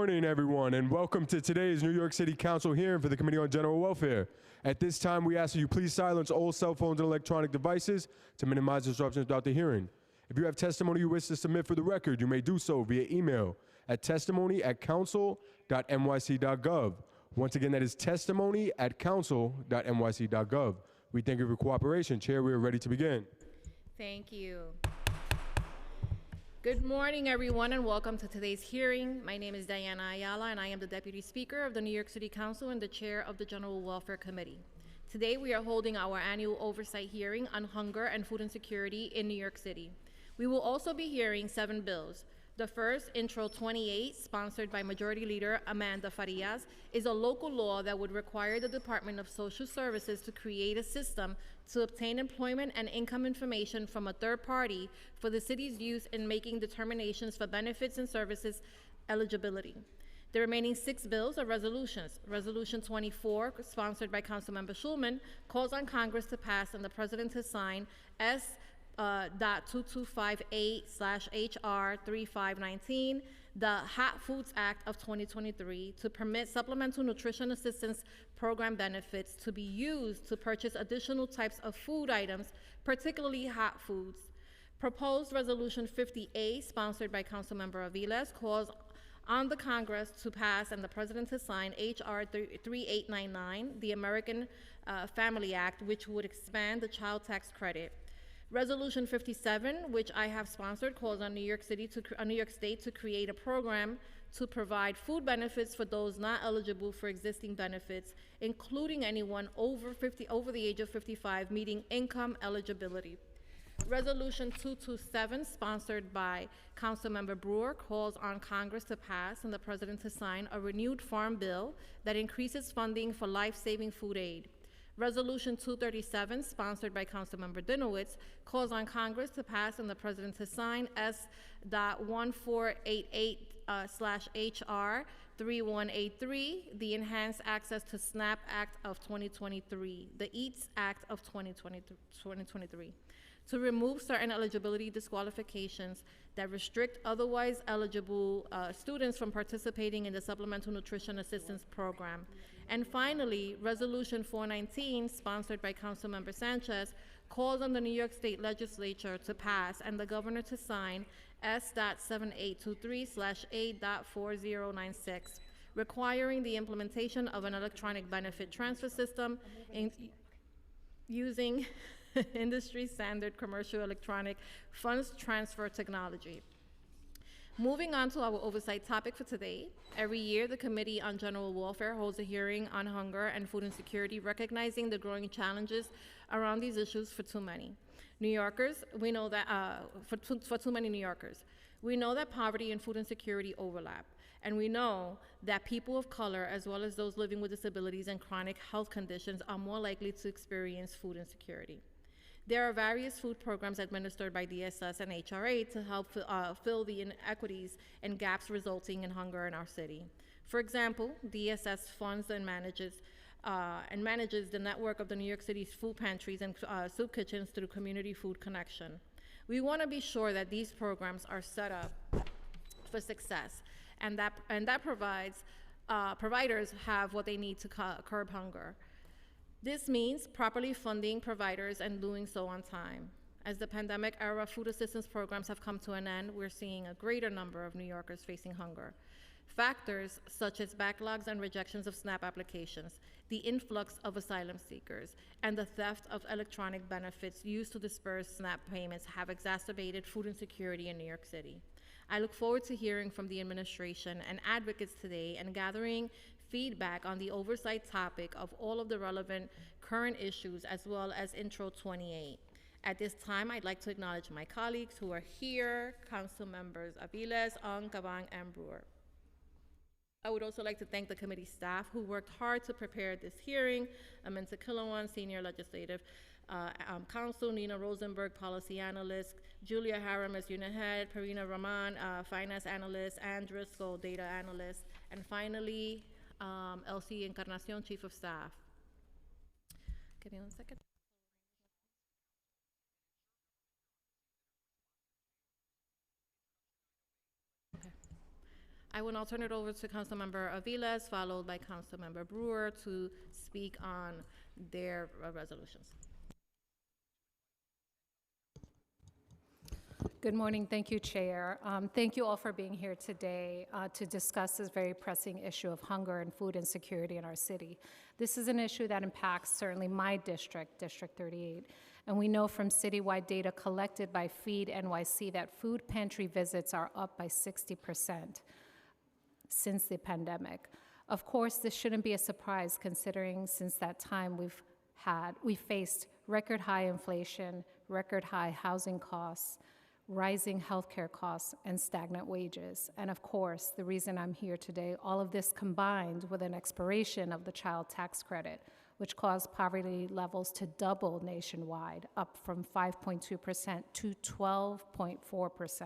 morning, everyone, and welcome to today's New York City Council hearing for the Committee on General Welfare. At this time, we ask that you please silence all cell phones and electronic devices to minimize disruptions throughout the hearing. If you have testimony you wish to submit for the record, you may do so via email at testimony@council.nyc.gov. Once again, that is testimony@council.nyc.gov. We thank you for your cooperation. Chair, we are ready to begin. Thank you. Good morning, everyone, and welcome to today's hearing. My name is Diana Ayala, and I am the Deputy Speaker of the New York City Council and the Chair of the General Welfare Committee. Today, we are holding our annual oversight hearing on hunger and food insecurity in New York City. We will also be hearing 7 bills. The first, Intro 28, sponsored by Majority Leader Amanda Farias, is a local law that would require the Department of Social Services to create a system to obtain employment and income information from a third party for the city's use in making determinations for benefits and services eligibility. The remaining 6 bills are resolutions. Resolution 24, sponsored by Councilmember Schulman, calls on Congress to pass and the President to sign S.2258/HR 3519, the Hot Foods Act of 2023, to permit supplemental nutrition assistance program benefits to be used to purchase additional types of food items, particularly hot foods. Proposed Resolution 50A, sponsored by Councilmember Aviles, calls on the Congress to pass and the President to sign H.R. 3899, the American Family Act, which would expand the child tax credit. Resolution 57, which I have sponsored, calls on New York State to create a program to provide food benefits for those not eligible for existing benefits, including anyone over the age of 55 meeting income eligibility. Resolution 227, sponsored by Councilmember Brewer, calls on Congress to pass and the President to sign a renewed farm bill that increases funding for life-saving food aid. Resolution 237, sponsored by Councilmember Dinowitz, calls on Congress to pass and the President to sign S.1488/HR 3183, the Enhanced Access to SNAP Act of 2023, the EATS Act of 2023, to remove certain eligibility disqualifications that restrict otherwise eligible students from participating in the Supplemental Nutrition Assistance Program. And finally, Resolution 419, sponsored by Councilmember Sanchez, calls on the New York State Legislature to pass and the Governor to sign S.7823/A.4096, requiring the implementation of an electronic benefit transfer system using industry standard commercial electronic funds transfer technology. Moving on to our oversight topic for today. Every year, the Committee on General Welfare holds a hearing on hunger and food insecurity, recognizing the growing challenges around these issues for too many New Yorkers. We know that for too many New Yorkers. We know that poverty and food insecurity overlap, and we know that people of color, as well as those living with disabilities and chronic health conditions, are more likely to experience food insecurity. There are various food programs administered by DSS and HRA to help fill the inequities and gaps resulting in hunger in our city. For example, DSS funds and manages the network of the New York City's food pantries and soup kitchens through Community Food Connection. We want to be sure that these programs are set up for success, and that providers have what they need to curb hunger. This means properly funding providers and doing so on time. As the pandemic era food assistance programs have come to an end, we're seeing a greater number of New Yorkers facing hunger. Factors such as backlogs and rejections of SNAP applications, the influx of asylum seekers, and the theft of electronic benefits used to disperse SNAP payments have exacerbated food insecurity in New York City. I look forward to hearing from the administration and advocates today and gathering feedback on the oversight topic of all of the relevant current issues, as well as Intro 28. At this time, I'd like to acknowledge my colleagues who are here, Council Members Aviles, Ong, Cabang, and Brewer. I would also like to thank the committee staff who worked hard to prepare this hearing. Aminta Kilawan, Senior Legislative Counsel, Nina Rosenberg, Policy Analyst, Julia Haram as Unit Head, Parina Rahman, Finance Analyst, Ann Driscoll, Data Analyst, and finally, Elsie Encarnacion, Chief of Staff. Give me 1 second. I will now turn it over to Councilmember Aviles, followed by Councilmember Brewer to speak on their resolutions. Good morning. Thank you, Chair. Thank you all for being here today to discuss this very pressing issue of hunger and food insecurity in our city. This is an issue that impacts certainly my district, District 38, and we know from citywide data collected by Feed NYC that food pantry visits are up by 60% since the pandemic. Of course, this shouldn't be a surprise considering since that time we faced record high inflation, record high housing costs, rising healthcare costs, and stagnant wages. And of course, the reason I'm here today, all of this combined with an expiration of the child tax credit, which caused poverty levels to double nationwide, up from 5.2% to 12.4%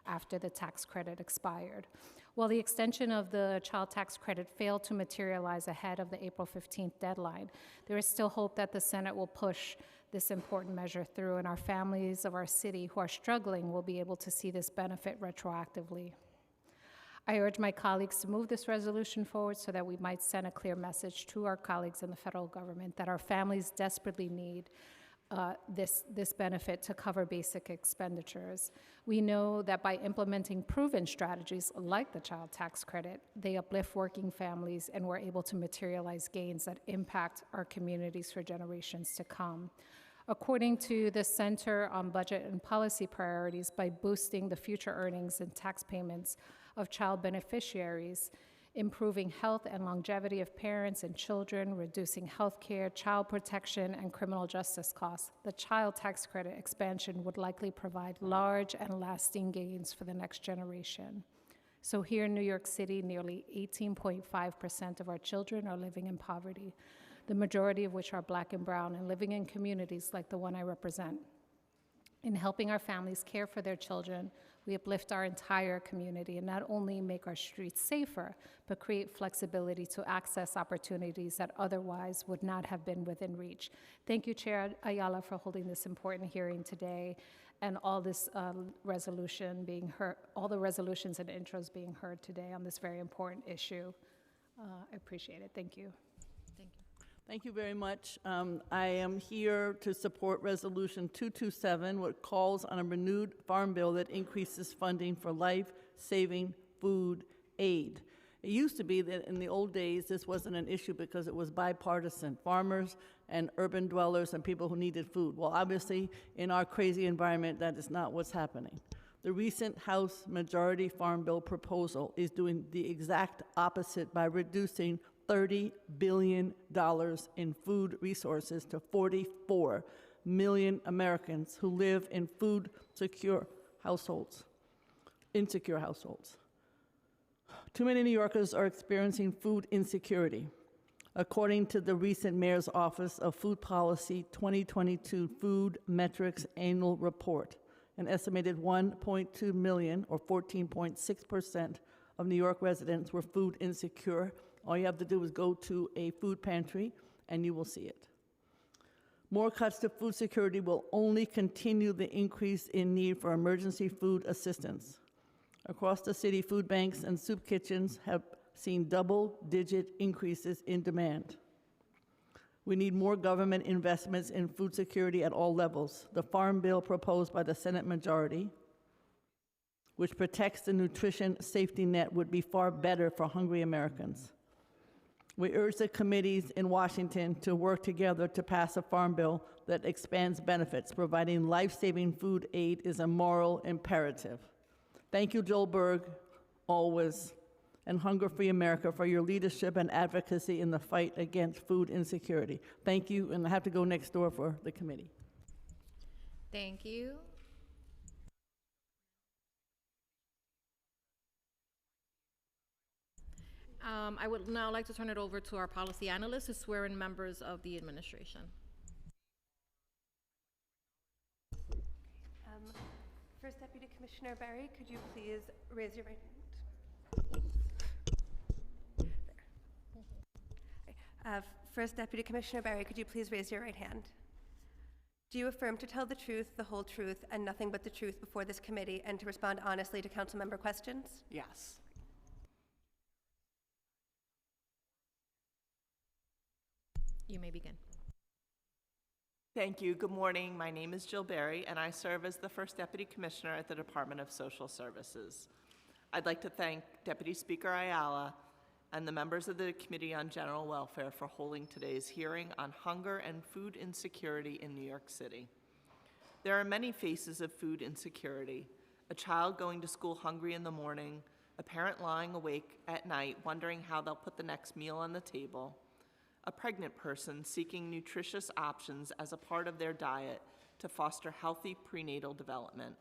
after the tax credit expired. While the extension of the child tax credit failed to materialize ahead of the April 15th deadline, there is still hope that the Senate will push this important measure through, and our families of our city who are struggling will be able to see this benefit retroactively. I urge my colleagues to move this resolution forward so that we might send a clear message to our colleagues in the federal government that our families desperately need this benefit to cover basic expenditures. We know that by implementing proven strategies like the child tax credit, they uplift working families and we're able to materialize gains that impact our communities for generations to come. According to the Center on Budget and Policy Priorities, by boosting the future earnings and tax payments of child beneficiaries, improving health and longevity of parents and children, reducing health care, child protection, and criminal justice costs, the child tax credit expansion would likely provide large and lasting gains for the next generation. So here in New York City, nearly 18.5% of our children are living in poverty, the majority of which are Black and brown and living in communities like the one I represent. In helping our families care for their children, we uplift our entire community and not only make our streets safer, but create flexibility to access opportunities that otherwise would not have been within reach. Thank you, Chair Ayala, for holding this important hearing today and all this resolution being heard, all the resolutions and intros being heard today on this very important issue. I appreciate it. Thank you. Thank you. Thank you very much. I am here to support Resolution 227, which calls on a renewed farm bill that increases funding for life-saving food aid. It used to be that in the old days, this wasn't an issue because it was bipartisan, farmers and urban dwellers and people who needed food. Well, obviously, in our crazy environment, that is not what's happening. The recent House Majority Farm Bill proposal is doing the exact opposite by reducing $30 billion in food resources to 44 million Americans who live in insecure households. Too many New Yorkers are experiencing food insecurity. According to the recent Mayor's Office of Food Policy 2022 Food Metrics Annual Report, an estimated 1.2 million, or 14.6% of New York residents were food insecure. All you have to do is go to a food pantry and you will see it. More cuts to food security will only continue the increase in need for emergency food assistance. Across the city, food banks and soup kitchens have seen double-digit increases in demand. We need more government investments in food security at all levels. The farm bill proposed by the Senate majority, which protects the nutrition safety net, would be far better for hungry Americans. We urge the committees in Washington to work together to pass a farm bill that expands benefits. Providing life-saving food aid is a moral imperative. Thank you, Joel Berg, always, and Hunger Free America for your leadership and advocacy in the fight against food insecurity. Thank you, and I have to go next door for the committee. Thank you. I would now like to turn it over to our policy analyst to swear in members of the administration. First Deputy Commissioner Barry, could you please raise your right hand? First Deputy Commissioner Barry, could you please raise your right hand? Do you affirm to tell the truth, the whole truth, and nothing but the truth before this committee, and to respond honestly to council member questions? Yes. You may begin. Thank you. Good morning. My name is Jill Berry, and I serve as the First Deputy Commissioner at the Department of Social Services. I'd like to thank Deputy Speaker Ayala and the members of the Committee on General Welfare for holding today's hearing on hunger and food insecurity in New York City. There are many faces of food insecurity: a child going to school hungry in the morning, a parent lying awake at night wondering how they'll put the next meal on the table, a pregnant person seeking nutritious options as a part of their diet to foster healthy prenatal development.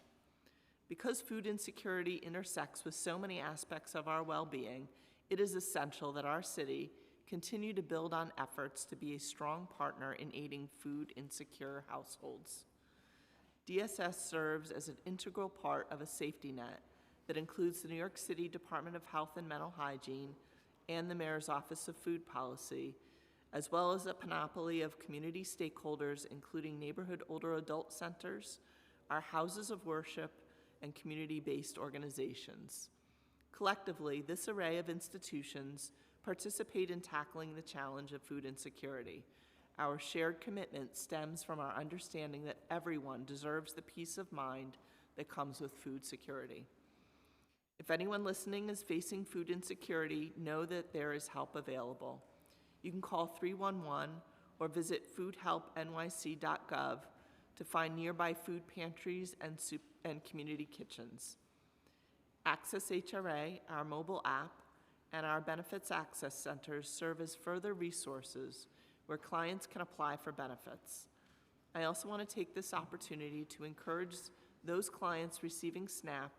Because food insecurity intersects with so many aspects of our well-being, it is essential that our city continue to build on efforts to be a strong partner in aiding food insecure households. DSS serves as an integral part of a safety net that includes the New York City Department of Health and Mental Hygiene and the Mayor's Office of Food Policy, as well as a panoply of community stakeholders, including neighborhood older adult centers, our houses of worship, and community-based organizations. Collectively, this array of institutions participate in tackling the challenge of food insecurity. Our shared commitment stems from our understanding that everyone deserves the peace of mind that comes with food security. If anyone listening is facing food insecurity, know that there is help available. You can call 311 or visit foodhelpnyc.gov to find nearby food pantries and community kitchens. Access HRA, our mobile app, and our benefits access centers serve as further resources where clients can apply for benefits. I also want to take this opportunity to encourage those clients receiving SNAP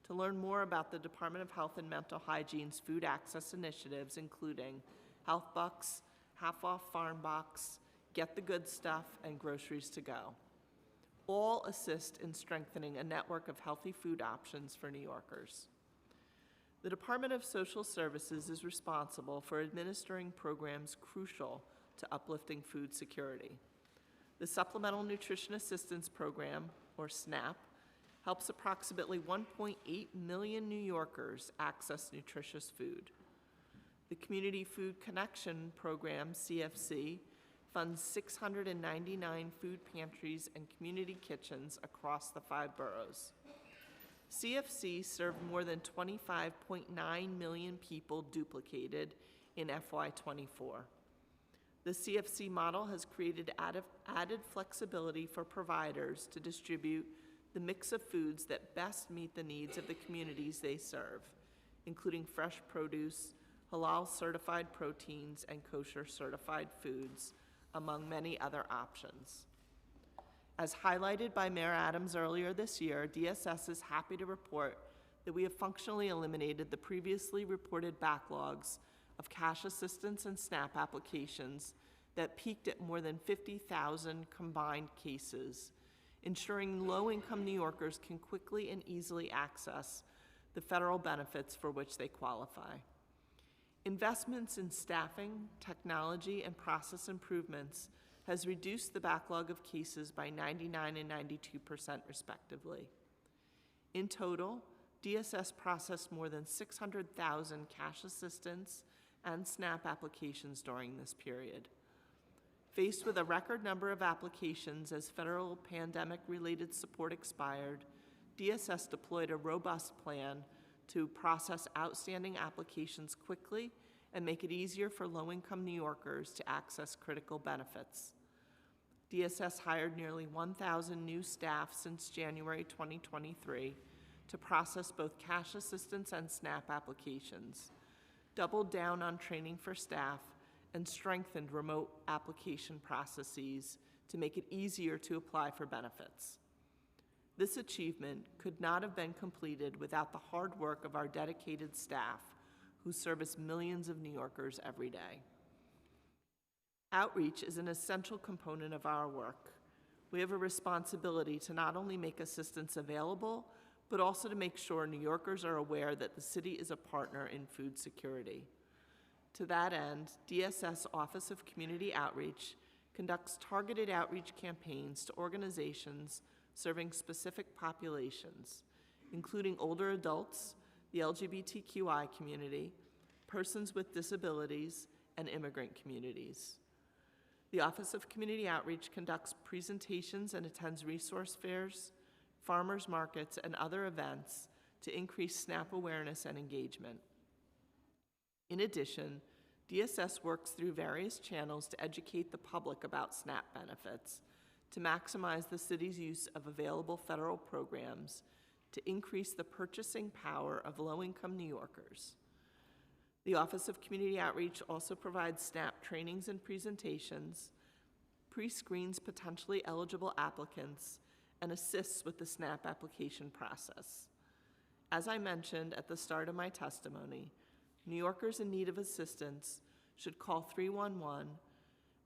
to learn more about the Department of Health and Mental Hygiene's food access initiatives, including Health Bucks, Half Off Farm Box, Get the Good Stuff, and Groceries to Go. All assist in strengthening a network of healthy food options for New Yorkers. The Department of Social Services is responsible for administering programs crucial to uplifting food security. The Supplemental Nutrition Assistance Program, or SNAP, helps approximately 1.8 million New Yorkers access nutritious food. The Community Food Connection Program, CFC, funds 699 food pantries and community kitchens across the 5 boroughs. CFC served more than 25.9 million people duplicated in FY24. The CFC model has created added flexibility for providers to distribute the mix of foods that best meet the needs of the communities they serve, including fresh produce, halal-certified proteins, and kosher-certified foods, among many other options. As highlighted by Mayor Adams earlier this year, DSS is happy to report that we have functionally eliminated the previously reported backlogs of cash assistance and SNAP applications that peaked at more than 50,000 combined cases, ensuring low-income New Yorkers can quickly and easily access the federal benefits for which they qualify. Investments in staffing, technology, and process improvements has reduced the backlog of cases by 99% and 92% respectively. In total, DSS processed more than 600,000 cash assistance and SNAP applications during this period. Faced with a record number of applications as federal pandemic-related support expired, DSS deployed a robust plan to process outstanding applications quickly and make it easier for low-income New Yorkers to access critical benefits. DSS hired nearly 1,000 new staff since January 2023 to process both cash assistance and SNAP applications, doubled down on training for staff, and strengthened remote application processes to make it easier to apply for benefits. This achievement could not have been completed without the hard work of our dedicated staff who service millions of New Yorkers every day. Outreach is an essential component of our work. We have a responsibility to not only make assistance available, but also to make sure New Yorkers are aware that the city is a partner in food security. To that end, DSS Office of Community Outreach conducts targeted outreach campaigns to organizations serving specific populations, including older adults, the LGBTQI community, persons with disabilities, and immigrant communities. The Office of Community Outreach conducts presentations and attends resource fairs, farmers markets, and other events to increase SNAP awareness and engagement. In addition, DSS works through various channels to educate the public about SNAP benefits, to maximize the city's use of available federal programs, to increase the purchasing power of low-income New Yorkers. The Office of Community Outreach also provides SNAP trainings and presentations, pre-screens potentially eligible applicants, and assists with the SNAP application process. As I mentioned at the start of my testimony, New Yorkers in need of assistance should call 311,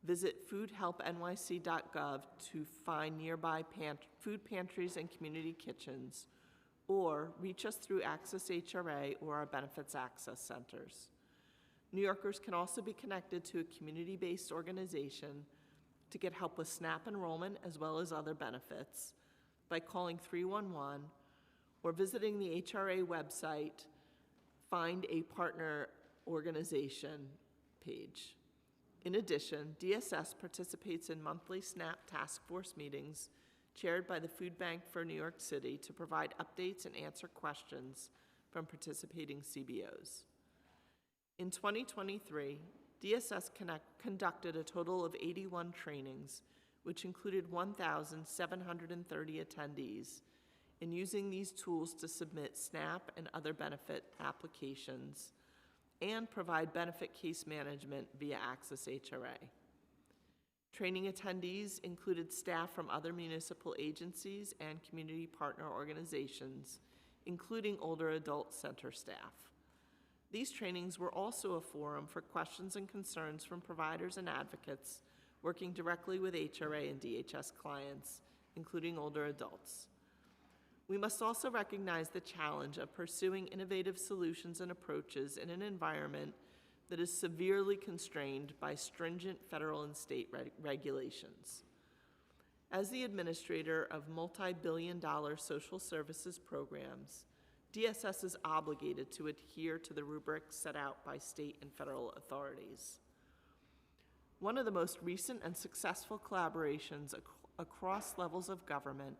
visit foodhelpnyc.gov to find nearby food pantries and community kitchens, or reach us through Access HRA or our Benefits Access Centers. New Yorkers can also be connected to a community-based organization to get help with SNAP enrollment as well as other benefits by calling 311 or visiting the HRA website, Find a Partner Organization page. In addition, DSS participates in monthly SNAP task force meetings chaired by the Food Bank for New York City to provide updates and answer questions from participating CBOs. In 2023, DSS conducted a total of 81 trainings, which included 1,730 attendees, in using these tools to submit SNAP and other benefit applications and provide benefit case management via Access HRA. Training attendees included staff from other municipal agencies and community partner organizations, including older adult center staff. These trainings were also a forum for questions and concerns from providers and advocates working directly with HRA and DHS clients, including older adults. We must also recognize the challenge of pursuing innovative solutions and approaches in an environment that is severely constrained by stringent federal and state regulations. As the administrator of multi-billion-dollar social services programs, DSS is obligated to adhere to the rubrics set out by state and federal authorities. One of the most recent and successful collaborations across levels of government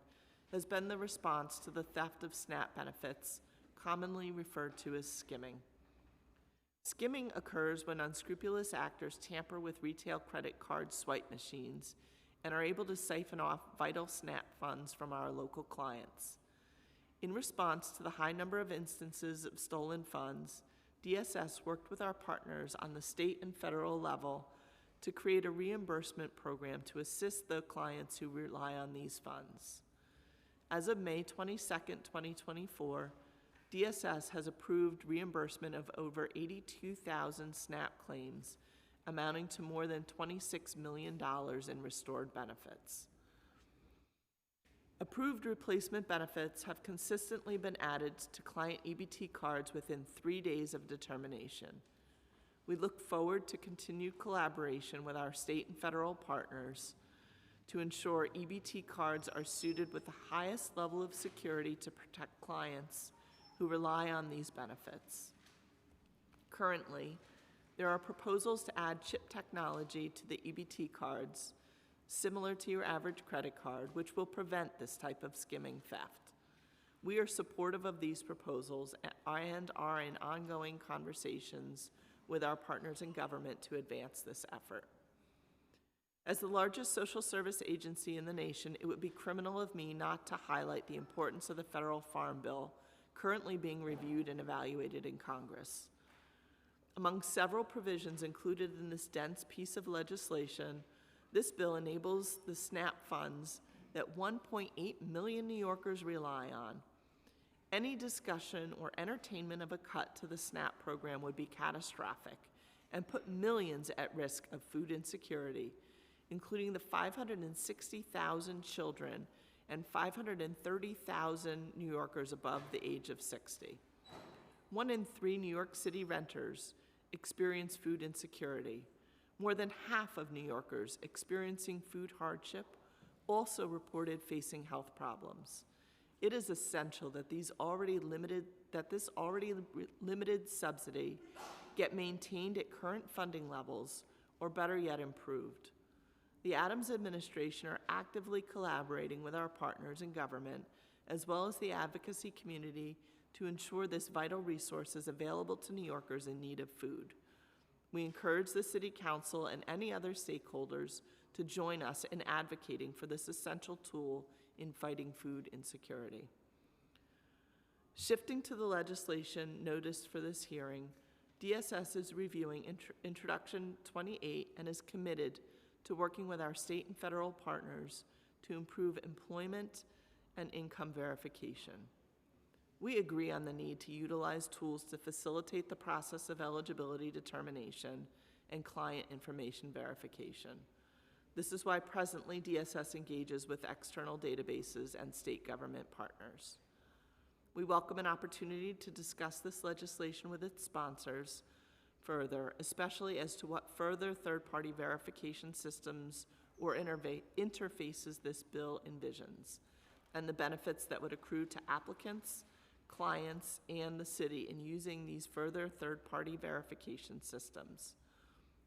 has been the response to the theft of SNAP benefits, commonly referred to as skimming. Skimming occurs when unscrupulous actors tamper with retail credit card swipe machines and are able to siphon off vital SNAP funds from our local clients. In response to the high number of instances of stolen funds, DSS worked with our partners on the state and federal level to create a reimbursement program to assist the clients who rely on these funds. As of May 22, 2024, DSS has approved reimbursement of over 82,000 SNAP claims, amounting to more than $26 million in restored benefits. Approved replacement benefits have consistently been added to client EBT cards within 3 days of determination. We look forward to continued collaboration with our state and federal partners to ensure EBT cards are suited with the highest level of security to protect clients who rely on these benefits. Currently, there are proposals to add chip technology to the EBT cards, similar to your average credit card, which will prevent this type of skimming theft. We are supportive of these proposals and are in ongoing conversations with our partners in government to advance this effort. As the largest social service agency in the nation, it would be criminal of me not to highlight the importance of the Federal Farm Bill currently being reviewed and evaluated in Congress. Among several provisions included in this dense piece of legislation, this bill enables the SNAP funds that 1.8 million New Yorkers rely on. Any discussion or entertainment of a cut to the SNAP program would be catastrophic and put millions at risk of food insecurity, including the 560,000 children and 530,000 New Yorkers above the age of 60. 1 in 3 New York City renters experience food insecurity. More than half of New Yorkers experiencing food hardship also reported facing health problems. It is essential that this already limited subsidy get maintained at current funding levels, or better yet, improved. The Adams administration are actively collaborating with our partners in government, as well as the advocacy community, to ensure this vital resource is available to New Yorkers in need of food. We encourage the City Council and any other stakeholders to join us in advocating for this essential tool in fighting food insecurity. Shifting to the legislation noticed for this hearing, DSS is reviewing Introduction 28 and is committed to working with our state and federal partners to improve employment and income verification. We agree on the need to utilize tools to facilitate the process of eligibility determination and client information verification. This is why presently DSS engages with external databases and state government partners. We welcome an opportunity to discuss this legislation with its sponsors further, especially as to what further third-party verification systems or interfaces this bill envisions, and the benefits that would accrue to applicants, clients, and the city in using these further third-party verification systems.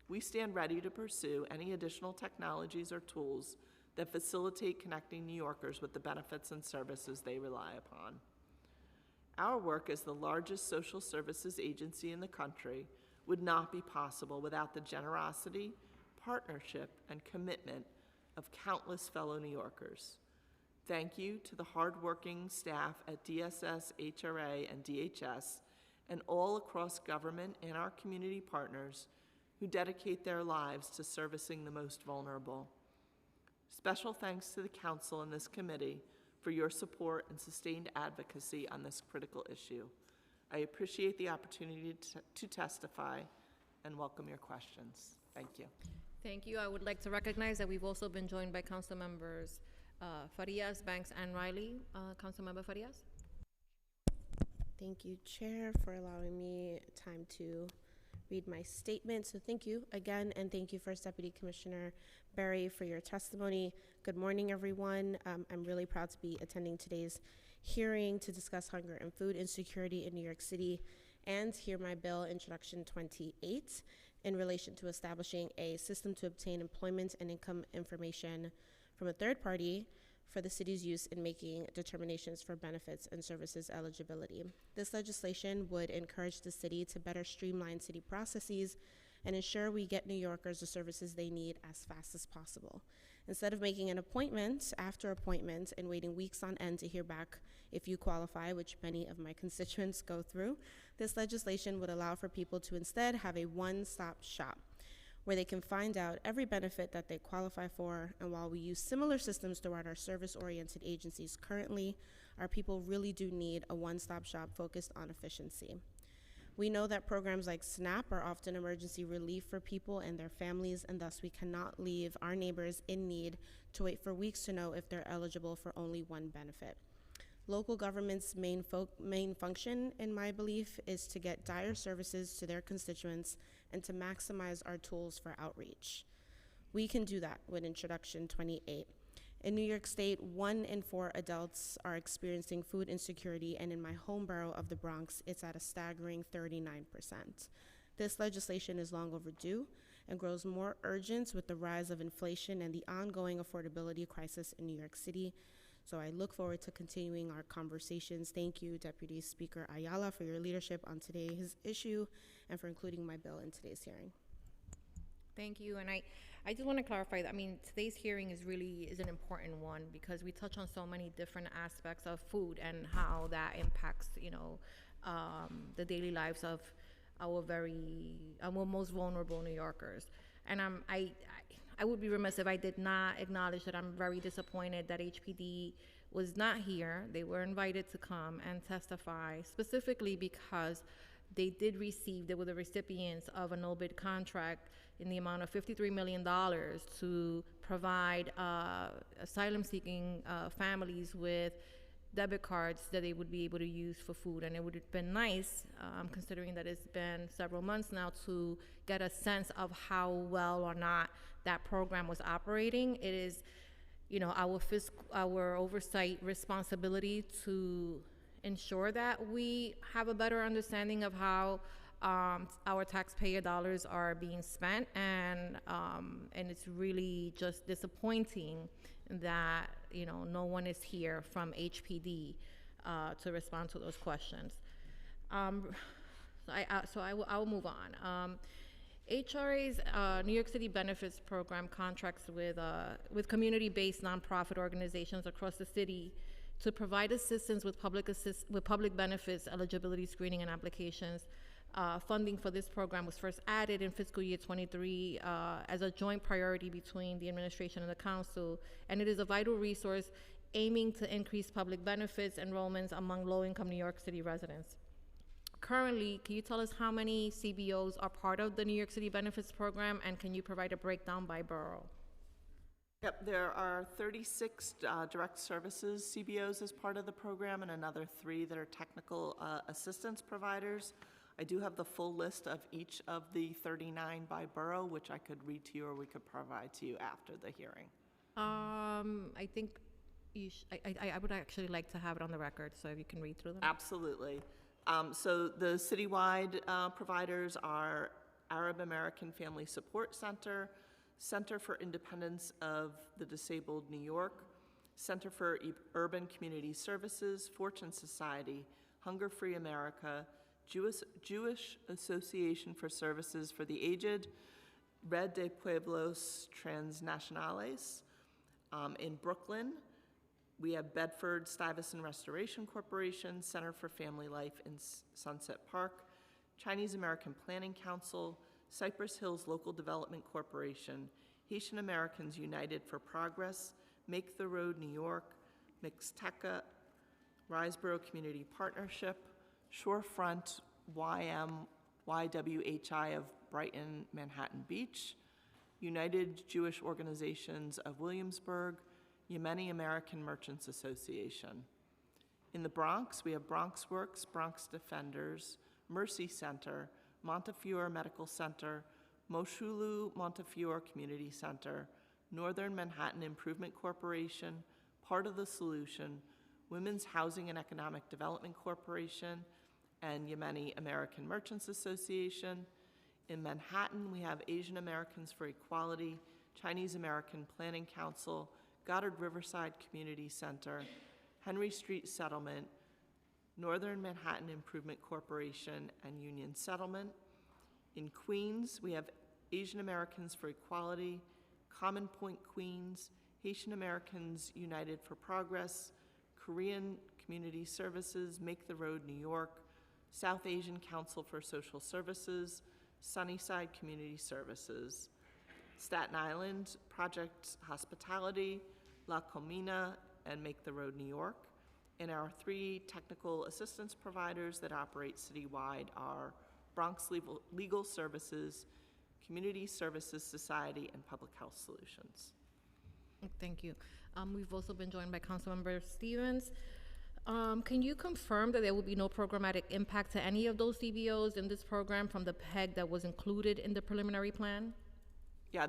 We stand ready to pursue any additional technologies or tools that facilitate connecting New Yorkers with the benefits and services they rely upon. Our work as the largest social services agency in the country would not be possible without the generosity, partnership, and commitment of countless fellow New Yorkers. Thank you to the hardworking staff at DSS, HRA, and DHS, and all across government and our community partners who dedicate their lives to servicing the most vulnerable. Special thanks to the Council and this committee for your support and sustained advocacy on this critical issue. I appreciate the opportunity to testify and welcome your questions. Thank you. Thank you. I would like to recognize that we've also been joined by Council Members Farias, Banks, and Riley. Councilmember Farias. Thank you, Chair, for allowing me time to read my statement. So thank you again, and thank you, First Deputy Commissioner Berry, for your testimony. Good morning, everyone. I'm really proud to be attending today's hearing to discuss hunger and food insecurity in New York City and hear my bill, Introduction 28, in relation to establishing a system to obtain employment and income information from a third party for the city's use in making determinations for benefits and services eligibility. This legislation would encourage the city to better streamline city processes and ensure we get New Yorkers the services they need as fast as possible. Instead of making an appointment after appointment and waiting weeks on end to hear back if you qualify, which many of my constituents go through, this legislation would allow for people to instead have a one-stop shop where they can find out every benefit that they qualify for. And while we use similar systems throughout our service-oriented agencies currently, our people really do need a one-stop shop focused on efficiency. We know that programs like SNAP are often emergency relief for people and their families, and thus we cannot leave our neighbors in need to wait for weeks to know if they're eligible for only one benefit. Local government's main function, in my belief, is to get dire services to their constituents and to maximize our tools for outreach. We can do that with Introduction 28. In New York State, 1 in 4 adults are experiencing food insecurity, and in my home borough of the Bronx, it's at a staggering 39%. This legislation is long overdue and grows more urgent with the rise of inflation and the ongoing affordability crisis in New York City. So I look forward to continuing our conversations. Thank you, Deputy Speaker Ayala, for your leadership on today's issue and for including my bill in today's hearing. Thank you, and I just want to clarify that, I mean, today's hearing is an important one because we touch on so many different aspects of food and how that impacts, the daily lives of our most vulnerable New Yorkers. And I would be remiss if I did not acknowledge that I'm very disappointed that HPD was not here. They were invited to come and testify, specifically because they were the recipients of a no-bid contract in the amount of $53 million to provide asylum-seeking families with debit cards that they would be able to use for food. And it would have been nice, considering that it's been several months now, to get a sense of how well or not that program was operating. It is, our oversight responsibility to ensure that we have a better understanding of how our taxpayer dollars are being spent, and it's really just disappointing that, you know, no one is here from HPD to respond to those questions. I will move on. HRA's New York City Benefits Program contracts with community-based nonprofit organizations across the city to provide assistance with public benefits eligibility screening and applications. Funding for this program was first added in fiscal year 23 as a joint priority between the administration and the council, and it is a vital resource aiming to increase public benefits enrollments among low-income New York City residents. Currently, can you tell us how many CBOs are part of the New York City Benefits Program, and can you provide a breakdown by borough? Yep, there are 36 direct services CBOs as part of the program, and another 3 that are technical assistance providers. I do have the full list of each of the 39 by borough, which I could read to you, or we could provide to you after the hearing. I think I would actually like to have it on the record, so if you can read through them. Absolutely. So the citywide providers are Arab American Family Support Center, Center for Independence of the Disabled New York, Center for Urban Community Services, Fortune Society, Hunger Free America, Jewish Association for Services for the Aged, Red de Pueblos Transnacionales. In Brooklyn, we have Bedford Stuyvesant Restoration Corporation, Center for Family Life in Sunset Park, Chinese American Planning Council, Cypress Hills Local Development Corporation, Haitian Americans United for Progress, Make the Road New York, Mixteca, Riseboro Community Partnership, Shorefront YWHI of Brighton, Manhattan Beach, United Jewish Organizations of Williamsburg, Yemeni American Merchants Association. In the Bronx, we have Bronx Works, Bronx Defenders, Mercy Center, Montefiore Medical Center, Moshulu Montefiore Community Center, Northern Manhattan Improvement Corporation, Part of the Solution, Women's Housing and Economic Development Corporation, and Yemeni American Merchants Association. In Manhattan, we have Asian Americans for Equality, Chinese American Planning Council, Goddard Riverside Community Center, Henry Street Settlement, Northern Manhattan Improvement Corporation, and Union Settlement. In Queens, we have Asian Americans for Equality, Common Point Queens, Haitian Americans United for Progress, Korean Community Services, Make the Road New York, South Asian Council for Social Services, Sunnyside Community Services. Staten Island, Project Hospitality, La Comina, and Make the Road New York. And our 3 technical assistance providers that operate citywide are Bronx Legal Services, Community Services Society, and Public Health Solutions. Thank you. We've also been joined by Councilmember Stevens. Can you confirm that there will be no programmatic impact to any of those CBOs in this program from the PEG that was included in the preliminary plan? Yeah,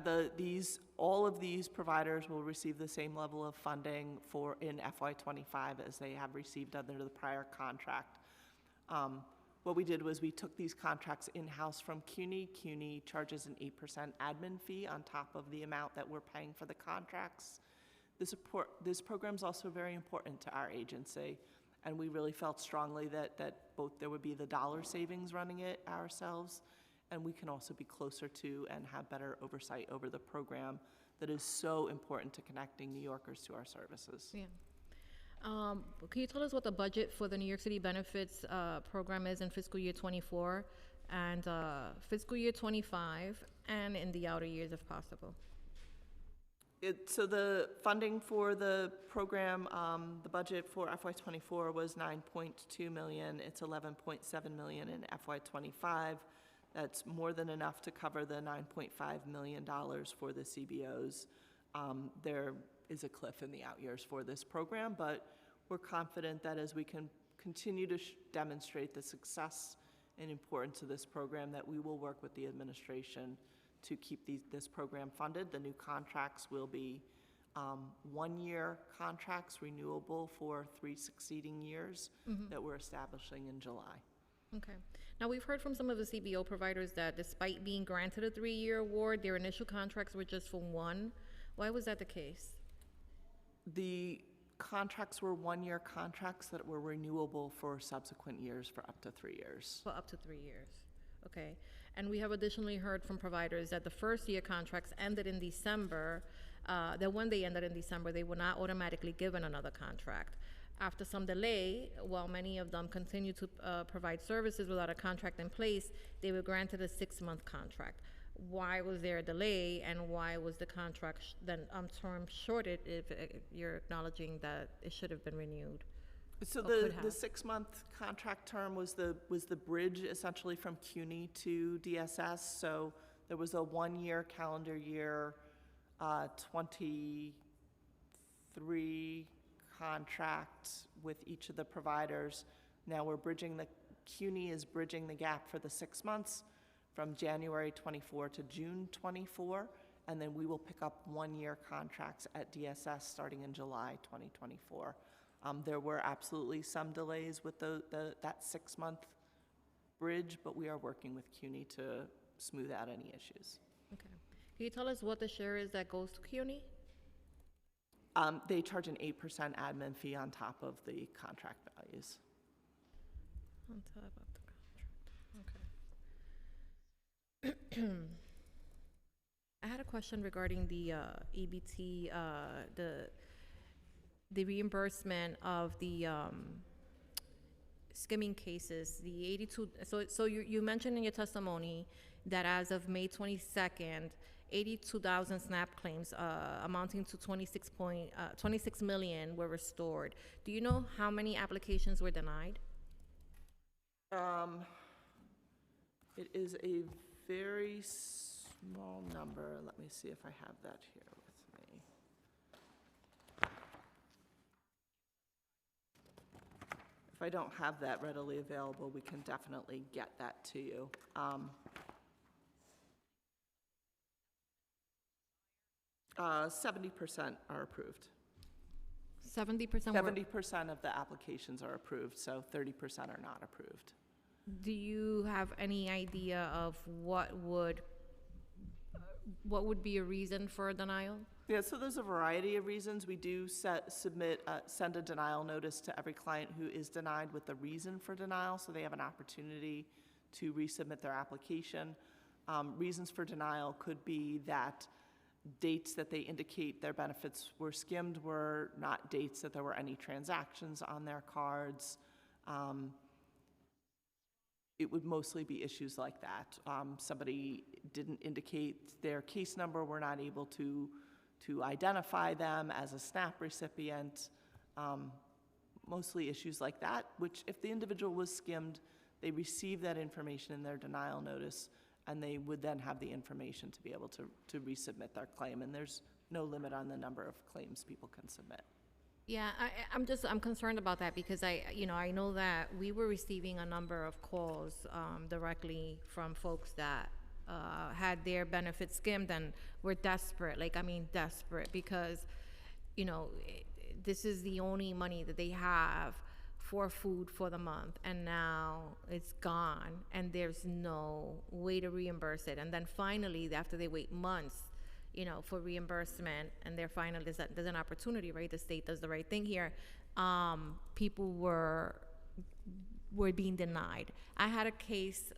all of these providers will receive the same level of funding in FY25 as they have received under the prior contract. What we did was we took these contracts in-house from CUNY. CUNY charges an 8% admin fee on top of the amount that we're paying for the contracts. This program is also very important to our agency, and we really felt strongly that both there would be the dollar savings running it ourselves, and we can also be closer to and have better oversight over the program that is so important to connecting New Yorkers to our services. Yeah. Can you tell us what the budget for the New York City Benefits Program is in fiscal year 24 and fiscal year 25 and in the outer years if possible? So the funding for the program, the budget for FY24 was $9.2 million. It's $11.7 million in FY25. That's more than enough to cover the $9.5 million for the CBOs. There is a cliff in the out years for this program, but we're confident that as we can continue to demonstrate the success and importance of this program, that we will work with the administration to keep this program funded. The new contracts will be 1-year contracts, renewable for 3 succeeding years that we're establishing in July. Okay. Now, we've heard from some of the CBO providers that despite being granted a 3-year award, their initial contracts were just for 1. Why was that the case? The contracts were 1-year contracts that were renewable for subsequent years for up to 3 years. For up to 3 years. Okay. And we have additionally heard from providers that the first-year contracts ended in December, that when they ended in December, they were not automatically given another contract. After some delay, while many of them continued to provide services without a contract in place, they were granted a 6-month contract. Why was there a delay, and why was the contract then term shorted if you're acknowledging that it should have been renewed? So Or the could have. 6-month contract term was the bridge essentially from CUNY to DSS. So there was a 1-year calendar year, 23 contract with each of the providers. Now we're CUNY is bridging the gap for the 6 months from January 24 to June 24, and then we will pick up 1-year contracts at DSS starting in July 2024. There were absolutely some delays with that 6-month bridge, but we are working with CUNY to smooth out any issues. Okay. Can you tell us what the share is that goes to CUNY? They charge an 8% admin fee on top of the contract values. On top of the contract. Okay. I had a question regarding the EBT, the reimbursement of the skimming cases, the 82. So you mentioned in your testimony that as of May 22nd, 82,000 SNAP claims amounting to 26 million were restored. Do you know how many applications were denied? It is a very small number. Let me see if I have that here with me. If I don't have that readily available, we can definitely get that to you. 70% are approved. 70% were. 70% of the applications are approved, so 30% are not approved. Do you have any idea of what would be a reason for a denial? Yeah, so there's a variety of reasons. We do send a denial notice to every client who is denied with the reason for denial, so they have an opportunity to resubmit their application. Reasons for denial could be that dates that they indicate their benefits were skimmed were not dates that there were any transactions on their cards. It would mostly be issues like that. Somebody didn't indicate their case number, we're not able to identify them as a SNAP recipient. Mostly issues like that, which if the individual was skimmed, they receive that information in their denial notice, and they would then have the information to be able to resubmit their claim. And there's no limit on the number of claims people can submit. Yeah, I'm concerned about that because I know that we were receiving a number of calls directly from folks that had their benefits skimmed and were desperate. Desperate because, this is the only money that they have for food for the month, and now it's gone, and there's no way to reimburse it. And then finally, after they wait months, for reimbursement, and they're finally there's an opportunity, right? The state does the right thing here. People were being denied. I had a case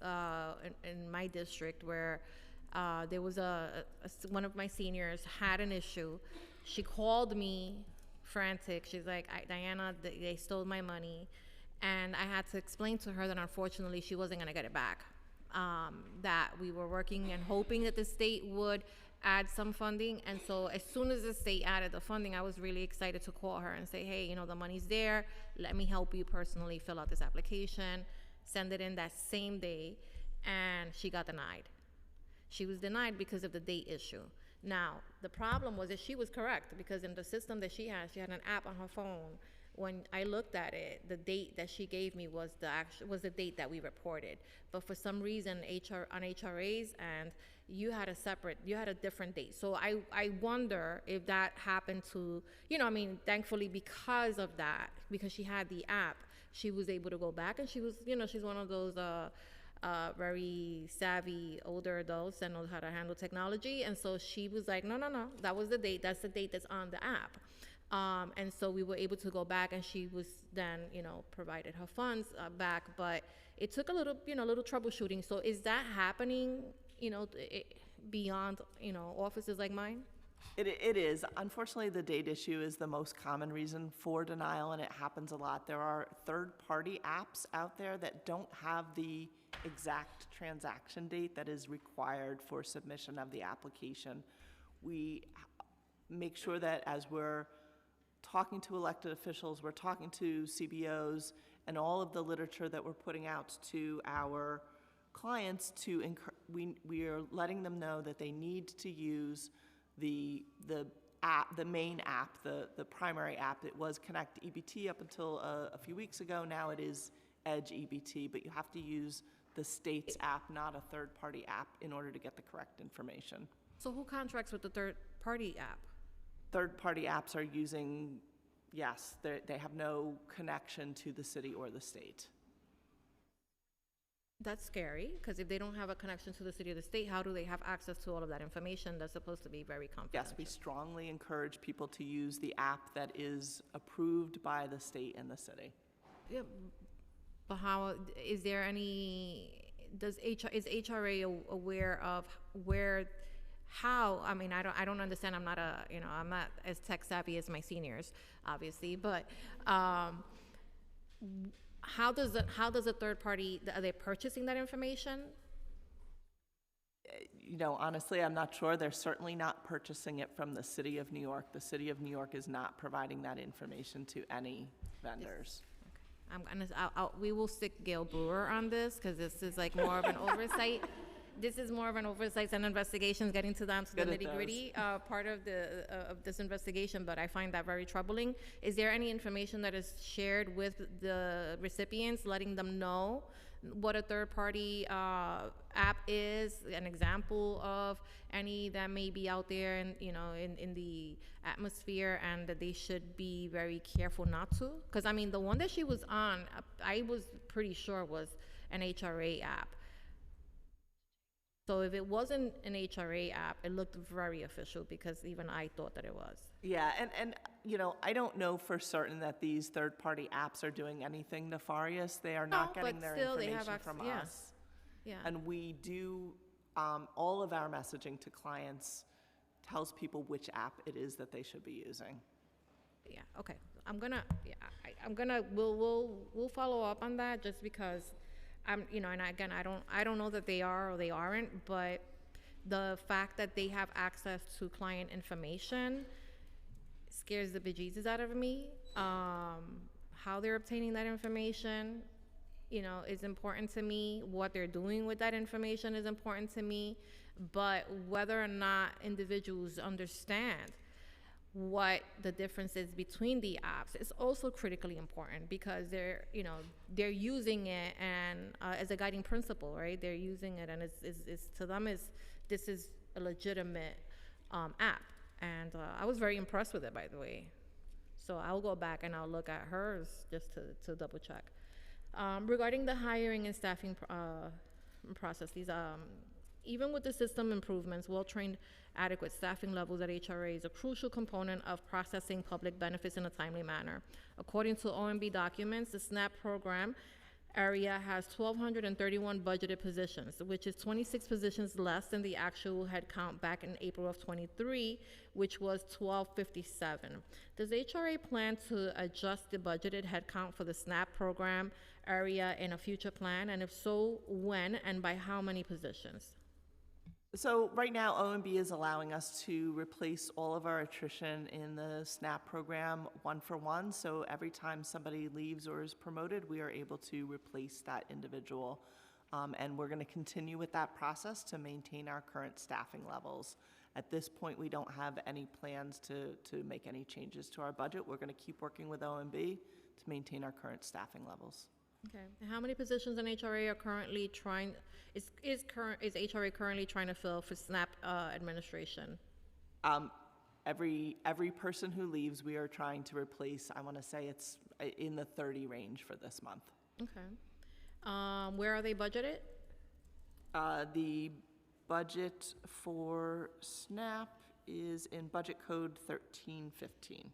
in my district where there was one of my seniors had an issue. She called me frantic. She's like, Diana, they stole my money. And I had to explain to her that unfortunately she wasn't gonna get it back. That we were working and hoping that the state would add some funding. And so as soon as the state added the funding, I was really excited to call her and say, hey, the money's there. Let me help you personally fill out this application, send it in that same day. And she got denied. She was denied because of the date issue. Now, the problem was that she was correct because in the system that she had an app on her phone. When I looked at it, the date that she gave me was the date that we reported. But for some reason, on HRAs, and you had a different date. So I wonder if that happened to, thankfully because of that, because she had the app, she was able to go back, and she was, she's one of those very savvy older adults that knows how to handle technology. And so she was like, no, that was the date. That's the date that's on the app. And so we were able to go back, and she was then, provided her funds back. But it took a little troubleshooting. So is that happening, beyond, offices like mine? It is. Unfortunately, the date issue is the most common reason for denial, and it happens a lot. There are third-party apps out there that don't have the exact transaction date that is required for submission of the application. We make sure that as we're talking to elected officials, we're talking to CBOs, and all of the literature that we're putting out to our clients, we are letting them know that they need to use the app, the main app, the primary app. It was Connect EBT up until a few weeks ago. Now it is Edge EBT, but you have to use the state's app, not a third-party app, in order to get the correct information. So who contracts with the third-party app? Third-party apps are using, yes, they have no connection to the city or the state. That's scary, because if they don't have a connection to the city or the state, how do they have access to all of that information that's supposed to be very confidential? Yes, we strongly encourage people to use the app that is approved by the state and the city. Yeah, but how, is there any, is HRA aware of how, I mean, I don't understand, I'm not as tech savvy as my seniors, obviously, but, how does a third party, are they purchasing that information? Honestly, I'm not sure. They're certainly not purchasing it from the city of New York. The city of New York is not providing that information to any vendors. We will stick Gail Brewer on this, because this is like more of an oversight. This is more of an oversight and investigations, getting to them to the nitty gritty part of this investigation, but I find that very troubling. Is there any information that is shared with the recipients, letting them know what a third-party app is, an example of any that may be out there in the atmosphere, and that they should be very careful not to? Because I mean, the one that she was on, I was pretty sure was an HRA app. So if it wasn't an HRA app, it looked very official, because even I thought that it was. Yeah, and I don't know for certain that these third-party apps are doing anything nefarious. They are not getting their information from us. Yeah. And we do, all of our messaging to clients tells people which app it is that they should be using. Yeah, okay. We'll follow up on that, just because and again, I don't know that they are or they aren't, but the fact that they have access to client information scares the bejesus out of me. How they're obtaining that information, is important to me. What they're doing with that information is important to me. But whether or not individuals understand what the difference is between the apps is also critically important, because they're using it and as a guiding principle, right? They're using it, and it's to them this is a legitimate app, and I was very impressed with it, by the way. So I'll go back and I'll look at hers just to double check. Regarding the hiring and staffing processes, even with the system improvements, well-trained, adequate staffing levels at HRA is a crucial component of processing public benefits in a timely manner. According to OMB documents, the SNAP program area has 1,231 budgeted positions, which is 26 positions less than the actual head count back in April of 23, which was 1,257. Does HRA plan to adjust the budgeted head count for the SNAP program area in a future plan? And if so, when and by how many positions? So right now, OMB is allowing us to replace all of our attrition in the SNAP program 1-for-1. So every time somebody leaves or is promoted, we are able to replace that individual. And we're going to continue with that process to maintain our current staffing levels. At this point, we don't have any plans to make any changes to our budget. We're going to keep working with OMB to maintain our current staffing levels. Okay. And how many positions in HRA are currently trying? Is HRA currently trying to fill for SNAP administration? Every person who leaves, we are trying to replace, I want to say it's in the 30 range for this month. Okay. Where are they budgeted? The budget for SNAP is in Budget Code 1315.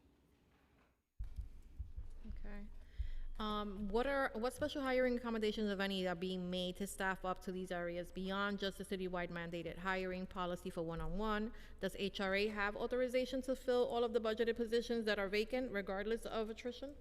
Okay. What special hiring accommodations, if any, are being made to staff up to these areas beyond just the citywide mandated hiring policy for one-on-one? Does HRA have authorization to fill all of the budgeted positions that are vacant regardless of attrition?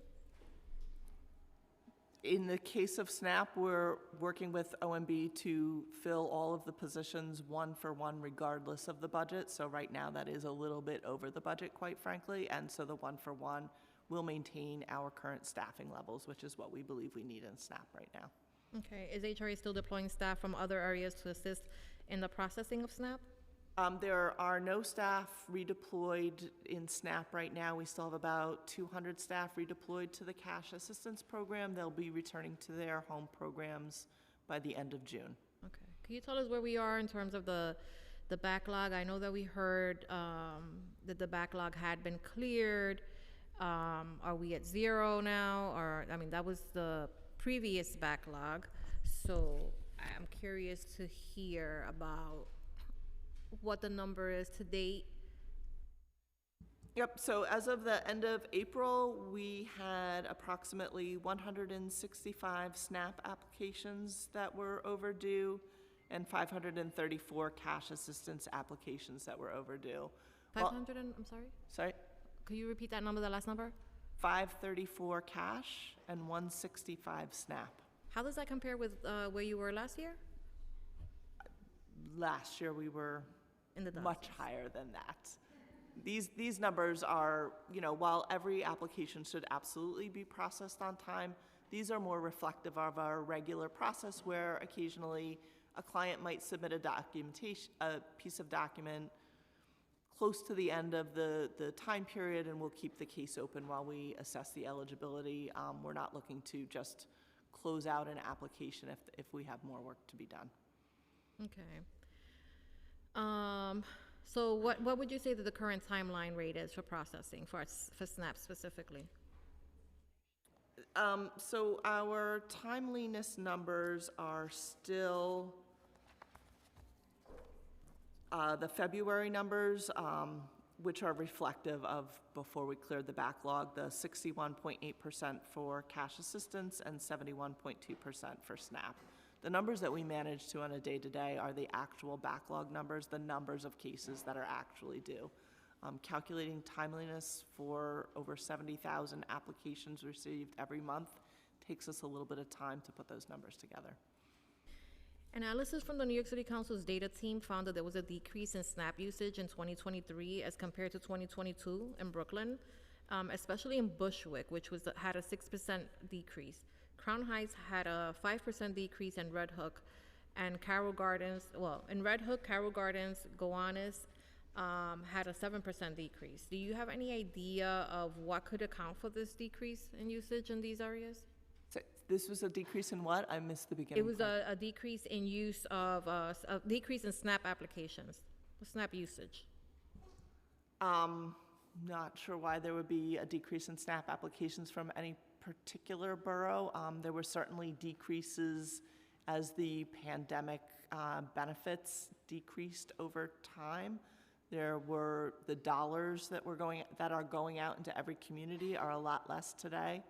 In the case of SNAP, we're working with OMB to fill all of the positions one for one regardless of the budget. So right now that is a little bit over the budget, quite frankly. And so the one for one will maintain our current staffing levels, which is what we believe we need in SNAP right now. Okay. Is HRA still deploying staff from other areas to assist in the processing of SNAP? There are no staff redeployed in SNAP right now. We still have about 200 staff redeployed to the cash assistance program. They'll be returning to their home programs by the end of June. Okay. Can you tell us where we are in terms of the backlog? I know that we heard that the backlog had been cleared. Are we at zero now? Or, I mean, that was the previous backlog. So I'm curious to hear about what the number is to date. Yep, so as of the end of April, we had approximately 165 SNAP applications that were overdue and 534 cash assistance applications that were overdue. 500 and, I'm sorry? Sorry? Could you repeat that number, the last number? 534 cash and 165 SNAP. How does that compare with where you were last year? Last year, we were In the much higher than that. These numbers are, you know, while every application should absolutely be processed on time, these are more reflective of our regular process where occasionally a client might submit a piece of document close to the end of the time period, and we'll keep the case open while we assess the eligibility. We're not looking to just close out an application if we have more work to be done. Okay. So what would you say that the current timeline rate is for processing for SNAP specifically? So our timeliness numbers are still the February numbers, which are reflective of before we cleared the backlog, the 61.8% for cash assistance and 71.2% for SNAP. The numbers that we manage to on a day-to-day are the actual backlog numbers, the numbers of cases that are actually due. Calculating timeliness for over 70,000 applications received every month takes us a little bit of time to put those numbers together. Analysis from the New York City Council's data team found that there was a decrease in SNAP usage in 2023 as compared to 2022 in Brooklyn, especially in Bushwick, which had a 6% decrease. Crown Heights had a 5% decrease in Red Hook, and Carroll Gardens, in Red Hook, Carroll Gardens, Gowanus had a 7% decrease. Do you have any idea of what could account for this decrease in usage in these areas? So this was a decrease in what? I missed the beginning. It was a decrease in use of, a decrease in SNAP applications, SNAP usage. Not sure why there would be a decrease in SNAP applications from any particular borough. There were certainly decreases as the pandemic benefits decreased over time. There were the dollars that are going out into every community are a lot less today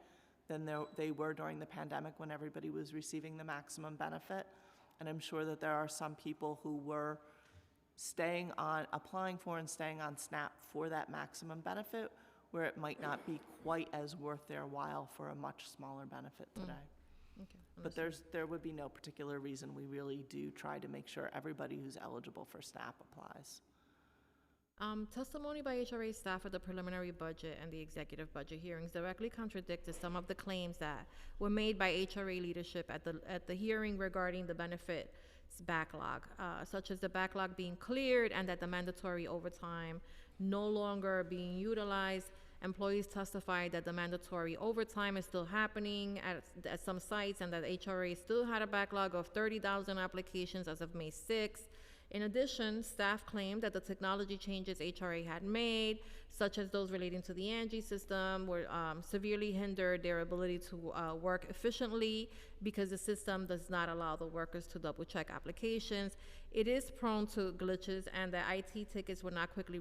than they were during the pandemic when everybody was receiving the maximum benefit. And I'm sure that there are some people who were applying for and staying on SNAP for that maximum benefit, where it might not be quite as worth their while for a much smaller benefit today. Okay, But there would be no particular reason. We really do try to make sure everybody who's eligible for SNAP applies. Testimony by HRA staff at the preliminary budget and the executive budget hearings directly contradicted some of the claims that were made by HRA leadership at the hearing regarding the benefits backlog, such as the backlog being cleared and that the mandatory overtime no longer being utilized. Employees testified that the mandatory overtime is still happening at some sites and that HRA still had a backlog of 30,000 applications as of May 6th. In addition, staff claimed that the technology changes HRA had made, such as those relating to the Angie system, were severely hindered their ability to work efficiently because the system does not allow the workers to double-check applications. It is prone to glitches, and the IT tickets were not quickly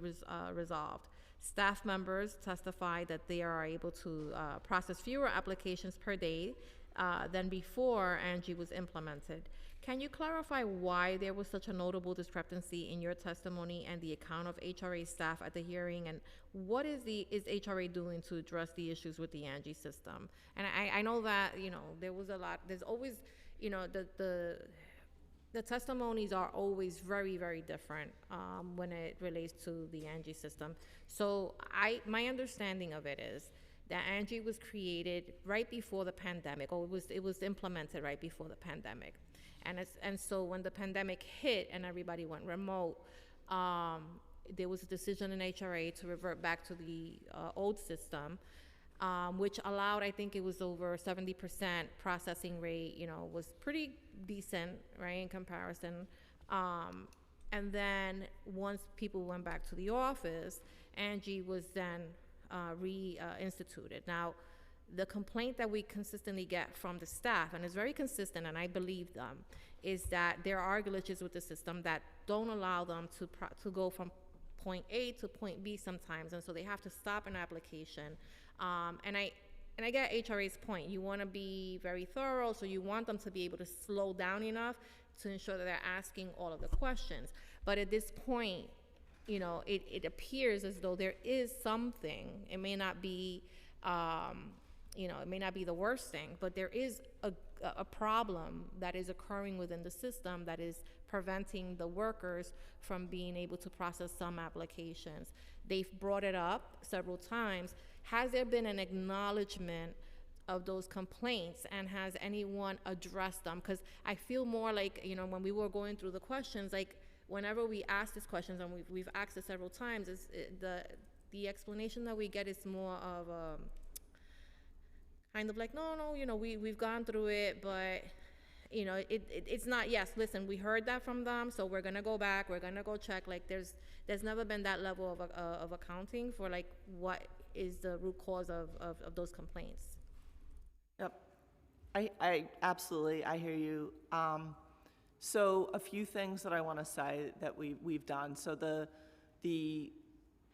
resolved. Staff members testified that they are able to process fewer applications per day than before Angie was implemented. Can you clarify why there was such a notable discrepancy in your testimony and the account of HRA staff at the hearing, and what is HRA doing to address the issues with the Angie system? And I know that, you know, there was a lot, there's always, you know, the testimonies are always very, very different when it relates to the Angie system. So my understanding of it is that Angie was created right before the pandemic, or it was implemented right before the pandemic. And so when the pandemic hit and everybody went remote, there was a decision in HRA to revert back to the old system, which allowed, I think it was over 70% processing rate, you know, was pretty decent, right, in comparison. And then once people went back to the office, Angie was then reinstituted. Now, the complaint that we consistently get from the staff, and it's very consistent, and I believe them, is that there are glitches with the system that don't allow them to go from point A to point B sometimes, and so they have to stop an application. And I get HRA's point. You want to be very thorough, so you want them to be able to slow down enough to ensure that they're asking all of the questions. But at this point, you know, it appears as though there is something. It may not be, you know, it may not be the worst thing, but there is a problem that is occurring within the system that is preventing the workers from being able to process some applications. They've brought it up several times. Has there been an acknowledgement of those complaints, and has anyone addressed them? Because I feel more like, you know, when we were going through the questions, like whenever we ask these questions, and we've asked it several times, the explanation that we get is more of kind of like, no, you know, we've gone through it, but, you know, it's not, yes, listen, we heard that from them, so we're gonna go back, we're gonna go check. Like there's never been that level of accounting for like what is the root cause of those complaints. Yep. I absolutely, I hear you. So a few things that I want to say that we've done. So the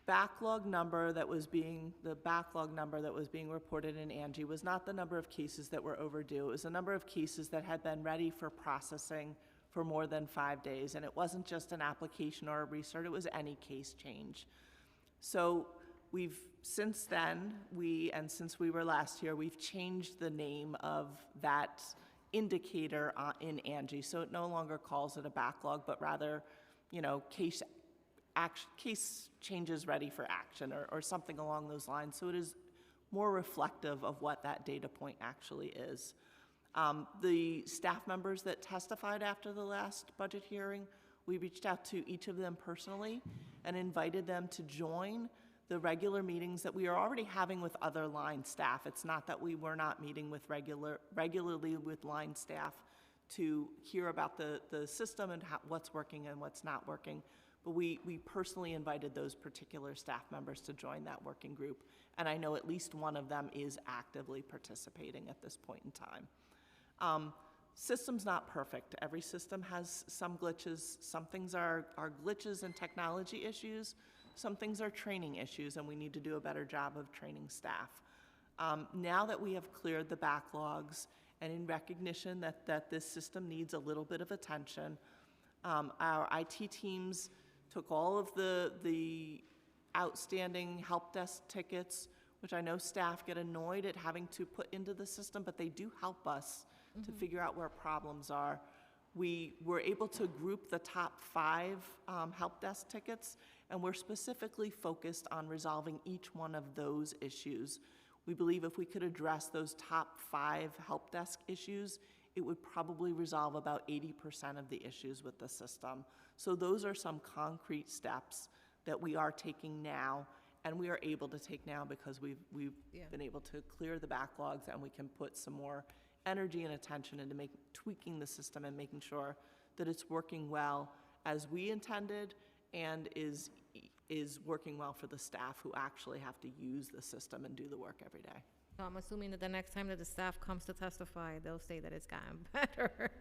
backlog number that was being reported in Angie was not the number of cases that were overdue. It was the number of cases that had been ready for processing for more than 5 days. And it wasn't just an application or a restart, it was any case change. So since then, since we were last here, we've changed the name of that indicator in Angie. So it no longer calls it a backlog, but rather, you know, case changes ready for action or something along those lines. So it is more reflective of what that data point actually is. The staff members that testified after the last budget hearing, we reached out to each of them personally and invited them to join the regular meetings that we are already having with other line staff. It's not that we were not meeting with regularly with line staff to hear about the system and what's working and what's not working. But we personally invited those particular staff members to join that working group. And I know at least one of them is actively participating at this point in time. System's not perfect. Every system has some glitches. Some things are glitches and technology issues. Some things are training issues, and we need to do a better job of training staff. Now that we have cleared the backlogs, and in recognition that this system needs a little bit of attention, our IT teams took all of the outstanding help desk tickets, which I know staff get annoyed at having to put into the system, but they do help us to figure out where problems are. We were able to group the top 5 help desk tickets, and we're specifically focused on resolving each one of those issues. We believe if we could address those top 5 help desk issues, it would probably resolve about 80% of the issues with the system. So those are some concrete steps that we are taking now, and we are able to take now because we've been able to clear the backlogs, and we can put some more energy and attention into tweaking the system and making sure that it's working well as we intended and is working well for the staff who actually have to use the system and do the work every day. So I'm assuming that the next time that the staff comes to testify, they'll say that it's gotten better.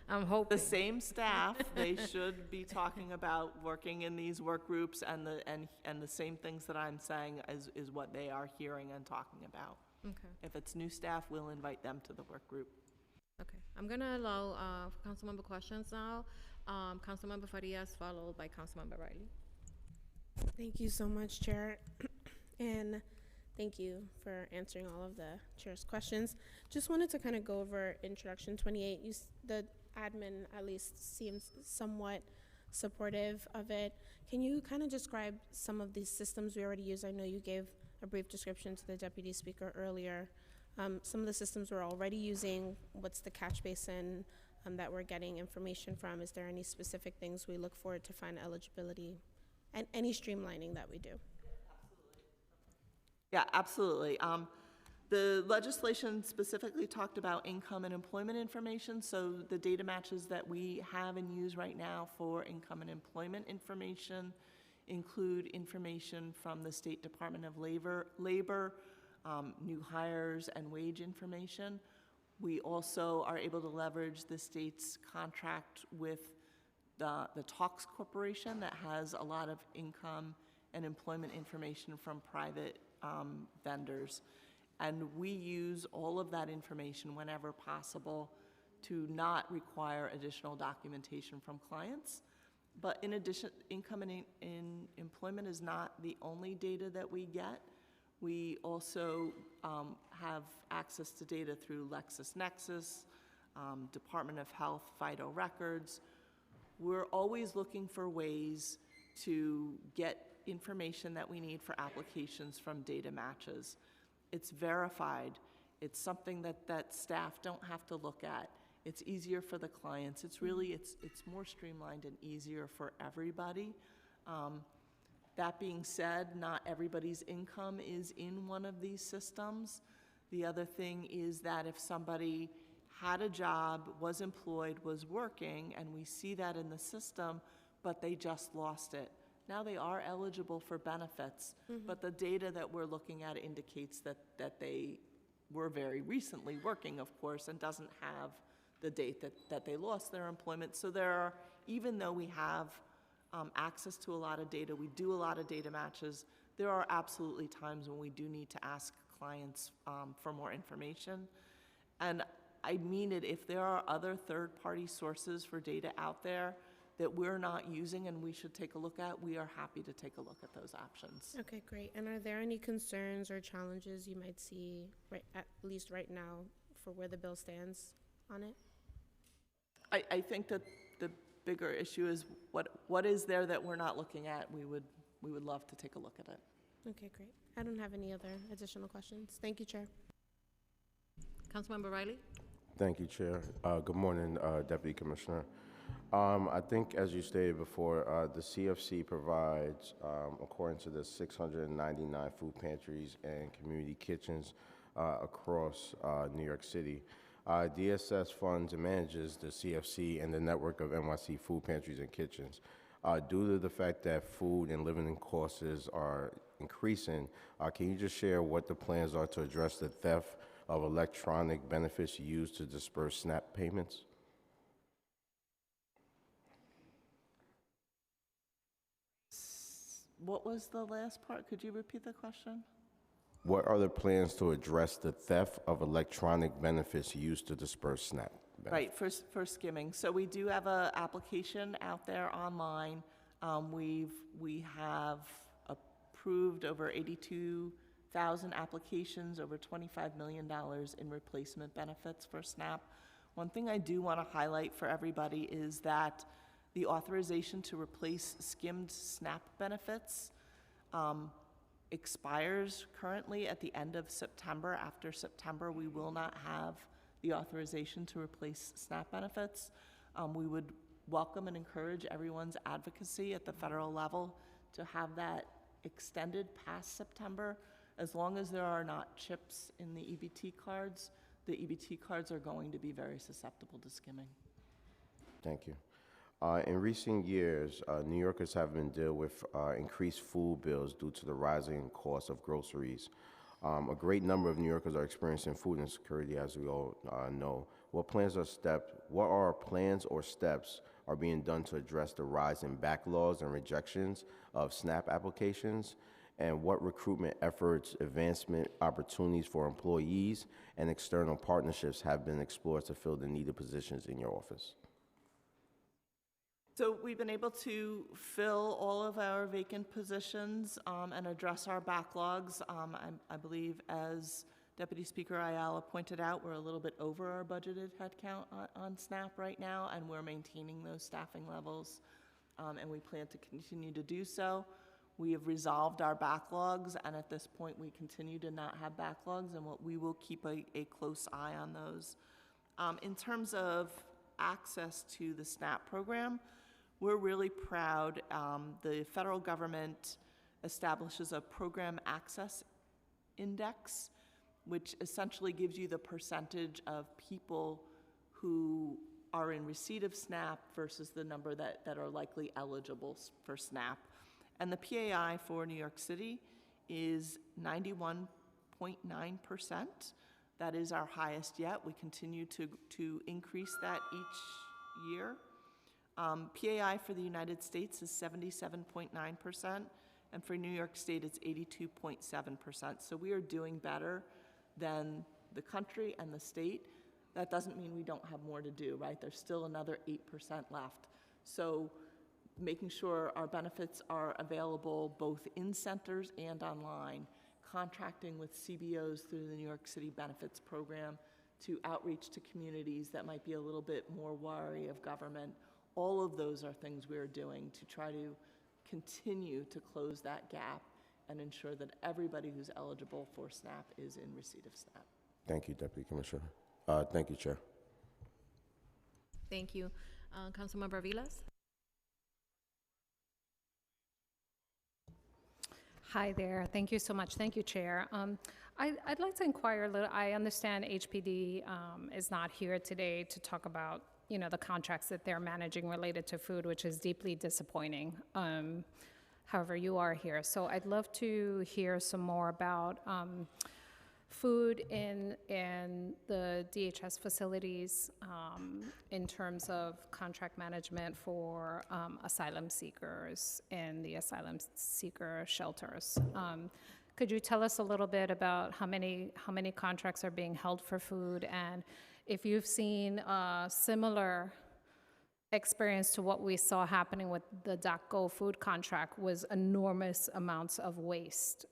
I'm hoping. The same staff, they should be talking about working in these work groups, and the same things that I'm saying is what they are hearing and talking about. Okay, If it's new staff, we'll invite them to the work group. okay. I'm gonna allow councilmember questions now. Councilmember Farias, followed by Councilmember Riley. Thank you so much, Chair. And thank you for answering all of the Chair's questions. Just wanted to kind of go over Introduction 28. The admin at least seems somewhat supportive of it. Can you kind of describe some of these systems we already use? I know you gave a brief description to the Deputy Speaker earlier. Some of the systems we're already using, what's the catch basin that we're getting information from? Is there any specific things we look for to find eligibility? And any streamlining that we do? Yeah, absolutely. The legislation specifically talked about income and employment information, so the data matches that we have and use right now for income and employment information include information from the State Department of Labor, new hires and wage information. We also are able to leverage the state's contract with the Talks Corporation that has a lot of income and employment information from private vendors. And we use all of that information whenever possible to not require additional documentation from clients. But in addition, income and employment is not the only data that we get. We also have access to data through LexisNexis, Department of Health, Vital Records. We're always looking for ways to get information that we need for applications from data matches. It's verified. It's something that staff don't have to look at. It's easier for the clients. It's really, it's more streamlined and easier for everybody. That being said, not everybody's income is in one of these systems. The other thing is that if somebody had a job, was employed, was working, and we see that in the system, but they just lost it. Now they are eligible for benefits, but the data that we're looking at indicates that they were very recently working, of course, and doesn't have the date that they lost their employment. So there are, even though we have access to a lot of data, we do a lot of data matches, there are absolutely times when we do need to ask clients for more information. And I mean it, if there are other third-party sources for data out there that we're not using and we should take a look at, we are happy to take a look at those options. Okay, great. And are there any concerns or challenges you might see, at least right now, for where the bill stands on it? I think that the bigger issue is what is there that we're not looking at? We would love to take a look at it. Okay, great. I don't have any other additional questions. Thank you, Chair. Councilmember Riley? Thank you, Chair. Good morning, Deputy Commissioner. I think, as you stated before, the CFC provides, according to the 699 food pantries and community kitchens across New York City. DSS funds and manages the CFC and the network of NYC food pantries and kitchens. Due to the fact that food and living costs are increasing, can you just share what the plans are to address the theft of electronic benefits used to disperse SNAP payments? What was the last part? Could you repeat the question? What are the plans to address the theft of electronic benefits used to disperse SNAP benefits? Right, for skimming. So we do have an application out there online. We have approved over 82,000 applications, over $25 million in replacement benefits for SNAP. One thing I do want to highlight for everybody is that the authorization to replace skimmed SNAP benefits expires currently at the end of September. After September, we will not have the authorization to replace SNAP benefits. We would welcome and encourage everyone's advocacy at the federal level to have that extended past September. As long as there are not chips in the EBT cards, the EBT cards are going to be very susceptible to skimming. Thank you. In recent years, New Yorkers have been dealing with increased food bills due to the rising cost of groceries. A great number of New Yorkers are experiencing food insecurity, as we all know. What are plans or steps are being done to address the rise in backlogs and rejections of SNAP applications? And what recruitment efforts, advancement opportunities for employees, and external partnerships have been explored to fill the needed positions in your office? So we've been able to fill all of our vacant positions and address our backlogs. I believe, as Deputy Speaker Ayala pointed out, we're a little bit over our budgeted headcount on SNAP right now, and we're maintaining those staffing levels, and we plan to continue to do so. We have resolved our backlogs, and at this point, we continue to not have backlogs, and we will keep a close eye on those. In terms of access to the SNAP program, we're really proud. The federal government establishes a program access index, which essentially gives you the percentage of people who are in receipt of SNAP versus the number that are likely eligible for SNAP. And the PAI for New York City is 91.9%. That is our highest yet. We continue to increase that each year. PAI for the United States is 77.9%, and for New York State, it's 82.7%. So we are doing better than the country and the state. That doesn't mean we don't have more to do, right? There's still another 8% left. So making sure our benefits are available both in centers and online, contracting with CBOs through the New York City Benefits Program to outreach to communities that might be a little bit more wary of government. All of those are things we are doing to try to continue to close that gap and ensure that everybody who's eligible for SNAP is in receipt of SNAP. Thank you, Deputy Commissioner. Thank you, Chair. Thank you. Councilmember Vilas? Hi there. Thank you so much. Thank you, Chair. I'd like to inquire a little. I understand HPD is not here today to talk about, the contracts that they're managing related to food, which is deeply disappointing. However, you are here. So I'd love to hear some more about food in the DHS facilities in terms of contract management for asylum seekers in the asylum seeker shelters. Could you tell us a little bit about how many contracts are being held for food, and if you've seen a similar experience to what we saw happening with the DocGo food contract, was enormous amounts of waste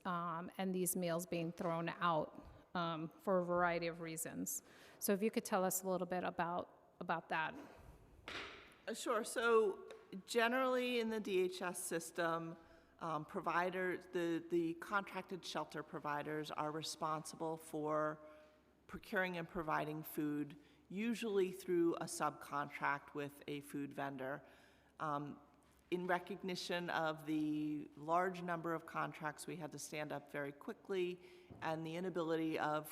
and these meals being thrown out for a variety of reasons. So if you could tell us a little bit about that. Sure. So generally in the DHS system, the contracted shelter providers are responsible for procuring and providing food, usually through a subcontract with a food vendor. In recognition of the large number of contracts, we had to stand up very quickly, and the inability of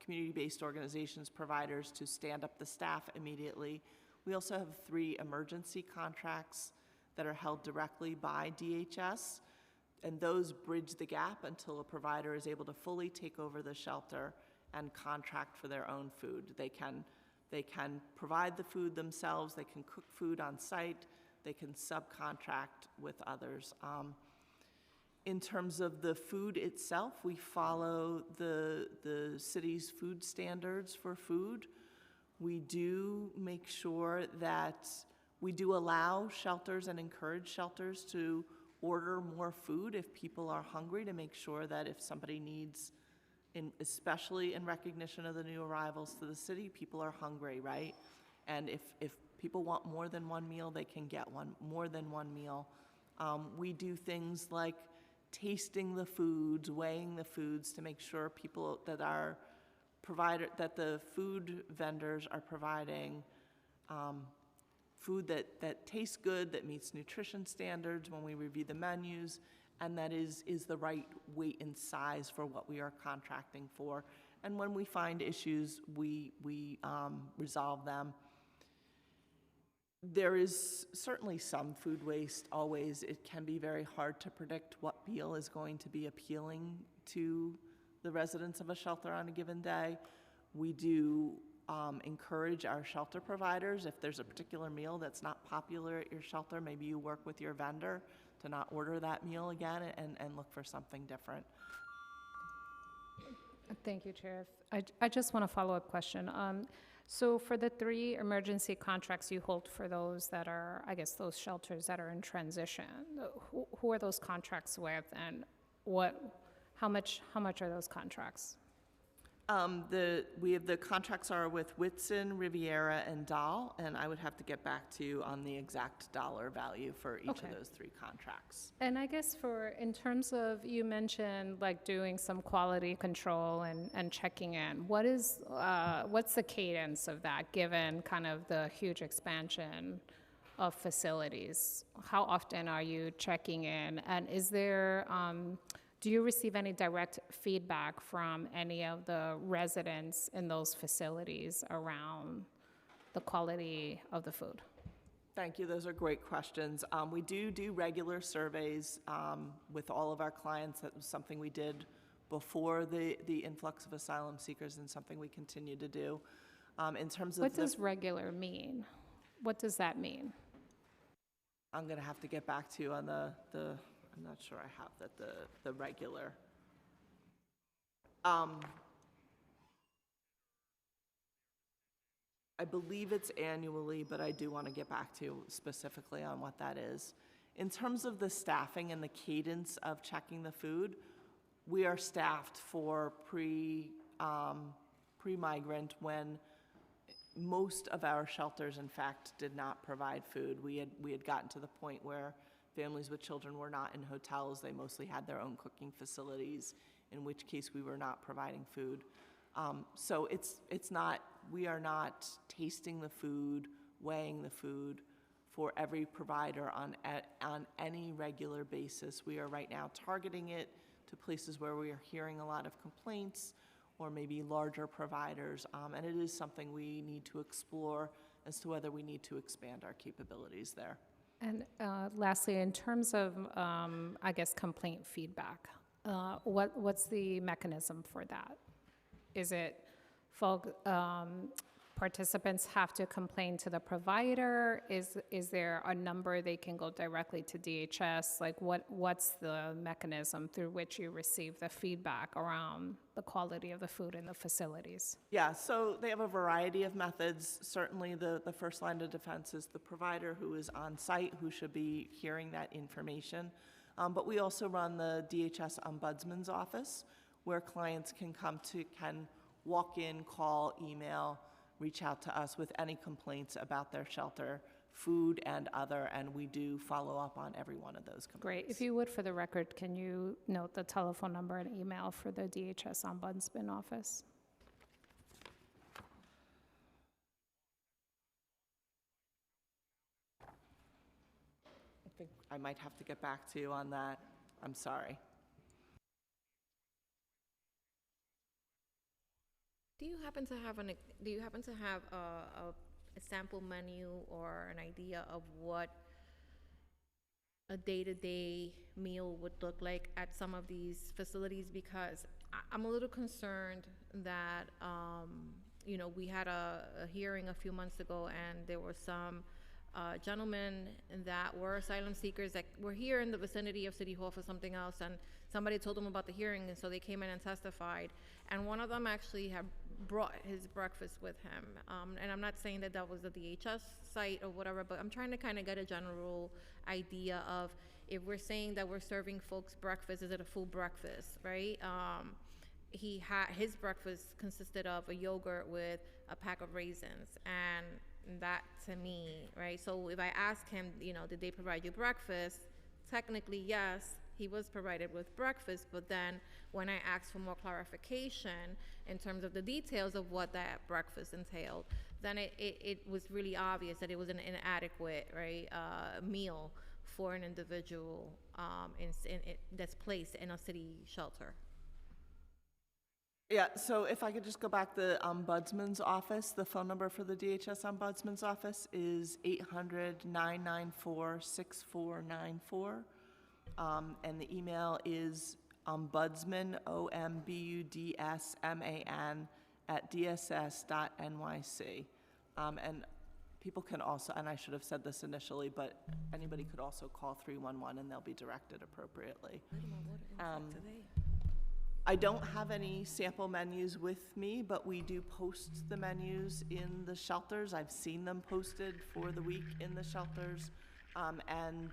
community-based organizations providers to stand up the staff immediately. We also have 3 emergency contracts that are held directly by DHS, and those bridge the gap until a provider is able to fully take over the shelter and contract for their own food. They can provide the food themselves, they can cook food on site, they can subcontract with others. In terms of the food itself, we follow the city's food standards for food. We do make sure that we do allow shelters and encourage shelters to order more food if people are hungry, to make sure that if somebody needs, especially in recognition of the new arrivals to the city, people are hungry, right? And if people want more than one meal, they can get more than one meal. We do things like tasting the foods, weighing the foods to make sure people that the food vendors are providing food that tastes good, that meets nutrition standards when we review the menus, and that is the right weight and size for what we are contracting for. And when we find issues, we resolve them. There is certainly some food waste always. It can be very hard to predict what meal is going to be appealing to the residents of a shelter on a given day. We do encourage our shelter providers, if there's a particular meal that's not popular at your shelter, maybe you work with your vendor to not order that meal again and look for something different. Thank you, Chair. I just want a follow-up question. So for the 3 emergency contracts you hold for those that are, I guess, those shelters that are in transition, who are those contracts with, and how much are those contracts? The contracts are with Whitson, Riviera, and Dahl, and I would have to get back to you on the exact dollar value for each Okay. of those 3 contracts. And I guess in terms of, you mentioned like doing some quality control and checking in. What's the cadence of that, given kind of the huge expansion of facilities? How often are you checking in? And is there, do you receive any direct feedback from any of the residents in those facilities around the quality of the food? Thank you. Those are great questions. We do regular surveys with all of our clients. That was something we did before the influx of asylum seekers and something we continue to do. In terms of What does regular mean? What does that mean? I'm going to have to get back to you on I'm not sure I have the regular. I believe it's annually, but I do want to get back to you specifically on what that is. In terms of the staffing and the cadence of checking the food, we are staffed for pre-migrant when most of our shelters, in fact, did not provide food. We had gotten to the point where families with children were not in hotels. They mostly had their own cooking facilities, in which case we were not providing food. So we are not tasting the food, weighing the food for every provider on any regular basis. We are right now targeting it to places where we are hearing a lot of complaints or maybe larger providers, and it is something we need to explore as to whether we need to expand our capabilities there. And lastly, in terms of, I guess, complaint feedback, what's the mechanism for that? Is it participants have to complain to the provider? Is there a number they can go directly to DHS? Like, what's the mechanism through which you receive the feedback around the quality of the food in the facilities? Yeah, so they have a variety of methods. Certainly the first line of defense is the provider who is on site, who should be hearing that information. But we also run the DHS Ombudsman's Office, where clients can walk in, call, email, reach out to us with any complaints about their shelter, food and other, and we do follow up on every one of those complaints. Great. If you would, for the record, can you note the telephone number and email for the DHS Ombudsman Office? I think I might have to get back to you on that. I'm sorry. Do you happen to have a sample menu or an idea of what a day-to-day meal would look like at some of these facilities? Because I'm a little concerned that we had a hearing a few months ago, and there were some gentlemen that were asylum seekers that were here in the vicinity of City Hall for something else, and somebody told them about the hearing, and so they came in and testified. And one of them actually had brought his breakfast with him. And I'm not saying that was the DHS site or whatever, but I'm trying to kind of get a general idea of, if we're saying that we're serving folks breakfast, is it a full breakfast, right? His breakfast consisted of a yogurt with a pack of raisins, and that to me, right? So if I ask him, did they provide you breakfast? Technically, yes, he was provided with breakfast, but then when I asked for more clarification in terms of the details of what that breakfast entailed, then it was really obvious that it was an inadequate, right, meal for an individual that's placed in a city shelter. Yeah, so if I could just go back, the Ombudsman's office, the phone number for the DHS Ombudsman's office is 800-994-6494. And the email is ombudsman, OMBUDSMAN, @dss.nyc. And people can also, and I should have said this initially, but anybody could also call 311 and they'll be directed appropriately. I don't have any sample menus with me, but we do post the menus in the shelters. I've seen them posted for the week in the shelters. And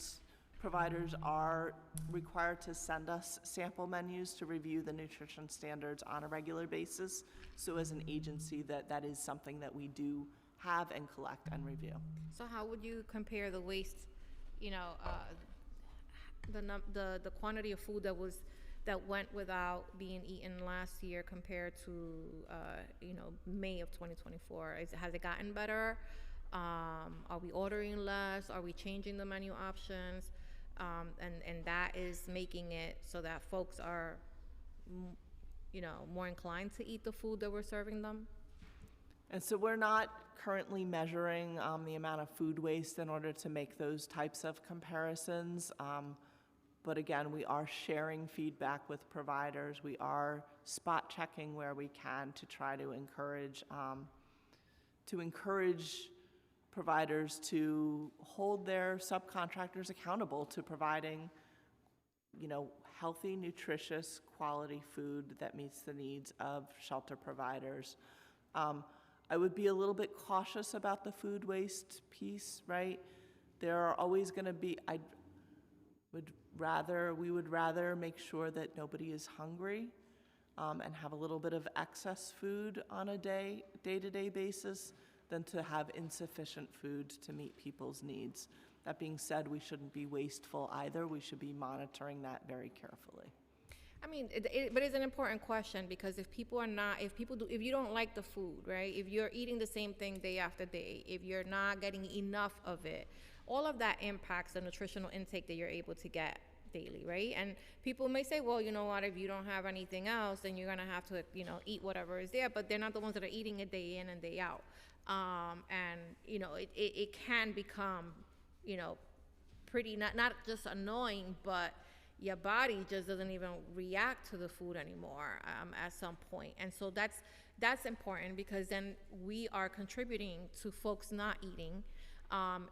providers are required to send us sample menus to review the nutrition standards on a regular basis. So as an agency, that is something that we do have and collect and review. So how would you compare the waste, you know, the quantity of food that went without being eaten last year compared to, you know, May of 2024? Has it gotten better? Are we ordering less? Are we changing the menu options? And that is making it so that folks are, you know, more inclined to eat the food that we're serving them? And so we're not currently measuring the amount of food waste in order to make those types of comparisons. But again, we are sharing feedback with providers. We are spot checking where we can to try to encourage providers to hold their subcontractors accountable to providing, you know, healthy, nutritious, quality food that meets the needs of shelter providers. I would be a little bit cautious about the food waste piece, right? There are always going to be, we would rather make sure that nobody is hungry and have a little bit of excess food on a day-to-day basis than to have insufficient food to meet people's needs. That being said, we shouldn't be wasteful either. We should be monitoring that very carefully. I mean, but it's an important question, because if you don't like the food, right? If you're eating the same thing day after day, if you're not getting enough of it, all of that impacts the nutritional intake that you're able to get daily, right? And people may say, well, you know what, if you don't have anything else, then you're gonna have to, you know, eat whatever is there, but they're not the ones that are eating it day in and day out. And, you know, it can become, you know, pretty, not just annoying, but your body just doesn't even react to the food anymore at some point. And so that's important, because then we are contributing to folks not eating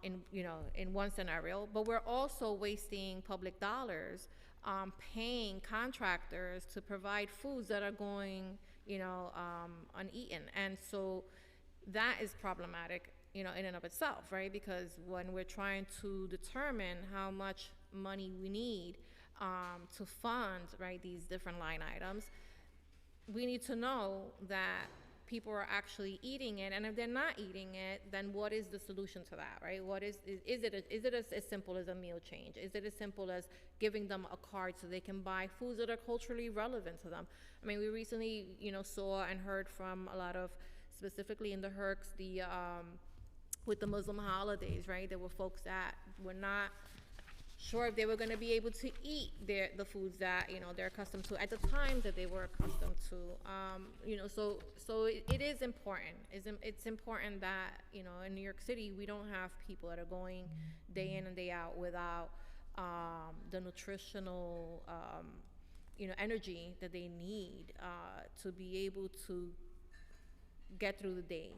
in one scenario, but we're also wasting public dollars paying contractors to provide foods that are going, you know, uneaten. And so that is problematic, you know, in and of itself, right? Because when we're trying to determine how much money we need to fund, right, these different line items, we need to know that people are actually eating it, and if they're not eating it, then what is the solution to that, right? What is it as simple as a meal change? Is it as simple as giving them a card so they can buy foods that are culturally relevant to them? I mean, we recently, you know, saw and heard from a lot of, specifically in the Hercs, with the Muslim holidays, right? There were folks that were not sure if they were going to be able to eat the foods that, you know, they're accustomed to at the times that they were accustomed to. You know, so it is important. It's important that, you know, in New York City, we don't have people that are going day in and day out without the nutritional, you know, energy that they need to be able to get through the day.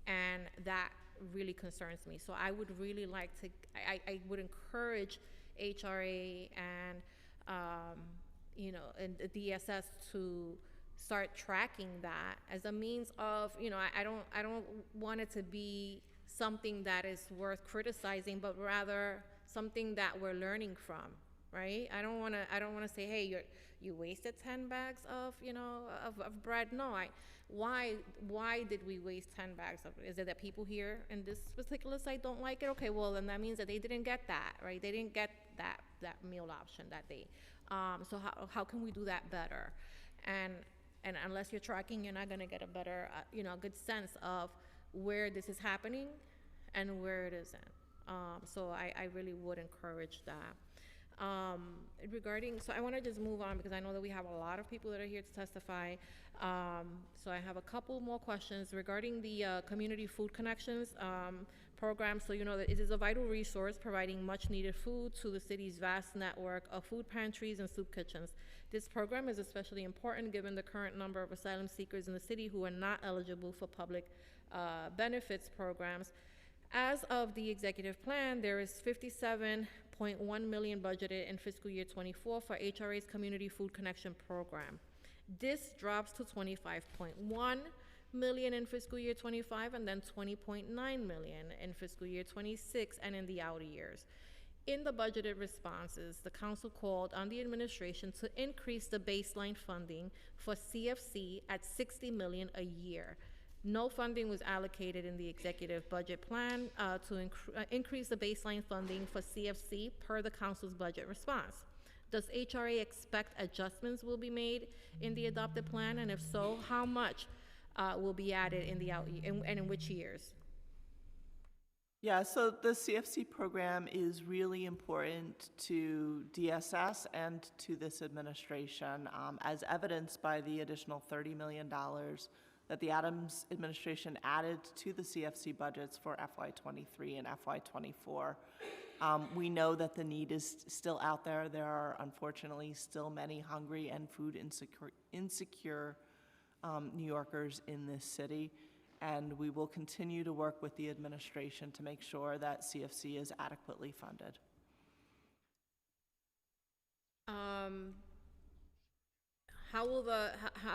And that really concerns me. So I would really like to, I would encourage HRA and, you know, and the DSS to start tracking that as a means of, you know, I don't want it to be something that is worth criticizing, but rather something that we're learning from, right? I don't want to say, hey, you wasted 10 bags of, you know, of bread. No, why did we waste 10 bags of it? Is it that people here in this particular site don't like it? Okay, well, then that means that they didn't get that, right? They didn't get that meal option that day. So how can we do that better? And unless you're tracking, you're not going to get a better, you know, a good sense of where this is happening and where it isn't. So I really would encourage that. Regarding, so I want to just move on because I know that we have a lot of people that are here to testify. So I have a couple more questions regarding the Community Food Connections program. So you know that it is a vital resource providing much needed food to the city's vast network of food pantries and soup kitchens. This program is especially important given the current number of asylum seekers in the city who are not eligible for public benefits programs. As of the executive plan, there is 57.1 million budgeted in fiscal year 24 for HRA's Community Food Connection program. This drops to 25.1 million in fiscal year 25 and then 20.9 million in fiscal year 26 and in the outer years. In the budgeted responses, the council called on the administration to increase the baseline funding for CFC at 60 million a year. No funding was allocated in the executive budget plan to increase the baseline funding for CFC per the council's budget response. Does HRA expect adjustments will be made in the adopted plan, and if so, how much will be added in the and in which years? Yeah, so the CFC program is really important to DSS and to this administration, as evidenced by the additional $30 million that the Adams administration added to the CFC budgets for FY23 and FY24. We know that the need is still out there. There are unfortunately still many hungry and food insecure New Yorkers in this city, and we will continue to work with the administration to make sure that CFC is adequately funded. How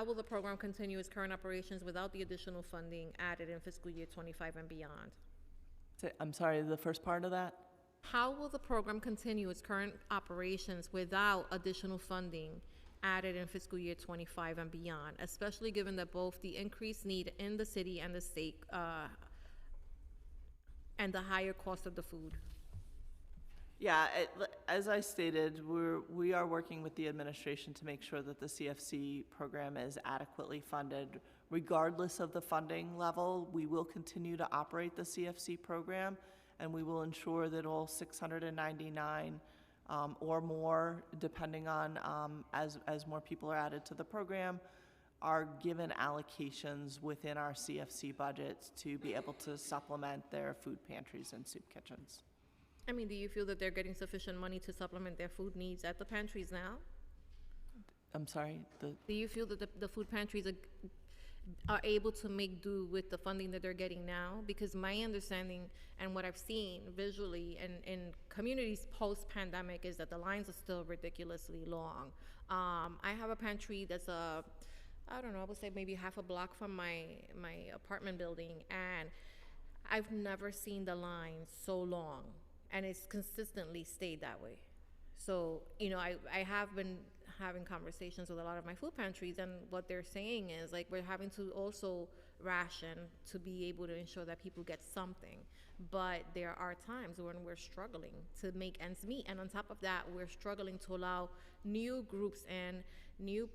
will the program continue its current operations without the additional funding added in fiscal year 25 and beyond? I'm sorry, the first part of that? How will the program continue its current operations without additional funding added in fiscal year 25 and beyond, especially given that both the increased need in the city and the state and the higher cost of the food? Yeah, as I stated, we are working with the administration to make sure that the CFC program is adequately funded. Regardless of the funding level, we will continue to operate the CFC program, and we will ensure that all 699 or more, depending on as more people are added to the program, are given allocations within our CFC budgets to be able to supplement their food pantries and soup kitchens. I mean, do you feel that they're getting sufficient money to supplement their food needs at the pantries now? I'm sorry? Do you feel that the food pantries are able to make do with the funding that they're getting now? Because my understanding and what I've seen visually in communities post-pandemic is that the lines are still ridiculously long. I have a pantry that's I don't know, I would say maybe half a block from my apartment building, and I've never seen the lines so long, and it's consistently stayed that way. So, you know, I have been having conversations with a lot of my food pantries, and what they're saying is, like, we're having to also ration to be able to ensure that people get something. But there are times when we're struggling to make ends meet, and on top of that, we're struggling to allow new groups and new,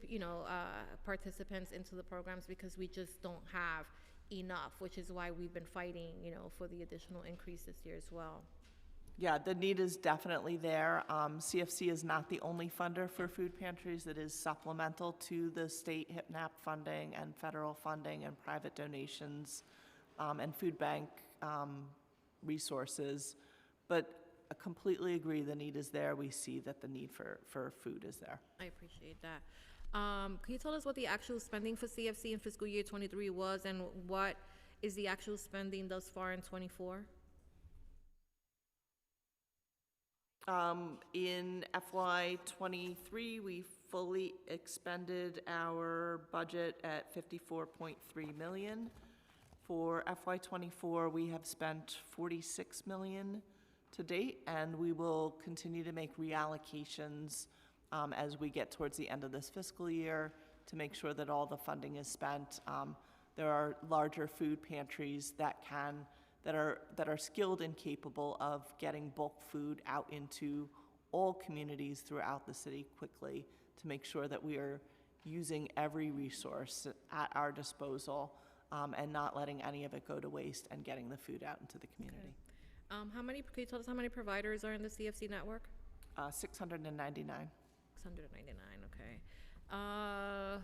participants into the programs because we just don't have enough, which is why we've been fighting, for the additional increase this year as well. Yeah, the need is definitely there. CFC is not the only funder for food pantries. It is supplemental to the state HIPNAP funding and federal funding and private donations and food bank resources. But I completely agree the need is there. We see that the need for food is there. I appreciate that. Can you tell us what the actual spending for CFC in fiscal year 23 was, and what is the actual spending thus far in 24? In FY23, we fully expended our budget at $54.3 million. For FY24, we have spent $46 million to date, and we will continue to make reallocations as we get towards the end of this fiscal year to make sure that all the funding is spent. There are larger food pantries that are skilled and capable of getting bulk food out into all communities throughout the city quickly to make sure that we are using every resource at our disposal and not letting any of it go to waste and getting the food out into the community. Okay. Can you tell us how many providers are in the CFC network? $699. 699, okay. All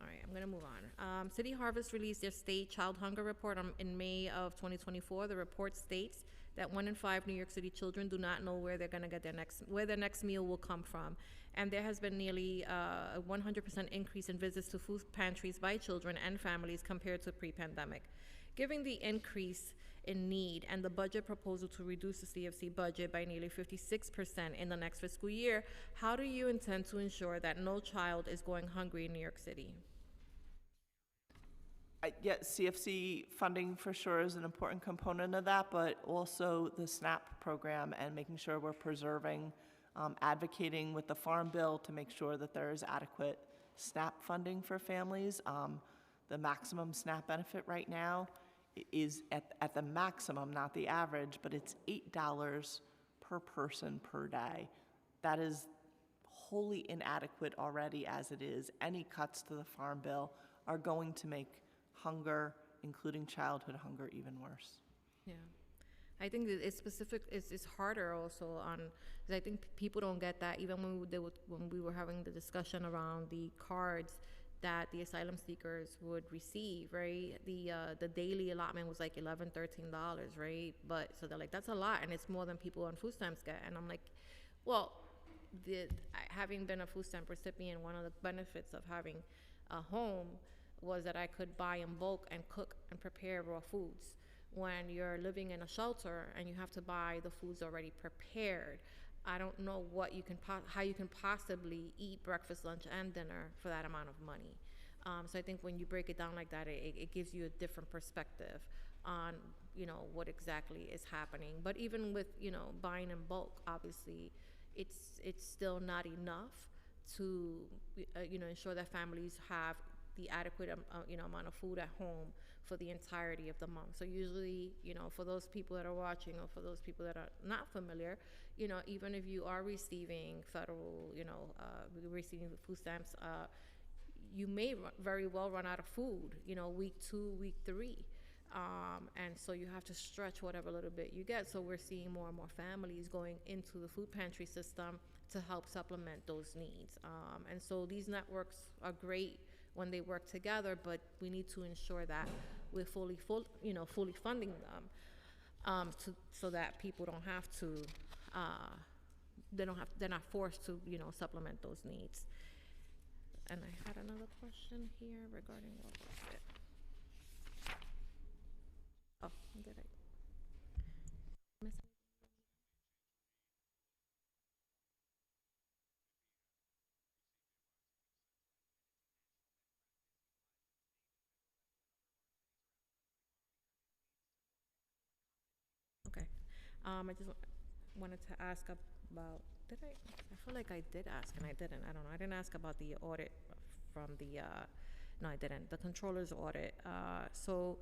right, I'm gonna move on. City Harvest released their state child hunger report in May of 2024. The report states that 1 in 5 New York City children do not know where they're gonna get where their next meal will come from. And there has been nearly a 100% increase in visits to food pantries by children and families compared to pre-pandemic. Given the increase in need and the budget proposal to reduce the CFC budget by nearly 56% in the next fiscal year, how do you intend to ensure that no child is going hungry in New York City? Yeah, CFC funding for sure is an important component of that, but also the SNAP program and making sure we're preserving, advocating with the Farm Bill to make sure that there is adequate SNAP funding for families. The maximum SNAP benefit right now is at the maximum, not the average, but it's $8 per person per day. That is wholly inadequate already as it is. Any cuts to the Farm Bill are going to make hunger, including childhood hunger, even worse. Yeah. I think that it's harder also on, because I think people don't get that even when we were having the discussion around the cards that the asylum seekers would receive, right? The daily allotment was like $11, $13, right? But so they're like, that's a lot, and it's more than people on food stamps get. And I'm like, well, having been a food stamp recipient, one of the benefits of having a home was that I could buy in bulk and cook and prepare raw foods. When you're living in a shelter and you have to buy the foods already prepared, I don't know how you can possibly eat breakfast, lunch, and dinner for that amount of money. So I think when you break it down like that, it gives you a different perspective on, what exactly is happening. But even with, buying in bulk, obviously, it's still not enough to, ensure that families have the adequate amount of food at home for the entirety of the month. So usually, for those people that are watching or for those people that are not familiar, even if you are receiving federal, receiving food stamps, you may very well run out of food, week 2, week 3. And so you have to stretch whatever little bit you get. So we're seeing more and more families going into the food pantry system to help supplement those needs. And so these networks are great when they work together, but we need to ensure that we're fully funding them, so that people don't have to, they're not forced to, supplement those needs. And I had another question here regarding what was it? Oh, did I miss it? Okay. I just wanted to ask about, I feel like I did ask and I didn't. I don't know. I didn't ask about the audit from no, I didn't. The controller's audit. So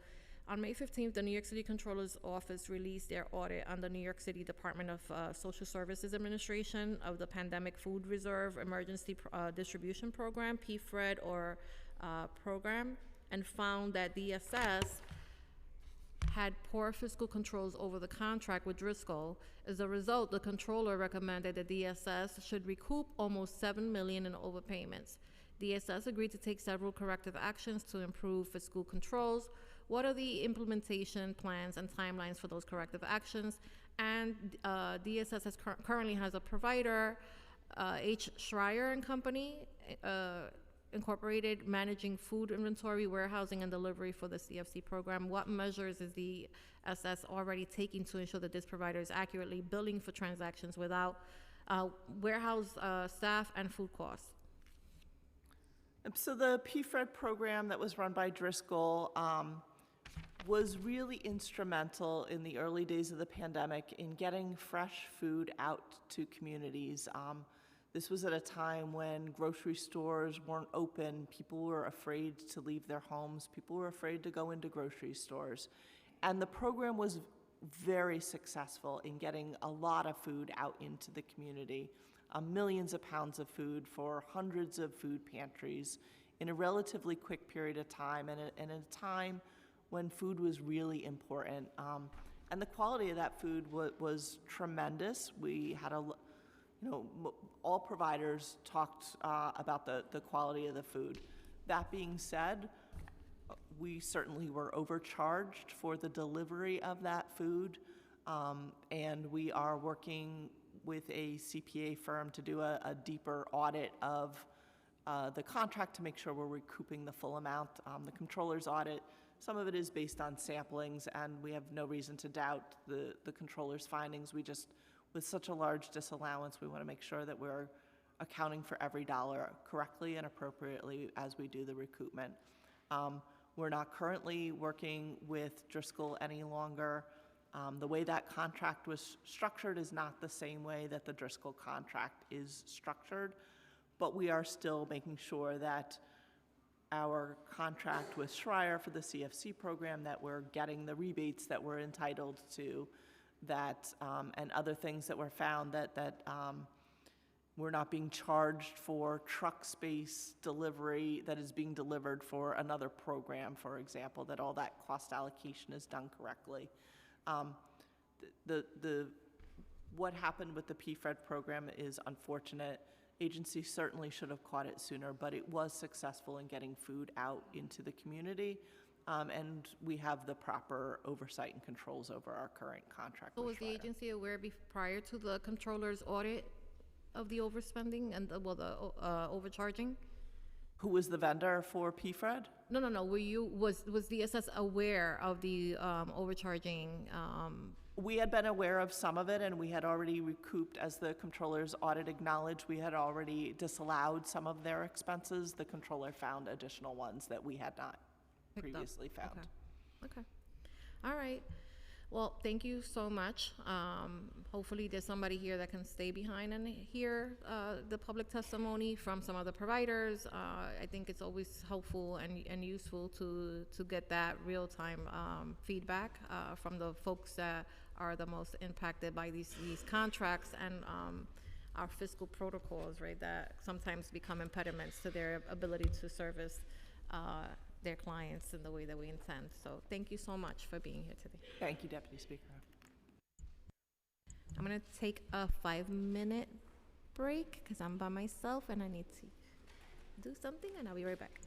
on May 15th, the New York City Controller's Office released their audit on the New York City Department of Social Services Administration of the Pandemic Food Reserve Emergency Distribution Program, PFRED program, and found that DSS had poor fiscal controls over the contract with Driscoll. As a result, the controller recommended that DSS should recoup almost $7 million in overpayments. DSS agreed to take several corrective actions to improve fiscal controls. What are the implementation plans and timelines for those corrective actions? And DSS currently has a provider, H. Schreier and Company, Incorporated, managing food inventory, warehousing, and delivery for the CFC program. What measures is the SS already taking to ensure that this provider is accurately billing for transactions without warehouse staff and food costs? So the PFRED program that was run by Driscoll was really instrumental in the early days of the pandemic in getting fresh food out to communities. This was at a time when grocery stores weren't open. People were afraid to leave their homes. People were afraid to go into grocery stores. And the program was very successful in getting a lot of food out into the community, millions of pounds of food for hundreds of food pantries in a relatively quick period of time, and at a time when food was really important. And the quality of that food was tremendous. We had all providers talked about the quality of the food. That being said, we certainly were overcharged for the delivery of that food, and we are working with a CPA firm to do a deeper audit of the contract to make sure we're recouping the full amount. The controller's audit, some of it is based on samplings, and we have no reason to doubt the controller's findings. We just, with such a large disallowance, we want to make sure that we're accounting for every dollar correctly and appropriately as we do the recoupment. We're not currently working with Driscoll any longer. The way that contract was structured is not the same way that the Driscoll contract is structured, but we are still making sure that our contract with Schreier for the CFC program, that we're getting the rebates that we're entitled to, that and other things that were found that we're not being charged for truck space delivery that is being delivered for another program, for example, that all that cost allocation is done correctly. What happened with the PFRED program is unfortunate. Agency certainly should have caught it sooner, but it was successful in getting food out into the community, and we have the proper oversight and controls over our current contract So with was the Schreier. agency aware prior to the controller's audit of the overspending and the overcharging? Who was the vendor for PFRED? No. Was DSS aware of the overcharging? We had been aware of some of it, and we had already recouped, as the controller's audit acknowledged, we had already disallowed some of their expenses. The controller found additional ones that we had not Picked up. previously found. Okay. All right. Well, thank you so much. Hopefully there's somebody here that can stay behind and hear the public testimony from some other providers. I think it's always helpful and useful to get that real-time feedback from the folks that are the most impacted by these contracts and our fiscal protocols, right, that sometimes become impediments to their ability to service their clients in the way that we intend. So thank you so much for being here today. Thank you, Deputy Speaker. I'm gonna take a 5-minute break because I'm by myself and I need to do something, and I'll be right back.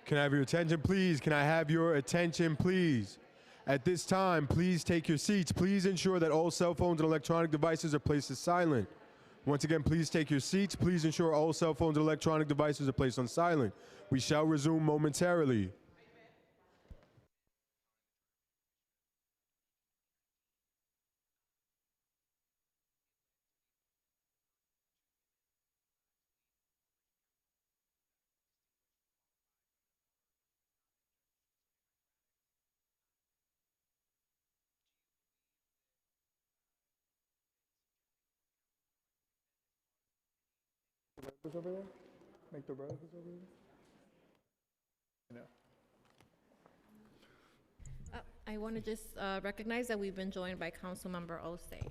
Can I have your attention, please? Can I have your attention, please? At this time, please take your seats. Please ensure that all cell phones and electronic devices are placed as silent. Once again, please take your seats. Please ensure all cell phones and electronic devices are placed on silent. We shall resume momentarily. Over there? Make the over there? I want to just recognize that we've been joined by Councilmember Osei.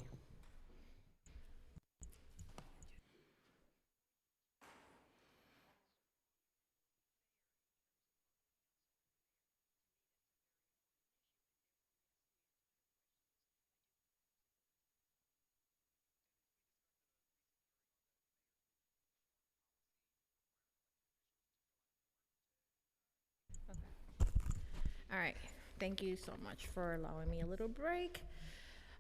All right, thank you so much for allowing me a little break.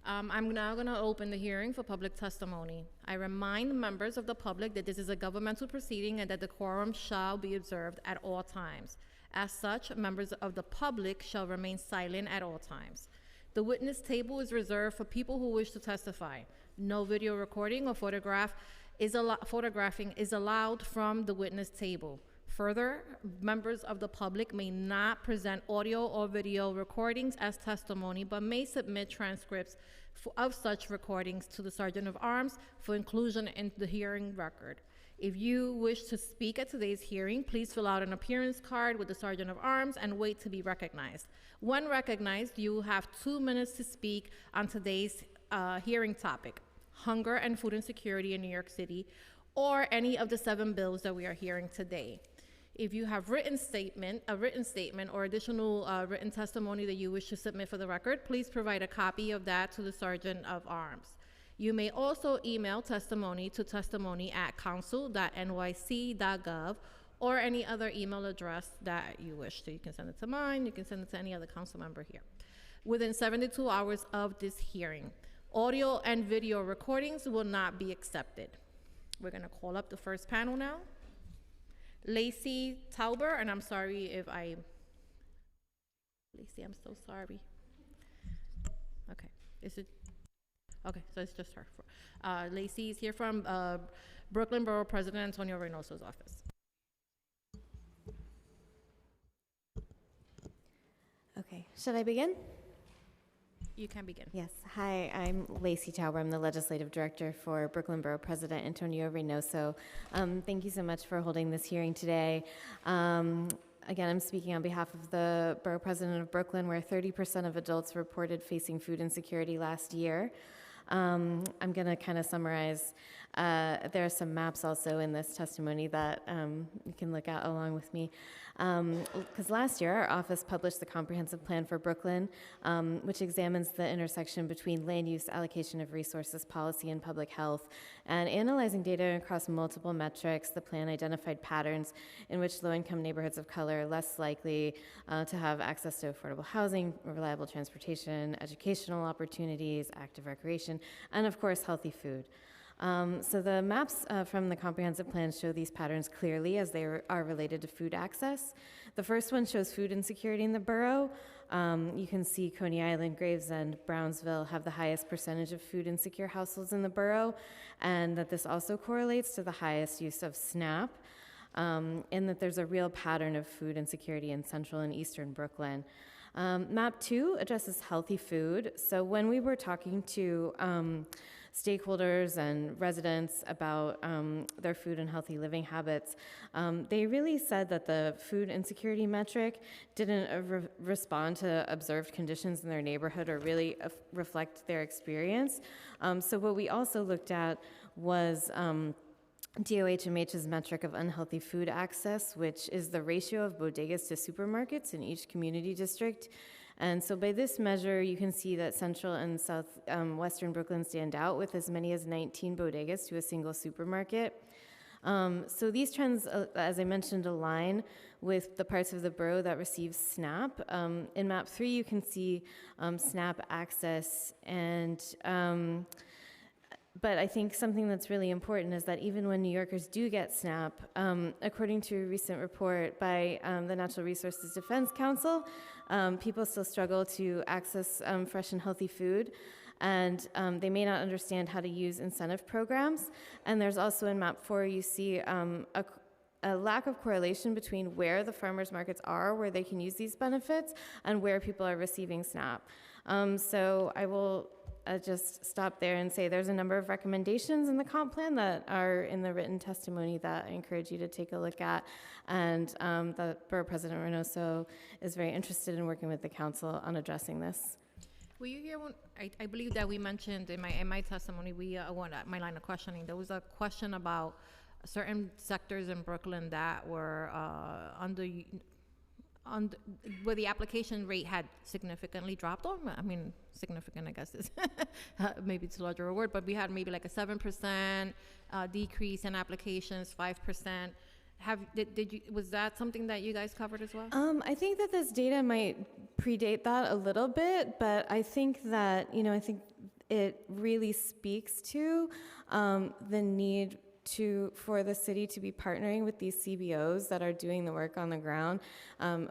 I'm now going to open the hearing for public testimony. I remind members of the public that this is a governmental proceeding and that the quorum shall be observed at all times. As such, members of the public shall remain silent at all times. The witness table is reserved for people who wish to testify. No video recording or photographing is allowed from the witness table. Further, members of the public may not present audio or video recordings as testimony, but may submit transcripts of such recordings to the Sergeant of Arms for inclusion in the hearing record. If you wish to speak at today's hearing, please fill out an appearance card with the Sergeant of Arms and wait to be recognized. When recognized, you have 2 minutes to speak on today's hearing topic, hunger and food insecurity in New York City, or any of the 7 bills that we are hearing today. If you have a written statement or additional written testimony that you wish to submit for the record, please provide a copy of that to the Sergeant of Arms. You may also email testimony to testimony@council.nyc.gov or any other email address that you wish. So you can send it to mine, you can send it to any other council member here. Within 72 hours of this hearing, audio and video recordings will not be accepted. We're gonna call up the first panel now. Lacey Tauber, and I'm sorry if Lacey, I'm so sorry. Okay, okay, so it's just her. Lacey is here from Brooklyn Borough President Antonio Reynoso's office. Okay, should I begin? You can begin. Yes. Hi, I'm Lacey Tauber. I'm the Legislative Director for Brooklyn Borough President Antonio Reynoso. Thank you so much for holding this hearing today. Again, I'm speaking on behalf of the Borough President of Brooklyn, where 30% of adults reported facing food insecurity last year. I'm going to kind of summarize. There are some maps also in this testimony that you can look at along with me. Because last year, our office published the Comprehensive Plan for Brooklyn, which examines the intersection between land use, allocation of resources, policy, and public health. And analyzing data across multiple metrics, the plan identified patterns in which low-income neighborhoods of color are less likely to have access to affordable housing, reliable transportation, educational opportunities, active recreation, and of course, healthy food. So the maps from the comprehensive plan show these patterns clearly as they are related to food access. The first one shows food insecurity in the borough. You can see Coney Island, Gravesend, Brownsville have the highest percentage of food insecure households in the borough, and that this also correlates to the highest use of SNAP, and that there's a real pattern of food insecurity in central and eastern Brooklyn. Map 2 addresses healthy food. So when we were talking to stakeholders and residents about their food and healthy living habits, they really said that the food insecurity metric didn't respond to observed conditions in their neighborhood or really reflect their experience. So what we also looked at was DOHMH's metric of unhealthy food access, which is the ratio of bodegas to supermarkets in each community district. And so by this measure, you can see that central and southwestern Brooklyn stand out with as many as 19 bodegas to a single supermarket. So these trends, as I mentioned, align with the parts of the borough that receive SNAP. In map 3, you can see SNAP access, and but I think something that's really important is that even when New Yorkers do get SNAP, according to a recent report by the Natural Resources Defense Council, people still struggle to access fresh and healthy food, and they may not understand how to use incentive programs. And there's also in map 4, you see a lack of correlation between where the farmers markets are, where they can use these benefits, and where people are receiving SNAP. So I will just stop there and say there's a number of recommendations in the comp plan that are in the written testimony that I encourage you to take a look at, and that Borough President Reynoso is very interested in working with the council on addressing this. Were you here when, I believe that we mentioned in my testimony, my line of questioning, there was a question about certain sectors in Brooklyn that were where the application rate had significantly dropped, or I mean, significant, I guess is maybe it's a larger word, but we had maybe like a 7% decrease in applications, 5%. Was that something that you guys covered as well? I think that this data might predate that a little bit, but I think that, I think it really speaks to the need for the city to be partnering with these CBOs that are doing the work on the ground,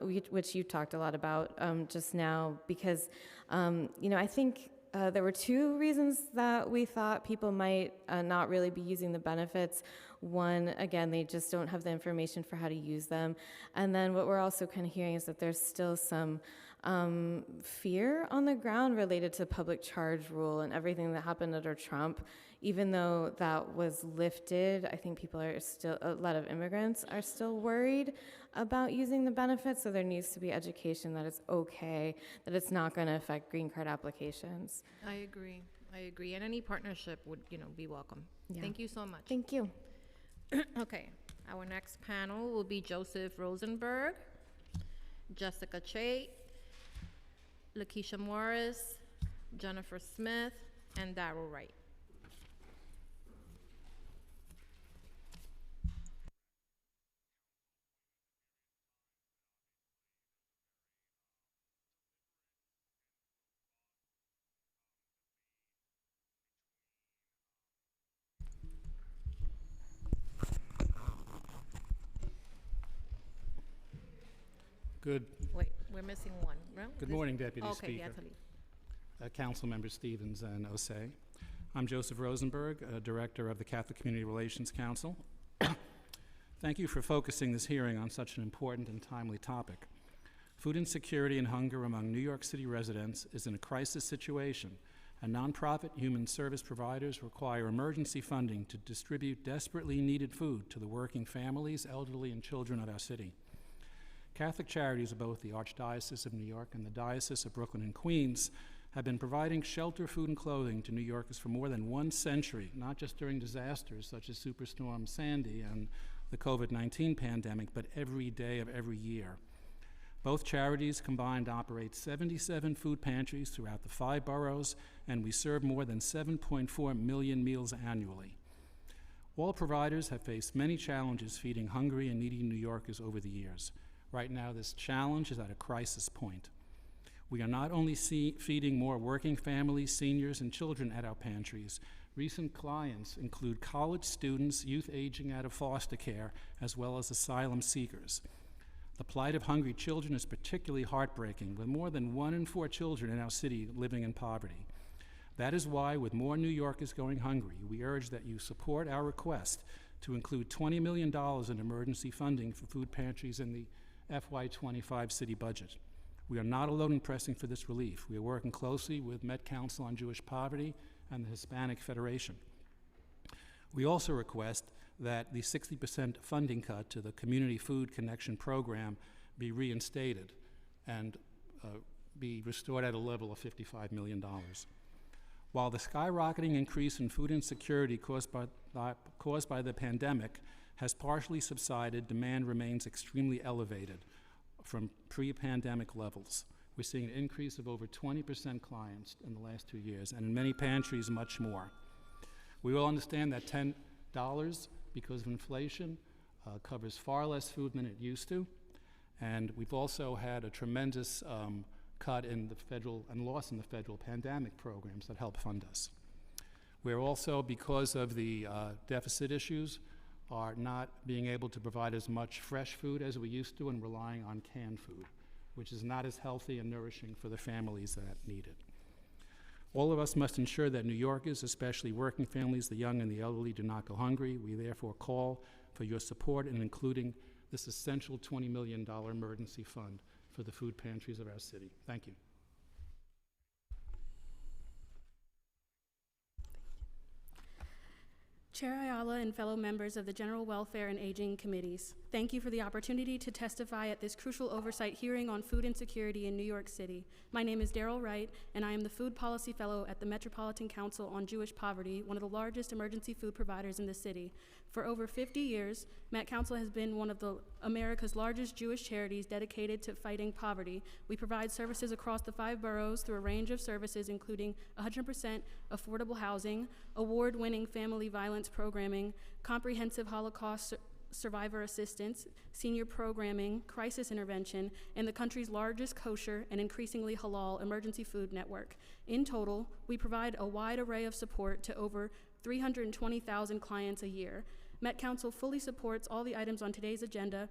which you talked a lot about just now, because, I think there were 2 reasons that we thought people might not really be using the benefits. One, again, they just don't have the information for how to use them. And then what we're also kind of hearing is that there's still some fear on the ground related to public charge rule and everything that happened under Trump. Even though that was lifted, I think people are still, a lot of immigrants are still worried about using the benefits, so there needs to be education that it's okay, that it's not going to affect green card applications. I agree, and any partnership would, be welcome. Yeah. Thank you so much. Thank you. Okay, our next panel will be Joseph Rosenberg, Jessica Che, Lakeisha Morris, Jennifer Smith, and Darrell Wright. Wait, we're missing one. No? Good morning, Deputy Okay, Speaker. you have to leave. Council Members Stevens and Osei. I'm Joseph Rosenberg, Director of the Catholic Community Relations Council. Thank you for focusing this hearing on such an important and timely topic. Food insecurity and hunger among New York City residents is in a crisis situation, and nonprofit human service providers require emergency funding to distribute desperately needed food to the working families, elderly, and children of our city. Catholic Charities of both the Archdiocese of New York and the Diocese of Brooklyn and Queens have been providing shelter, food, and clothing to New Yorkers for more than 1 century, not just during disasters such as Superstorm Sandy and the COVID-19 pandemic, but every day of every year. Both charities combined operate 77 food pantries throughout the 5 boroughs, and we serve more than 7.4 million meals annually. All providers have faced many challenges feeding hungry and needy New Yorkers over the years. Right now, this challenge is at a crisis point. We are not only feeding more working families, seniors, and children at our pantries. Recent clients include college students, youth aging out of foster care, as well as asylum seekers. The plight of hungry children is particularly heartbreaking, with more than 1 in 4 children in our city living in poverty. That is why, with more New Yorkers going hungry, we urge that you support our request to include $20 million in emergency funding for food pantries in the FY25 city budget. We are not alone in pressing for this relief. We are working closely with Met Council on Jewish Poverty and the Hispanic Federation. We also request that the 60% funding cut to the Community Food Connection Program be reinstated and be restored at a level of $55 million. While the skyrocketing increase in food insecurity caused by the pandemic has partially subsided, demand remains extremely elevated from pre-pandemic levels. We're seeing an increase of over 20% clients in the last 2 years, and in many pantries, much more. We all understand that $10 because of inflation, covers far less food than it used to. And we've also had a tremendous cut in the federal and loss in the federal pandemic programs that help fund us. We're also, because of the deficit issues, are not being able to provide as much fresh food as we used to and relying on canned food, which is not as healthy and nourishing for the families that need it. All of us must ensure that New Yorkers, especially working families, the young and the elderly, do not go hungry. We therefore call for your support in including this essential $20 million emergency fund for the food pantries of our city. Thank you. Chair Ayala and fellow members of the General Welfare and Aging Committees, thank you for the opportunity to testify at this crucial oversight hearing on food insecurity in New York City. My name is Daryl Wright, and I am the Food Policy Fellow at the Metropolitan Council on Jewish Poverty, one of the largest emergency food providers in the city. For over 50 years, Met Council has been one of America's largest Jewish charities dedicated to fighting poverty. We provide services across the 5 boroughs through a range of services, including 100% affordable housing, award-winning family violence programming, comprehensive Holocaust survivor assistance, senior programming, crisis intervention, and the country's largest kosher and increasingly halal emergency food network. In total, we provide a wide array of support to over 320,000 clients a year. Met Council fully supports all the items on today's agenda.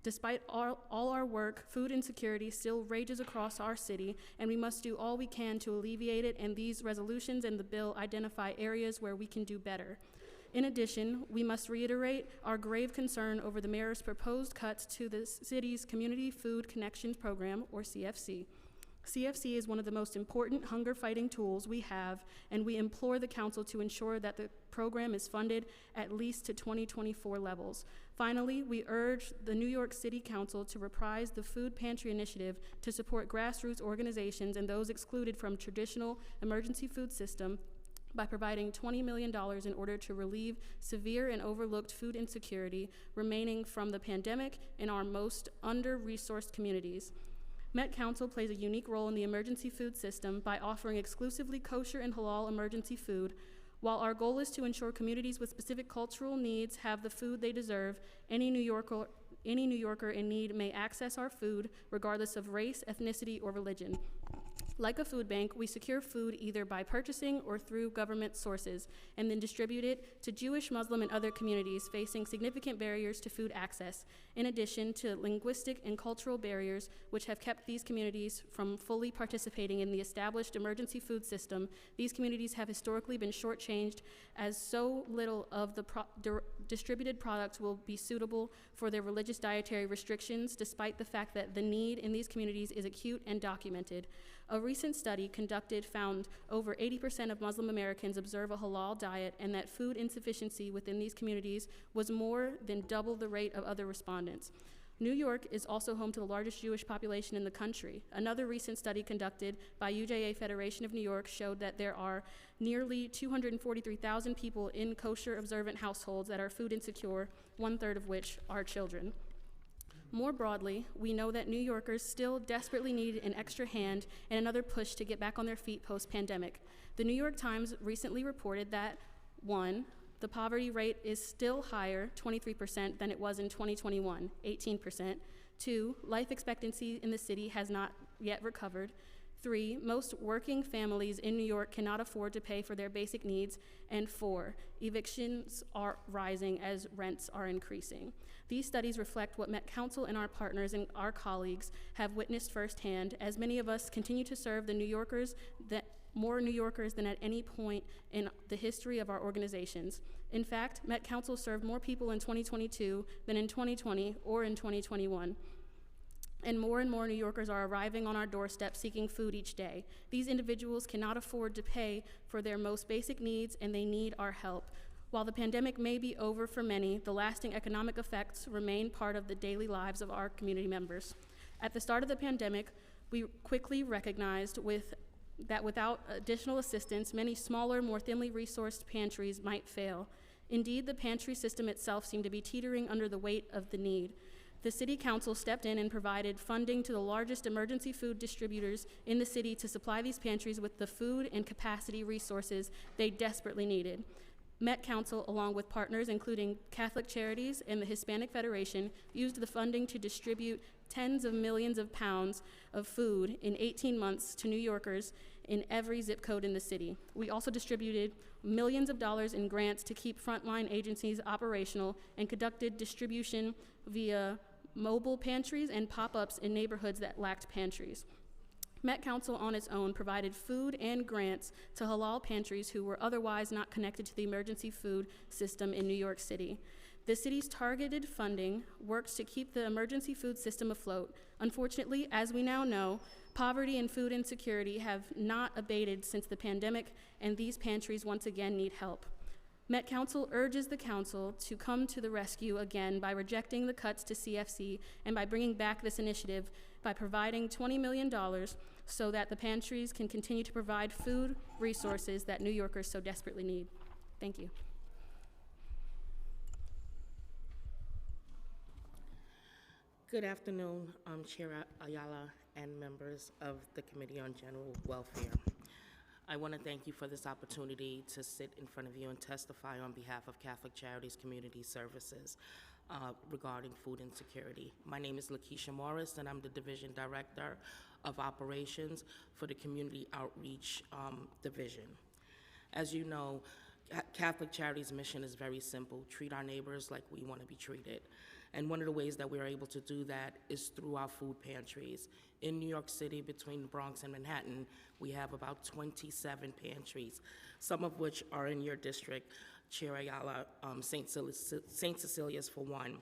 Despite all our work, food insecurity still rages across our city, and we must do all we can to alleviate it, and these resolutions and the bill identify areas where we can do better. In addition, we must reiterate our grave concern over the mayor's proposed cuts to the city's Community Food Connections Program, or CFC. CFC is one of the most important hunger-fighting tools we have, and we implore the council to ensure that the program is funded at least to 2024 levels. Finally, we urge the New York City Council to reprise the Food Pantry Initiative to support grassroots organizations and those excluded from traditional emergency food system by providing $20 million in order to relieve severe and overlooked food insecurity remaining from the pandemic in our most under-resourced communities. Met Council plays a unique role in the emergency food system by offering exclusively kosher and halal emergency food. While our goal is to ensure communities with specific cultural needs have the food they deserve, any New Yorker in need may access our food regardless of race, ethnicity, or religion. Like a food bank, we secure food either by purchasing or through government sources, and then distribute it to Jewish, Muslim, and other communities facing significant barriers to food access, in addition to linguistic and cultural barriers which have kept these communities from fully participating in the established emergency food system. These communities have historically been shortchanged, as so little of the distributed products will be suitable for their religious dietary restrictions, despite the fact that the need in these communities is acute and documented. A recent study conducted found over 80% of Muslim Americans observe a halal diet, and that food insufficiency within these communities was more than double the rate of other respondents. New York is also home to the largest Jewish population in the country. Another recent study conducted by UJA Federation of New York showed that there are nearly 243,000 people in kosher observant households that are food insecure, 1/3 of which are children. More broadly, we know that New Yorkers still desperately need an extra hand and another push to get back on their feet post-pandemic. The New York Times recently reported that, 1, the poverty rate is still higher, 23%, than it was in 2021, 18%. 2, life expectancy in the city has not yet recovered. 3, most working families in New York cannot afford to pay for their basic needs. And 4, evictions are rising as rents are increasing. These studies reflect what Met Council and our partners and our colleagues have witnessed firsthand, as many of us continue to serve the New Yorkers, more New Yorkers than at any point in the history of our organizations. In fact, Met Council served more people in 2022 than in 2020 or in 2021. And more New Yorkers are arriving on our doorstep seeking food each day. These individuals cannot afford to pay for their most basic needs, and they need our help. While the pandemic may be over for many, the lasting economic effects remain part of the daily lives of our community members. At the start of the pandemic, we quickly recognized that without additional assistance, many smaller, more thinly resourced pantries might fail. Indeed, the pantry system itself seemed to be teetering under the weight of the need. The City Council stepped in and provided funding to the largest emergency food distributors in the city to supply these pantries with the food and capacity resources they desperately needed. Met Council, along with partners including Catholic Charities and the Hispanic Federation, used the funding to distribute tens of millions of pounds of food in 18 months to New Yorkers in every zip code in the city. We also distributed millions of dollars in grants to keep frontline agencies operational and conducted distribution via mobile pantries and pop-ups in neighborhoods that lacked pantries. Met Council on its own provided food and grants to halal pantries who were otherwise not connected to the emergency food system in New York City. The city's targeted funding works to keep the emergency food system afloat. Unfortunately, as we now know, poverty and food insecurity have not abated since the pandemic, and these pantries once again need help. Met Council urges the council to come to the rescue again by rejecting the cuts to CFC and by bringing back this initiative by providing $20 million so that the pantries can continue to provide food resources that New Yorkers so desperately need. Thank you. Good afternoon, Chair Ayala and members of the Committee on General Welfare. I want to thank you for this opportunity to sit in front of you and testify on behalf of Catholic Charities Community Services regarding food insecurity. My name is Lakeisha Morris, and I'm the Division Director of Operations for the Community Outreach Division. As you know, Catholic Charities' mission is very simple: treat our neighbors like we want to be treated. And one of the ways that we're able to do that is through our food pantries. In New York City, between the Bronx and Manhattan, we have about 27 pantries, some of which are in your district, Chair Ayala, St. Cecilia's for one.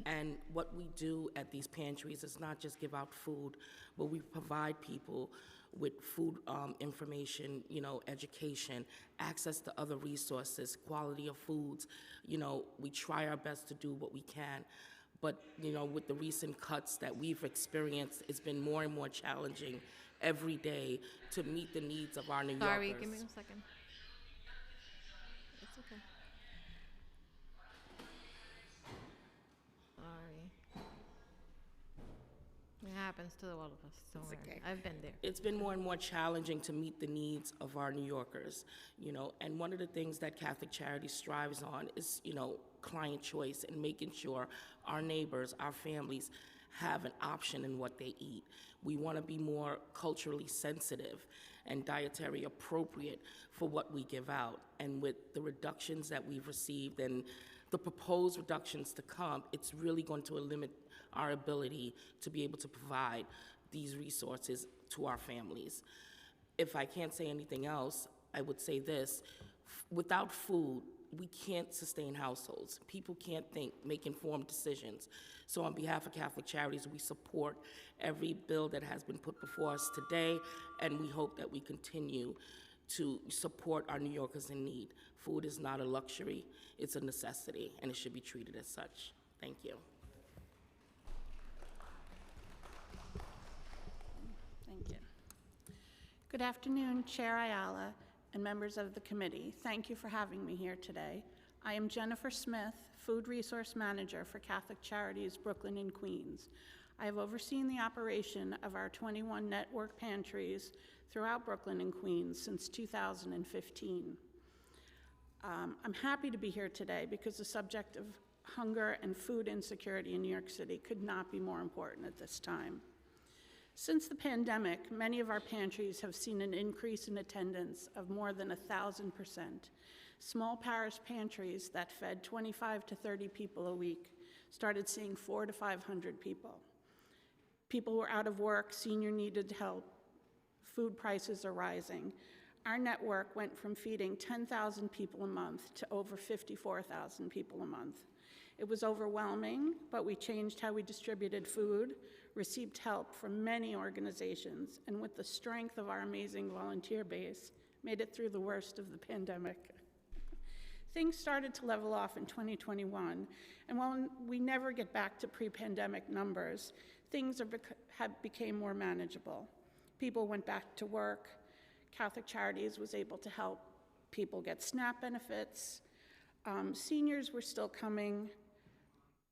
And what we do at these pantries is not just give out food, but we provide people with food information, education, access to other resources, quality of foods. We try our best to do what we can. But, with the recent cuts that we've experienced, it's been more and more challenging every day to meet the needs of our New Yorkers. Sorry, give me a second. It's okay. Sorry. It happens to all of us. Don't worry. Okay. I've been there. It's been more and more challenging to meet the needs of our New Yorkers, and one of the things that Catholic Charities strives on is, client choice and making sure our neighbors, our families, have an option in what they eat. We want to be more culturally sensitive and dietary appropriate for what we give out. And with the reductions that we've received and the proposed reductions to come, it's really going to limit our ability to be able to provide these resources to our families. If I can't say anything else, I would say this: without food, we can't sustain households. People can't make informed decisions. So on behalf of Catholic Charities, we support every bill that has been put before us today, and we hope that we continue to support our New Yorkers in need. Food is not a luxury, it's a necessity, and it should be treated as such. Thank you. Thank you. Good afternoon, Chair Ayala and members of the committee. Thank you for having me here today. I am Jennifer Smith, Food Resource Manager for Catholic Charities, Brooklyn and Queens. I have overseen the operation of our 21 network pantries throughout Brooklyn and Queens since 2015. I'm happy to be here today because the subject of hunger and food insecurity in New York City could not be more important at this time. Since the pandemic, many of our pantries have seen an increase in attendance of more than 1,000%. Small parish pantries that fed 25 to 30 people a week started seeing 400 to 500 people. People were out of work, senior needed help, food prices are rising. Our network went from feeding 10,000 people a month to over 54,000 people a month. It was overwhelming, but we changed how we distributed food, received help from many organizations, and with the strength of our amazing volunteer base, made it through the worst of the pandemic. Things started to level off in 2021, and while we never get back to pre-pandemic numbers, things became more manageable. People went back to work. Catholic Charities was able to help people get SNAP benefits. Seniors were still coming,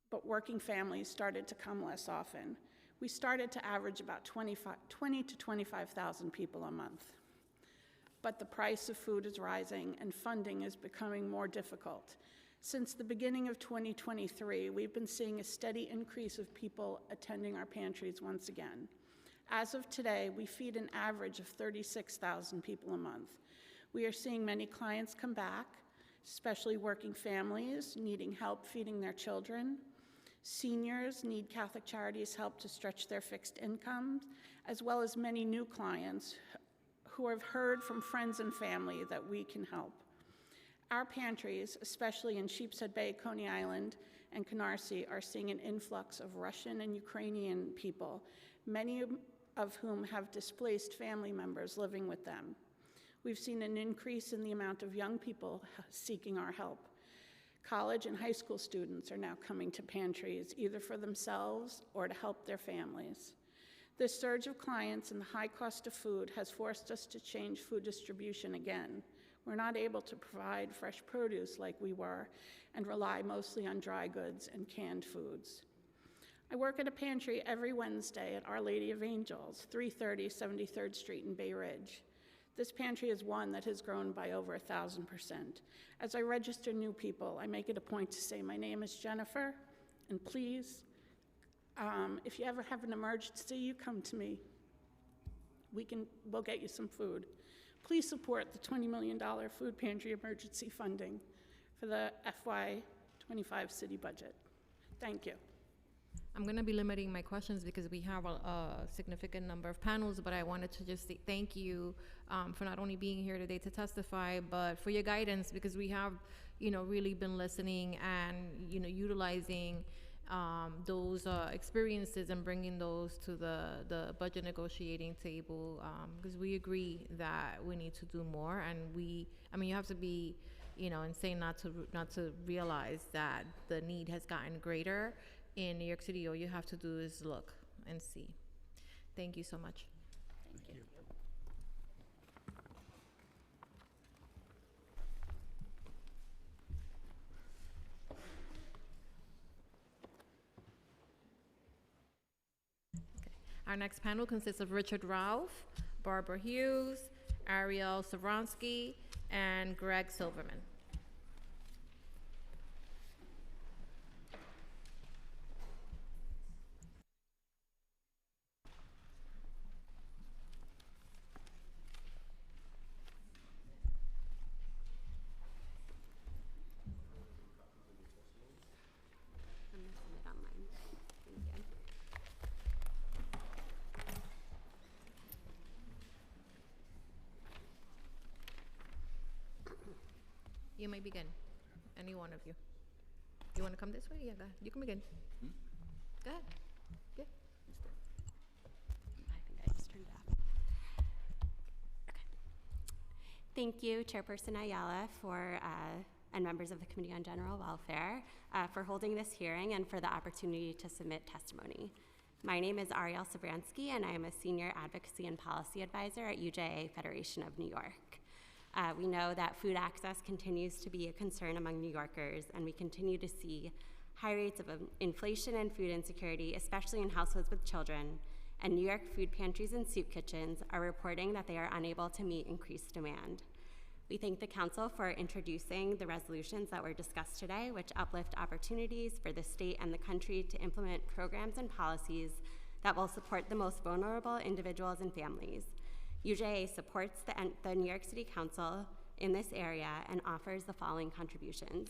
but working families started to come less often. We started to average about 20 to 25,000 people a month. but the price of food is rising and funding is becoming more difficult. Since the beginning of 2023, we've been seeing a steady increase of people attending our pantries once again. As of today, we feed an average of 36,000 people a month. We are seeing many clients come back, especially working families needing help feeding their children. Seniors need Catholic Charities' help to stretch their fixed incomes, as well as many new clients who have heard from friends and family that we can help. Our pantries, especially in Sheepshead Bay, Coney Island, and Canarsie, are seeing an influx of Russian and Ukrainian people, many of whom have displaced family members living with them. We've seen an increase in the amount of young people seeking our help. College and high school students are now coming to pantries, either for themselves or to help their families. This surge of clients and the high cost of food has forced us to change food distribution again. We're not able to provide fresh produce like we were and rely mostly on dry goods and canned foods. I work at a pantry every Wednesday at Our Lady of Angels, 330 73rd Street in Bay Ridge. This pantry is one that has grown by over 1,000%. As I register new people, I make it a point to say, my name is Jennifer, and please, if you ever have an emergency, you come to me. We'll get you some food. Please support the $20 million food pantry emergency funding for the FY25 city budget. Thank you. I'm going to be limiting my questions because we have a significant number of panels, but I wanted to just say thank you for not only being here today to testify, but for your guidance, because we have, really been listening and, utilizing those experiences and bringing those to the budget negotiating table, because we agree that we need to do more. And you have to be, insane not to realize that the need has gotten greater in New York City. All you have to do is look and see. Thank you so much. Thank you. Our next panel consists of Richard Ralph, Barbara Hughes, Ariel Savronsky, and Greg Silverman. You may begin, any one of you. You want to come this way? Yeah, go ahead. You can begin. Go ahead. Yeah. I think I just turned it off. Okay. Thank you, Chairperson Ayala, and members of the Committee on General Welfare, for holding this hearing and for the opportunity to submit testimony. My name is Ariel Sabransky, and I am a Senior Advocacy and Policy Advisor at UJA Federation of New York. We know that food access continues to be a concern among New Yorkers, and we continue to see high rates of inflation and food insecurity, especially in households with children, and New York food pantries and soup kitchens are reporting that they are unable to meet increased demand. We thank the Council for introducing the resolutions that were discussed today, which uplift opportunities for the state and the country to implement programs and policies that will support the most vulnerable individuals and families. UJA supports the New York City Council in this area and offers the following contributions.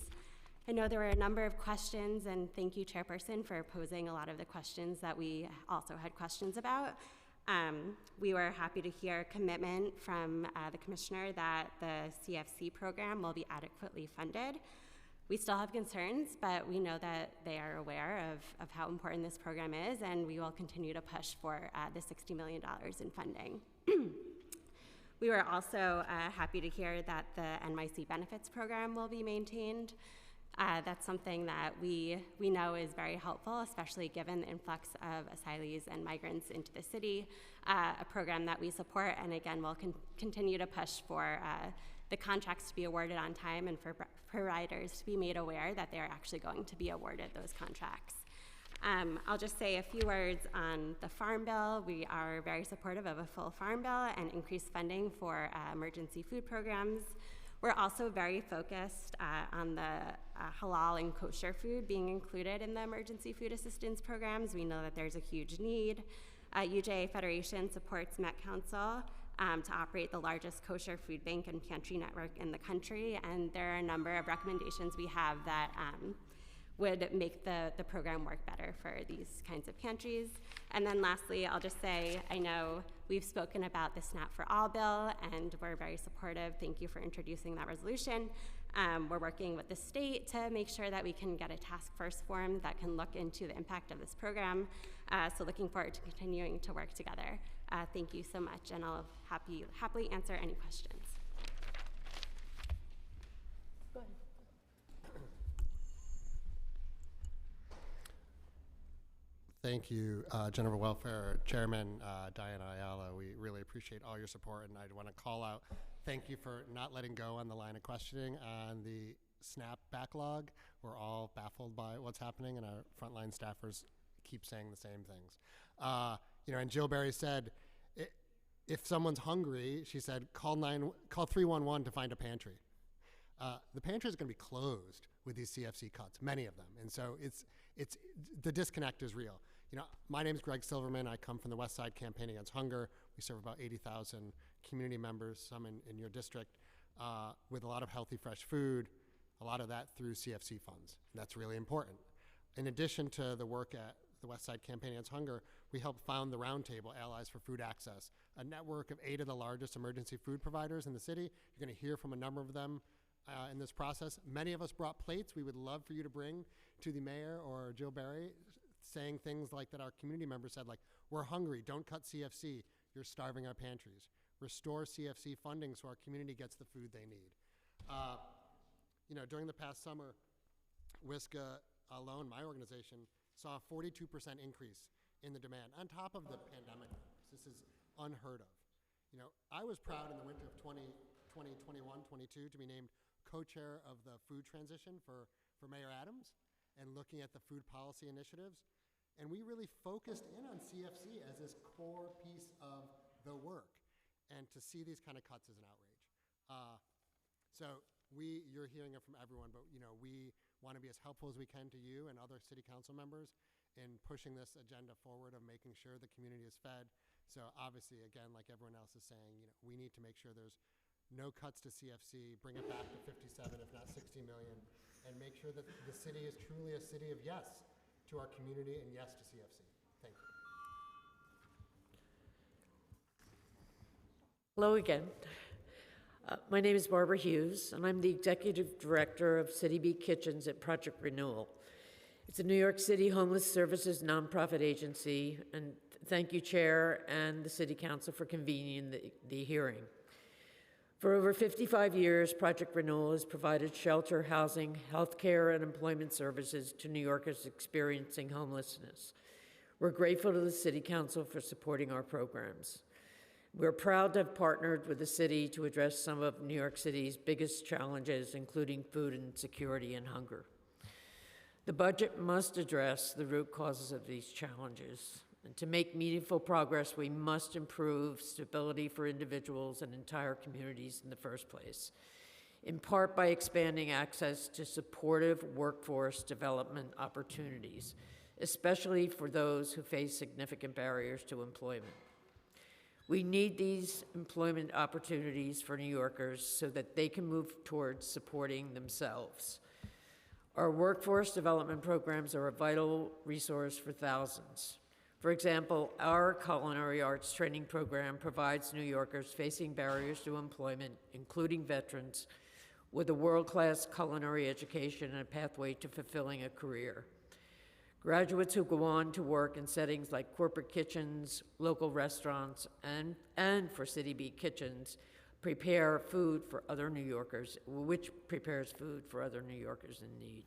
I know there were a number of questions, and thank you, Chairperson, for posing a lot of the questions that we also had questions about. We were happy to hear a commitment from the Commissioner that the CFC program will be adequately funded. We still have concerns, but we know that they are aware of how important this program is, and we will continue to push for the $60 million in funding. We were also happy to hear that the NYC benefits program will be maintained. That's something that we know is very helpful, especially given the influx of asylees and migrants into the city, a program that we support, and again, we'll continue to push for the contracts to be awarded on time and for providers to be made aware that they are actually going to be awarded those contracts. I'll just say a few words on the Farm Bill. We are very supportive of a full Farm Bill and increased funding for emergency food programs. We're also very focused on the halal and kosher food being included in the emergency food assistance programs. We know that there's a huge need. UJA Federation supports Met Council to operate the largest kosher food bank and pantry network in the country, and there are a number of recommendations we have that would make the program work better for these kinds of pantries. And then lastly, I'll just say, I know we've spoken about the SNAP for All bill, and we're very supportive. Thank you for introducing that resolution. We're working with the state to make sure that we can get a task force formed that can look into the impact of this program. So looking forward to continuing to work together. Thank you so much, and I'll happily answer any questions. Thank you, General Welfare Chairman Diana Ayala. We really appreciate all your support, and I want to call out, thank you for not letting go on the line of questioning on the SNAP backlog. We're all baffled by what's happening, and our frontline staffers keep saying the same things. And Jill Berry said, if someone's hungry, she said, call 311 to find a pantry. The pantry is going to be closed with these CFC cuts, many of them, and so it's the disconnect is real. My name is Greg Silverman. I come from the West Side Campaign Against Hunger. We serve about 80,000 community members, some in your district, with a lot of healthy, fresh food, a lot of that through CFC funds. And that's really important. In addition to the work at the West Side Campaign Against Hunger, we helped found the Roundtable Allies for Food Access, a network of 8 of the largest emergency food providers in the city. You're going to hear from a number of them in this process. Many of us brought plates we would love for you to bring to the mayor or Jill Berry, saying things like that our community members said, like, we're hungry, don't cut CFC, you're starving our pantries. Restore CFC funding so our community gets the food they need. During the past summer, WISCA alone, my organization, saw a 42% increase in the demand on top of the pandemic. This is unheard of. I was proud in the winter of 2021, 22 to be named co-chair of the food transition for Mayor Adams and looking at the food policy initiatives. And we really focused in on CFC as this core piece of the work. And to see these kind of cuts is an outrage. You're hearing it from everyone, but we want to be as helpful as we can to you and other city council members in pushing this agenda forward of making sure the community is fed. So obviously, again, like everyone else is saying, we need to make sure there's no cuts to CFC, bring it back to 57, if not 60 million, and make sure that the city is truly a city of yes to our community and yes to CFC. Thank you. Hello again. My name is Barbara Hughes, and I'm the Executive Director of City Beat Kitchens at Project Renewal. It's a New York City homeless services nonprofit agency, and thank you, Chair, and the City Council for convening the hearing. For over 55 years, Project Renewal has provided shelter, housing, healthcare, and employment services to New Yorkers experiencing homelessness. We're grateful to the City Council for supporting our programs. We're proud to have partnered with the city to address some of New York City's biggest challenges, including food insecurity and hunger. The budget must address the root causes of these challenges. And to make meaningful progress, we must improve stability for individuals and entire communities in the first place, in part by expanding access to supportive workforce development opportunities, especially for those who face significant barriers to employment. We need these employment opportunities for New Yorkers so that they can move towards supporting themselves. Our workforce development programs are a vital resource for thousands. For example, our culinary arts training program provides New Yorkers facing barriers to employment, including veterans, with a world-class culinary education and a pathway to fulfilling a career. Graduates who go on to work in settings like corporate kitchens, local restaurants, and for City Beat Kitchens prepare food for other New Yorkers, which prepares food for other New Yorkers in need.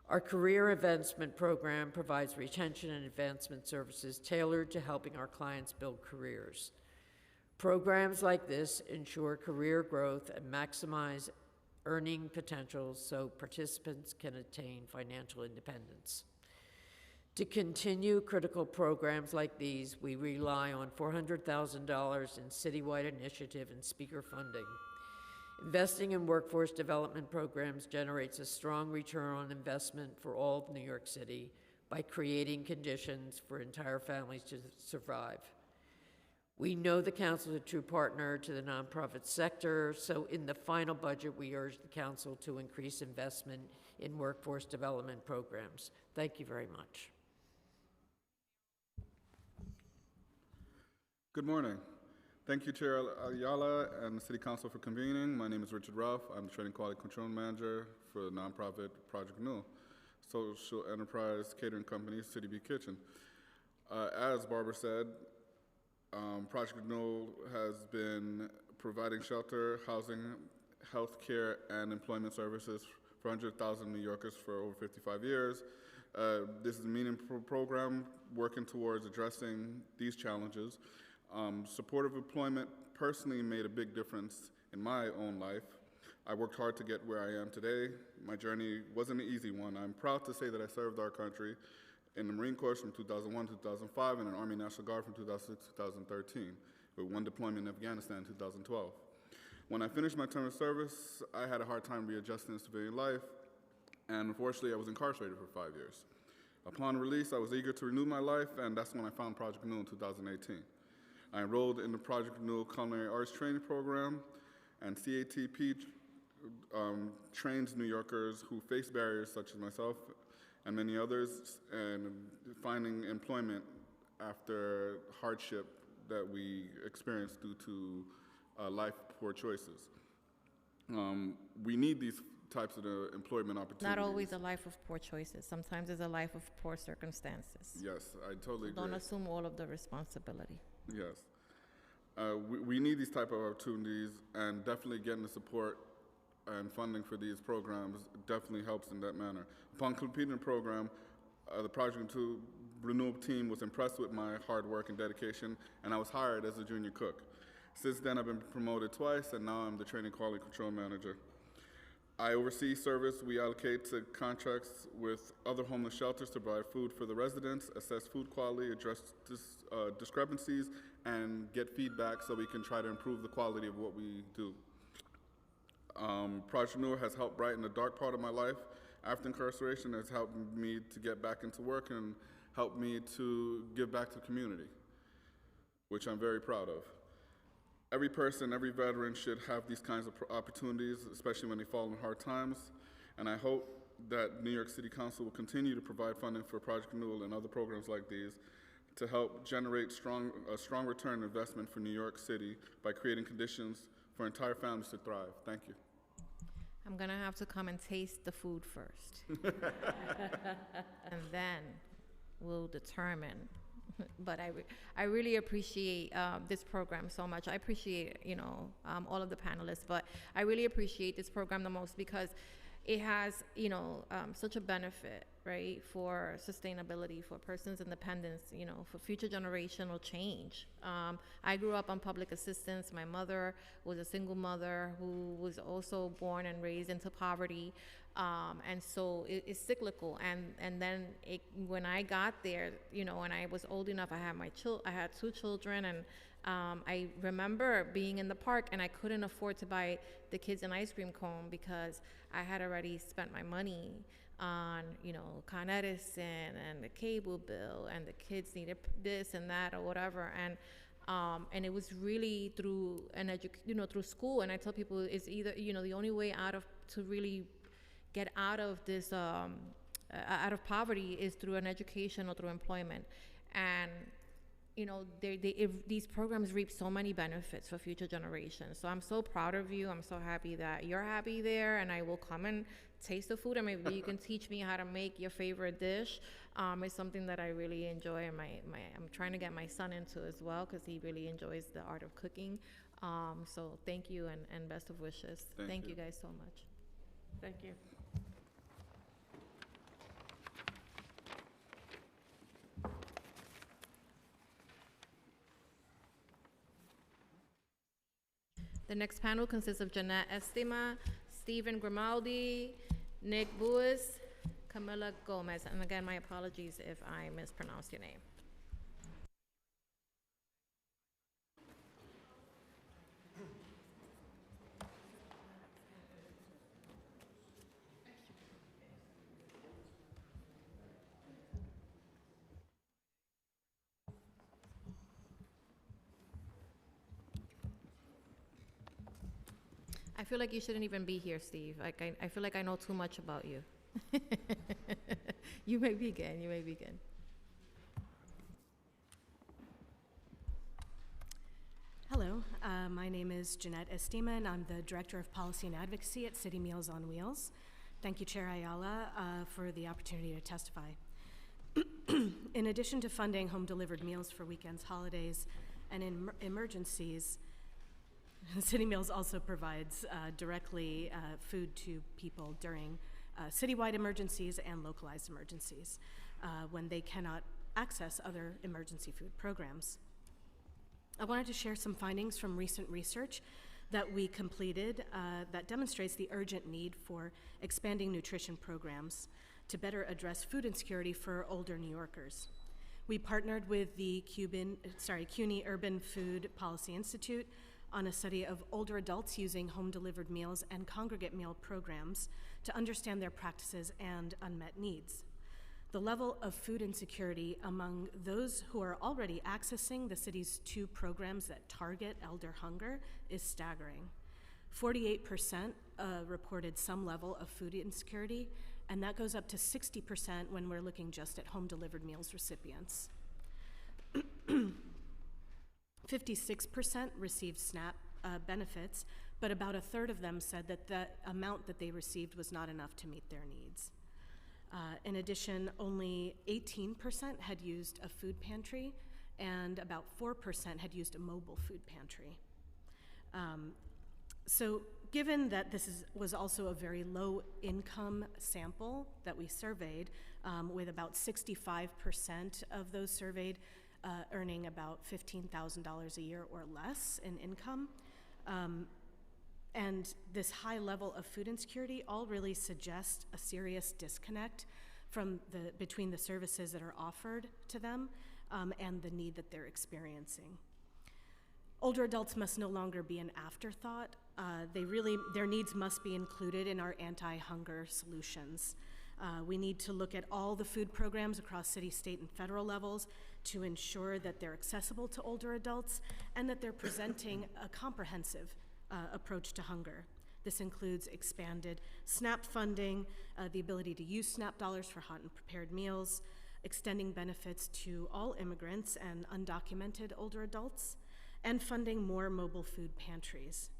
Our career advancement program provides retention and advancement services tailored to helping our clients build careers. Programs like this ensure career growth and maximize earning potential so participants can attain financial independence. To continue critical programs like these, we rely on $400,000 in citywide initiative and speaker funding. Investing in workforce development programs generates a strong return on investment for all of New York City by creating conditions for entire families to survive. We know the council is a true partner to the nonprofit sector, so in the final budget, we urge the council to increase investment in workforce development programs. Thank you very much. Good morning. Thank you, Chair Ayala and the City Council for convening. My name is Richard Ralph. I'm the Training Quality Control Manager for the nonprofit Project Renewal, social enterprise catering company, City B Kitchen. As Barbara said, Project Renewal has been providing shelter, housing, health care, and employment services for 100,000 New Yorkers for over 55 years. This is a meaningful program working towards addressing these challenges. Supportive employment personally made a big difference in my own life. I worked hard to get where I am today. My journey wasn't an easy one. I'm proud to say that I served our country in the Marine Corps from 2001 to 2005 and in the Army National Guard from 2006 to 2013, with one deployment in Afghanistan in 2012. When I finished my term of service, I had a hard time readjusting to civilian life, and unfortunately, I was incarcerated for 5 years. Upon release, I was eager to renew my life, and that's when I found Project Renewal in 2018. I enrolled in the Project Renewal Culinary Arts Training Program, and CATP trains New Yorkers who face barriers such as myself and many others, and finding employment after hardship that we experience due to life poor choices. We need these types of employment opportunities. Not always a life of poor choices. Sometimes it's a life of poor circumstances. Yes, I totally agree. Don't assume all of the responsibility. Yes. We need these type of opportunities, and definitely getting the support and funding for these programs definitely helps in that manner. Upon completing the program, the Project Renewal team was impressed with my hard work and dedication, and I was hired as a junior cook. Since then, I've been promoted twice, and now I'm the Training Quality Control Manager. I oversee service we allocate to contracts with other homeless shelters to provide food for the residents, assess food quality, address discrepancies, and get feedback so we can try to improve the quality of what we do. Project Renewal has helped brighten the dark part of my life after incarceration. Has helped me to get back into work and helped me to give back to the community, which I'm very proud of. Every person, every veteran should have these kinds of opportunities, especially when they fall in hard times. And I hope that New York City Council will continue to provide funding for Project Renewal and other programs like these to help generate a strong return investment for New York City by creating conditions for entire families to thrive. Thank you. I'm gonna have to come and taste the food first. And then we'll determine. But I really appreciate this program so much. I appreciate, all of the panelists, but I really appreciate this program the most because it has, such a benefit, right, for sustainability, for persons' independence, for future generational change. I grew up on public assistance. My mother was a single mother who was also born and raised into poverty. And so it's cyclical. And then when I got there, when I was old enough, I had 2 children, and I remember being in the park, and I couldn't afford to buy the kids an ice cream cone because I had already spent my money on, Con Edison and the cable bill, and the kids needed this and that or whatever. And it was really through through school. And I tell people it's either, the only way to really get out of this, out of poverty is through an education or through employment. And, these programs reap so many benefits for future generations. So I'm so proud of you. I'm so happy that you're happy there, and I will come and taste the food, and maybe you can teach me how to make your favorite dish. It's something that I really enjoy, and I'm trying to get my son into as well because he really enjoys the art of cooking. So thank you, and best of wishes. Thank you guys so much. Thank you. The next panel consists of Jeanette Estima, Stephen Grimaldi, Nick Buis, Camila Gomez. And again, my apologies if I mispronounced your name. I feel like you shouldn't even be here, Steve. Like I feel like I know too much about you. You may begin. You may begin. Hello, my name is Jeanette Estima, and I'm the Director of Policy and Advocacy at City Meals on Wheels. Thank you, Chair Ayala, for the opportunity to testify. In addition to funding home-delivered meals for weekends, holidays, and in emergencies, City Meals also provides directly food to people during citywide emergencies and localized emergencies when they cannot access other emergency food programs. I wanted to share some findings from recent research that we completed that demonstrates the urgent need for expanding nutrition programs to better address food insecurity for older New Yorkers. We partnered with the CUNY Urban Food Policy Institute on a study of older adults using home-delivered meals and congregate meal programs to understand their practices and unmet needs. The level of food insecurity among those who are already accessing the city's two programs that target elder hunger is staggering. 48% reported some level of food insecurity, and that goes up to 60% when we're looking just at home-delivered meals recipients. 56% received SNAP benefits, but about a third of them said that the amount that they received was not enough to meet their needs. In addition, only 18% had used a food pantry, and about 4% had used a mobile food pantry. So given that this was also a very low income sample that we surveyed, with about 65% of those surveyed earning about $15,000 a year or less in income, and this high level of food insecurity all really suggest a serious disconnect between the services that are offered to them and the need that they're experiencing. Older adults must no longer be an afterthought. Their needs must be included in our anti-hunger solutions. We need to look at all the food programs across city, state, and federal levels to ensure that they're accessible to older adults and that they're presenting a comprehensive approach to hunger. This includes expanded SNAP funding, the ability to use SNAP dollars for hot and prepared meals, extending benefits to all immigrants and undocumented older adults, and funding more mobile food pantries.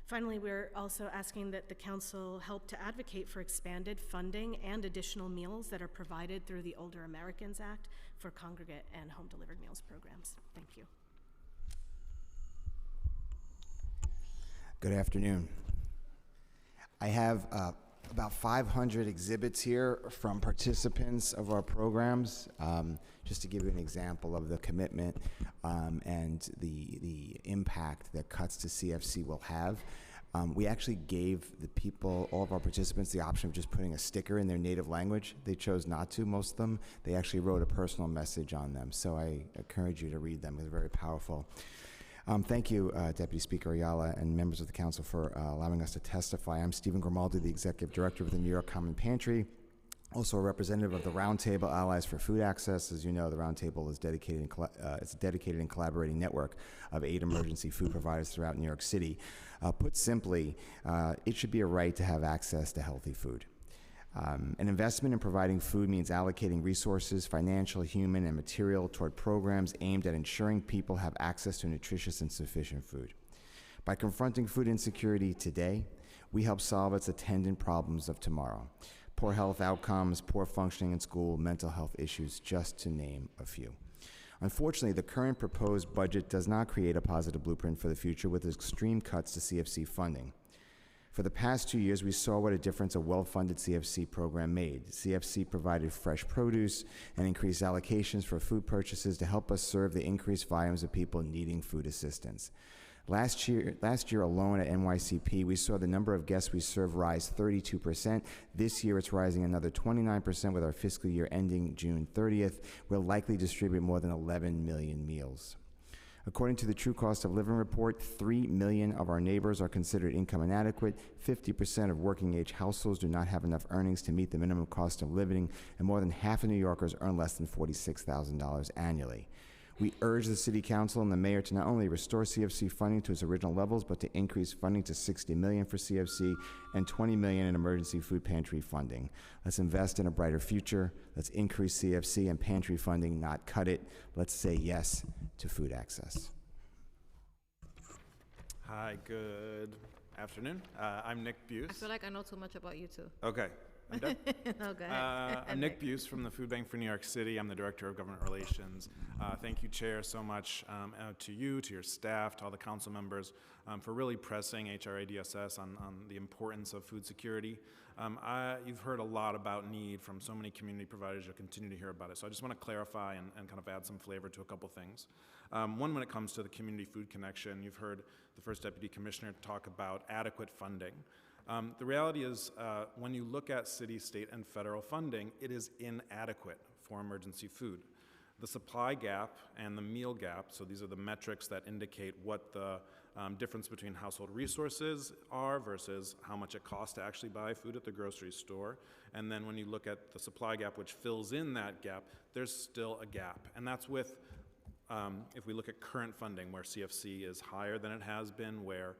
Finally, we're also asking that the council help to advocate for expanded funding and additional meals that are provided through the Older Americans Act for congregate and home-delivered meals programs. Thank you. Good afternoon. I have about 500 exhibits here from participants of our programs, just to give you an example of the commitment and the impact that Cuts to CFC will have. We actually gave the people, all of our participants, the option of just putting a sticker in their native language. They chose not to, most of them. They actually wrote a personal message on them, so I encourage you to read them. They're very powerful. Thank you, Deputy Speaker Ayala and members of the council for allowing us to testify. I'm Stephen Grimaldi, the Executive Director of the New York Common Pantry, also a representative of the Roundtable Allies for Food Access. As you know, the Roundtable is it's a dedicated and collaborating network of 8 emergency food providers throughout New York City. Put simply, it should be a right to have access to healthy food. An investment in providing food means allocating resources, financial, human, and material toward programs aimed at ensuring people have access to nutritious and sufficient food. By confronting food insecurity today, we help solve its attendant problems of tomorrow. Poor health outcomes, poor functioning in school, mental health issues, just to name a few. Unfortunately, the current proposed budget does not create a positive blueprint for the future with extreme cuts to CFC funding. For the past 2 years, we saw what a difference a well-funded CFC program made. CFC provided fresh produce and increased allocations for food purchases to help us serve the increased volumes of people needing food assistance. Last year alone at NYCP, we saw the number of guests we serve rise 32%. This year, it's rising another 29% with our fiscal year ending June 30th. We'll likely distribute more than 11 million meals. According to the True Cost of Living report, 3 million of our neighbors are considered income inadequate. 50% of working-age households do not have enough earnings to meet the minimum cost of living, and more than half of New Yorkers earn less than $46,000 annually. We urge the City Council and the Mayor to not only restore CFC funding to its original levels, but to increase funding to $60 million for CFC and $20 million in emergency food pantry funding. Let's invest in a brighter future. Let's increase CFC and pantry funding, not cut it. Let's say yes to food access. Hi, good afternoon. I'm Nick Buse. I feel like I know too much about you two. Okay. I'm done. No, go ahead. I'm Nick Buse from the Food Bank for New York City. I'm the Director of Government Relations. Thank you, Chair, so much to you, to your staff, to all the council members for really pressing HRA-DSS on the importance of food security. You've heard a lot about need from so many community providers. You'll continue to hear about it. So I just want to clarify and kind of add some flavor to a couple things. One, when it comes to the Community Food Connection, you've heard the First Deputy Commissioner talk about adequate funding. The reality is, when you look at city, state, and federal funding, it is inadequate for emergency food. The supply gap and the meal gap, so these are the metrics that indicate what the difference between household resources are versus how much it costs to actually buy food at the grocery store. And then when you look at the supply gap, which fills in that gap, there's still a gap. And that's with, if we look at current funding, where CFC is higher than it has been, where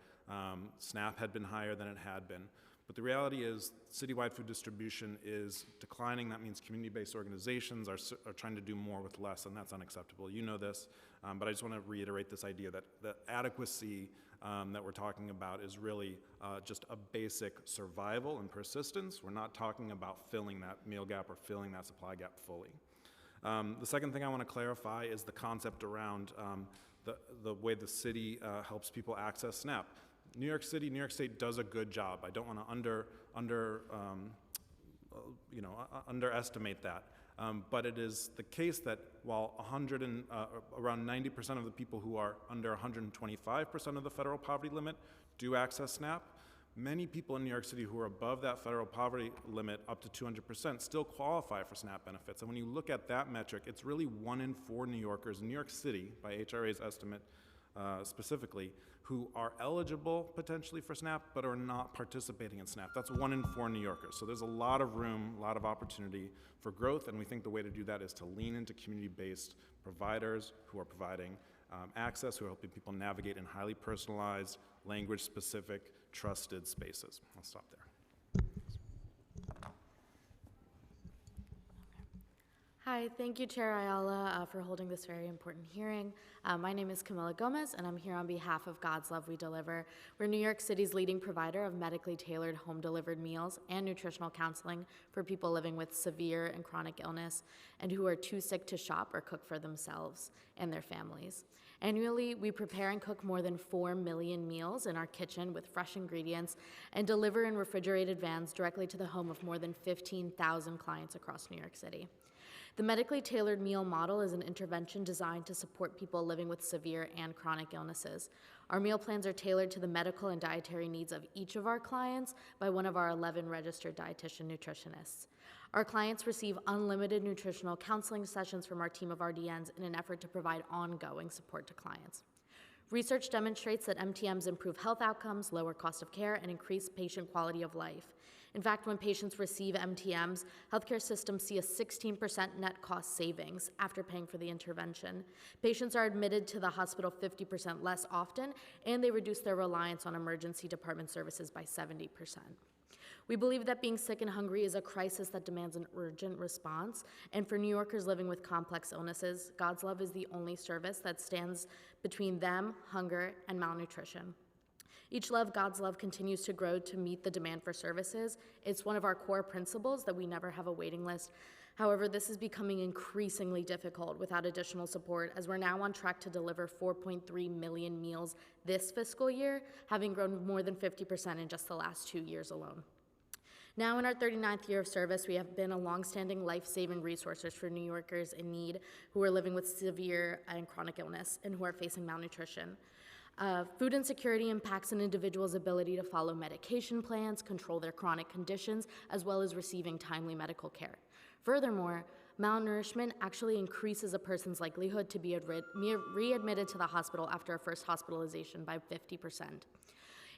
SNAP had been higher than it had been. But the reality is citywide food distribution is declining. That means community-based organizations are trying to do more with less, and that's unacceptable. You know this, but I just want to reiterate this idea that the adequacy that we're talking about is really just a basic survival and persistence. We're not talking about filling that meal gap or filling that supply gap fully. The second thing I want to clarify is the concept around the way the city helps people access SNAP. New York City, New York State does a good job. I don't want to underestimate that. But it is the case that while around 90% of the people who are under 125% of the federal poverty limit do access SNAP, many people in New York City who are above that federal poverty limit up to 200% still qualify for SNAP benefits. And when you look at that metric, it's really 1 in 4 New Yorkers in New York City, by HRA's estimate specifically, who are eligible potentially for SNAP but are not participating in SNAP. That's 1 in 4 New Yorkers. So there's a lot of room, a lot of opportunity for growth, and we think the way to do that is to lean into community-based providers who are providing access, who are helping people navigate in highly personalized, language-specific, trusted spaces. I'll stop there. Hi, thank you, Chair Ayala, for holding this very important hearing. My name is Camila Gomez, and I'm here on behalf of God's Love We Deliver. We're New York City's leading provider of medically tailored home-delivered meals and nutritional counseling for people living with severe and chronic illness and who are too sick to shop or cook for themselves and their families. Annually, we prepare and cook more than 4 million meals in our kitchen with fresh ingredients and deliver in refrigerated vans directly to the home of more than 15,000 clients across New York City. The medically tailored meal model is an intervention designed to support people living with severe and chronic illnesses. Our meal plans are tailored to the medical and dietary needs of each of our clients by one of our 11 registered dietitian nutritionists. Our clients receive unlimited nutritional counseling sessions from our team of RDNs in an effort to provide ongoing support to clients. Research demonstrates that MTMs improve health outcomes, lower cost of care, and increase patient quality of life. In fact, when patients receive MTMs, healthcare systems see a 16% net cost savings after paying for the intervention. Patients are admitted to the hospital 50% less often, and they reduce their reliance on emergency department services by 70%. We believe that being sick and hungry is a crisis that demands an urgent response, and for New Yorkers living with complex illnesses, God's Love is the only service that stands between them, hunger, and malnutrition. Each love, God's Love, continues to grow to meet the demand for services. It's one of our core principles that we never have a waiting list. However, this is becoming increasingly difficult without additional support, as we're now on track to deliver 4.3 million meals this fiscal year, having grown more than 50% in just the last 2 years alone. Now in our 39th year of service, we have been a longstanding life-saving resources for New Yorkers in need who are living with severe and chronic illness and who are facing malnutrition. Food insecurity impacts an individual's ability to follow medication plans, control their chronic conditions, as well as receiving timely medical care. Furthermore, malnourishment actually increases a person's likelihood to be readmitted to the hospital after a first hospitalization by 50%.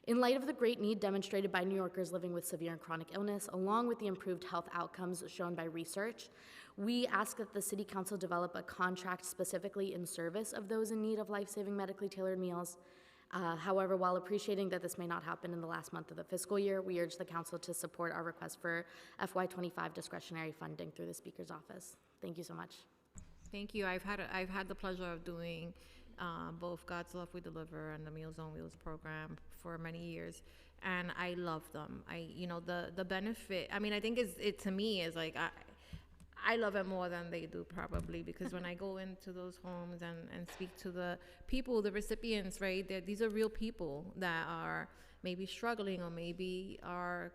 In light of the great need demonstrated by New Yorkers living with severe and chronic illness, along with the improved health outcomes shown by research, we ask that the City Council develop a contract specifically in service of those in need of life-saving medically tailored meals. However, while appreciating that this may not happen in the last month of the fiscal year, we urge the Council to support our request for FY25 discretionary funding through the Speaker's office. Thank you so much. Thank you. I've had the pleasure of doing both God's Love We Deliver and the Meals on Wheels program for many years, and I love them. The benefit. I mean, I think it to me is like I love it more than they do probably, because when I go into those homes and speak to the people, the recipients, right? These are real people that are maybe struggling or maybe are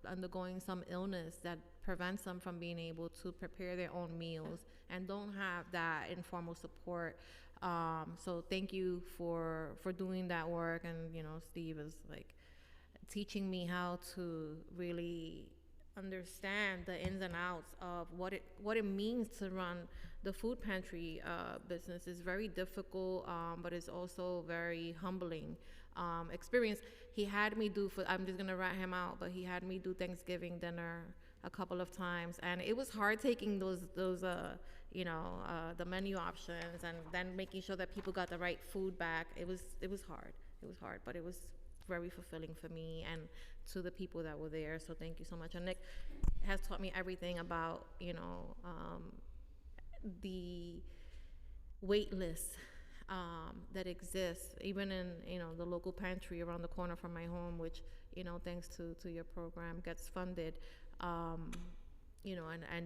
undergoing some illness that prevents them from being able to prepare their own meals and don't have that informal support. So thank you for doing that work, and Steve is like teaching me how to really understand the ins and outs of what it means to run the food pantry business. Is very difficult, but it's also very humbling experience. He had me do I'm just gonna rat him out, but he had me do Thanksgiving dinner a couple of times, and it was hard taking those the menu options and then making sure that people got the right food back. It was hard, but it was very fulfilling for me and to the people that were there. So thank you so much. And Nick has taught me everything about the wait list that exists even in the local pantry around the corner from my home, which thanks to your program gets funded. And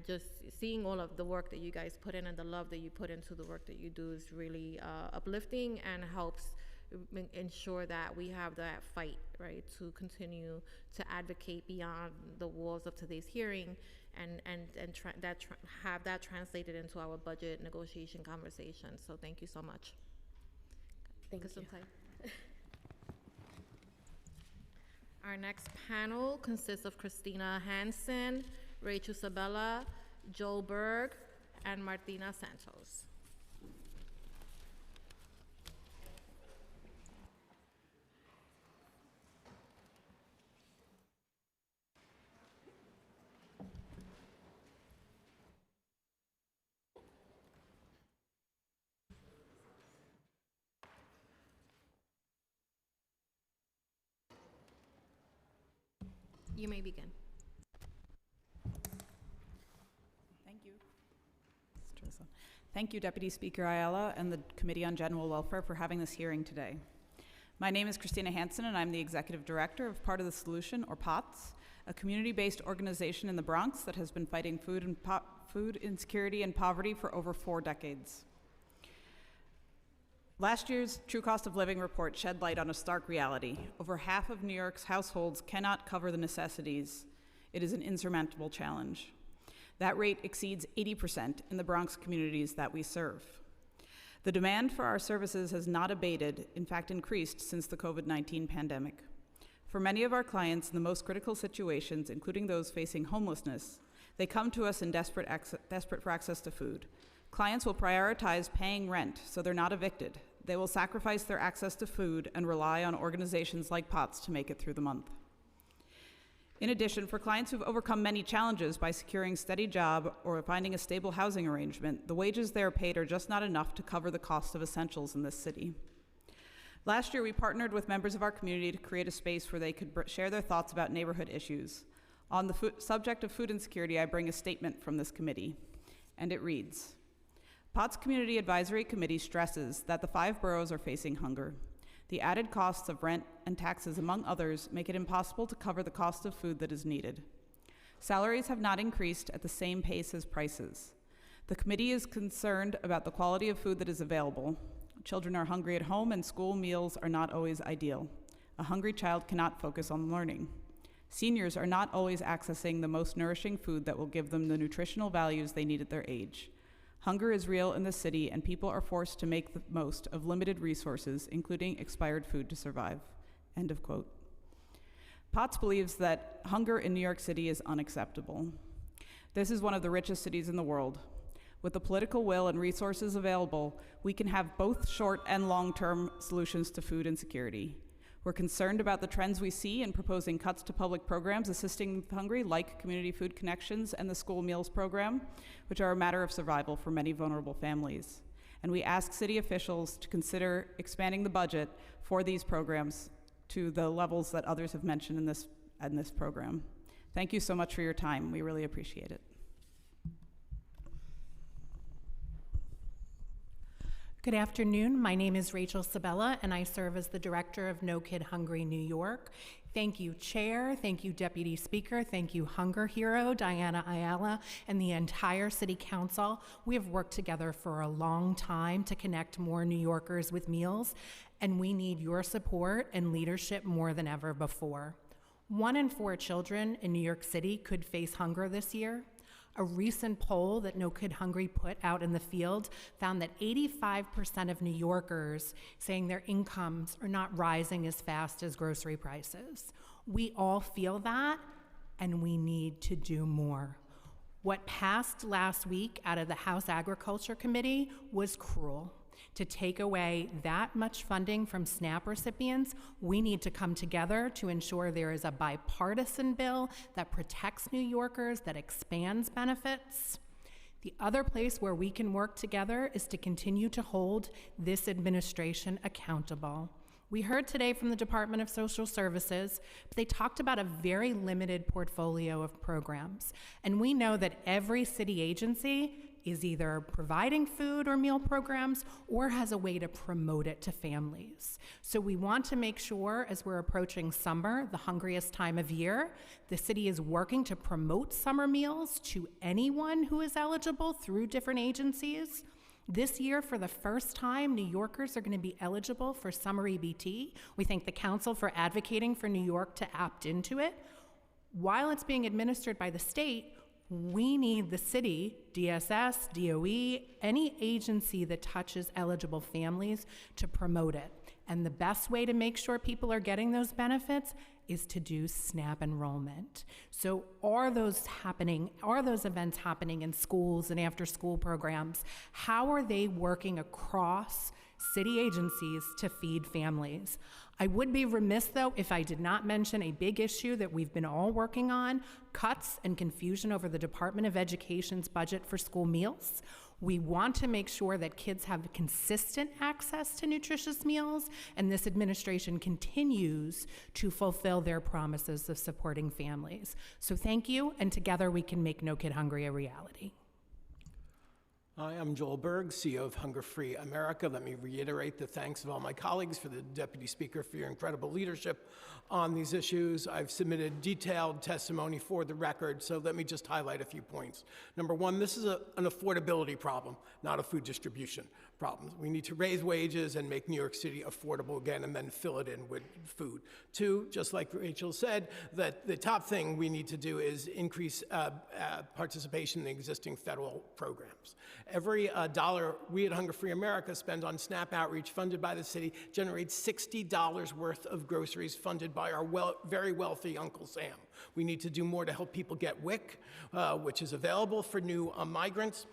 just seeing all of the work that you guys put in and the love that you put into the work that you do is really uplifting and helps ensure that we have that fight, right, to continue to advocate beyond the walls of today's hearing and have that translated into our budget negotiation conversation. So thank you so much. Thank you. Our next panel consists of Christina Hansen, Rachel Sabella, Joel Berg, and Martina Santos. You may begin. Thank you. Thank you, Deputy Speaker Ayala and the Committee on General Welfare for having this hearing today. My name is Christina Hansen, and I'm the Executive Director of Part of the Solution, or POTS, a community-based organization in the Bronx that has been fighting food insecurity and poverty for over 4 decades. Last year's True Cost of Living report shed light on a stark reality. Over half of New York's households cannot cover the necessities. It is an insurmountable challenge. That rate exceeds 80% in the Bronx communities that we serve. The demand for our services has not abated, in fact increased since the COVID-19 pandemic. For many of our clients in the most critical situations, including those facing homelessness, they come to us in desperate for access to food. Clients will prioritize paying rent so they're not evicted. They will sacrifice their access to food and rely on organizations like POTS to make it through the month. In addition, for clients who've overcome many challenges by securing a steady job or finding a stable housing arrangement, the wages they are paid are just not enough to cover the cost of essentials in this city. Last year, we partnered with members of our community to create a space where they could share their thoughts about neighborhood issues. On the subject of food insecurity, I bring a statement from this committee, and it reads: POTS Community Advisory Committee stresses that the 5 boroughs are facing hunger. The added costs of rent and taxes, among others, make it impossible to cover the cost of food that is needed. Salaries have not increased at the same pace as prices. The committee is concerned about the quality of food that is available. Children are hungry at home, and school meals are not always ideal. A hungry child cannot focus on learning. Seniors are not always accessing the most nourishing food that will give them the nutritional values they need at their age. Hunger is real in the city, and people are forced to make the most of limited resources, including expired food, to survive. End of quote. Potts believes that hunger in New York City is unacceptable. This is one of the richest cities in the world. With the political will and resources available, we can have both short and long-term solutions to food insecurity. We're concerned about the trends we see in proposing cuts to public programs assisting the hungry, like Community Food Connections and the School Meals Program, which are a matter of survival for many vulnerable families. And we ask city officials to consider expanding the budget for these programs to the levels that others have mentioned in this program. Thank you so much for your time. We really appreciate it. Good afternoon. My name is Rachel Sabella, and I serve as the director of No Kid Hungry New York. Thank you, Chair. Thank you, Deputy Speaker. Thank you, Hunger Hero, Diana Ayala, and the entire City Council. We have worked together for a long time to connect more New Yorkers with meals, and we need your support and leadership more than ever before. 1 in 4 children in New York City could face hunger this year. A recent poll that No Kid Hungry put out in the field found that 85% of New Yorkers saying their incomes are not rising as fast as grocery prices. We all feel that, and we need to do more. What passed last week out of the House Agriculture Committee was cruel. To take away that much funding from SNAP recipients, we need to come together to ensure there is a bipartisan bill that protects New Yorkers, that expands benefits. The other place where we can work together is to continue to hold this administration accountable. We heard today from the Department of Social Services, but they talked about a very limited portfolio of programs. And we know that every city agency is either providing food or meal programs or has a way to promote it to families. So we want to make sure, as we're approaching summer, the hungriest time of year, the city is working to promote summer meals to anyone who is eligible through different agencies. This year, for the first time, New Yorkers are going to be eligible for summer EBT. We thank the Council for advocating for New York to opt into it. While it's being administered by the state, we need the city, DSS, DOE, any agency that touches eligible families to promote it. And the best way to make sure people are getting those benefits is to do SNAP enrollment. So are those events happening in schools and after-school programs? How are they working across city agencies to feed families? I would be remiss, though, if I did not mention a big issue that we've been all working on: cuts and confusion over the Department of Education's budget for school meals. We want to make sure that kids have consistent access to nutritious meals, and this administration continues to fulfill their promises of supporting families. So thank you, and together we can make No Kid Hungry a reality. Hi, I'm Joel Berg, CEO of Hunger Free America. Let me reiterate the thanks of all my colleagues, for the Deputy Speaker for your incredible leadership on these issues. I've submitted detailed testimony for the record, so let me just highlight a few points. Number one, this is an affordability problem, not a food distribution problem. We need to raise wages and make New York City affordable again, and then fill it in with food. Two, just like Rachel said, that the top thing we need to do is increase participation in the existing federal programs. Every dollar we at Hunger Free America spend on SNAP outreach funded by the city generates $60 worth of groceries funded by our very wealthy Uncle Sam. We need to do more to help people get WIC, which is available for new migrants.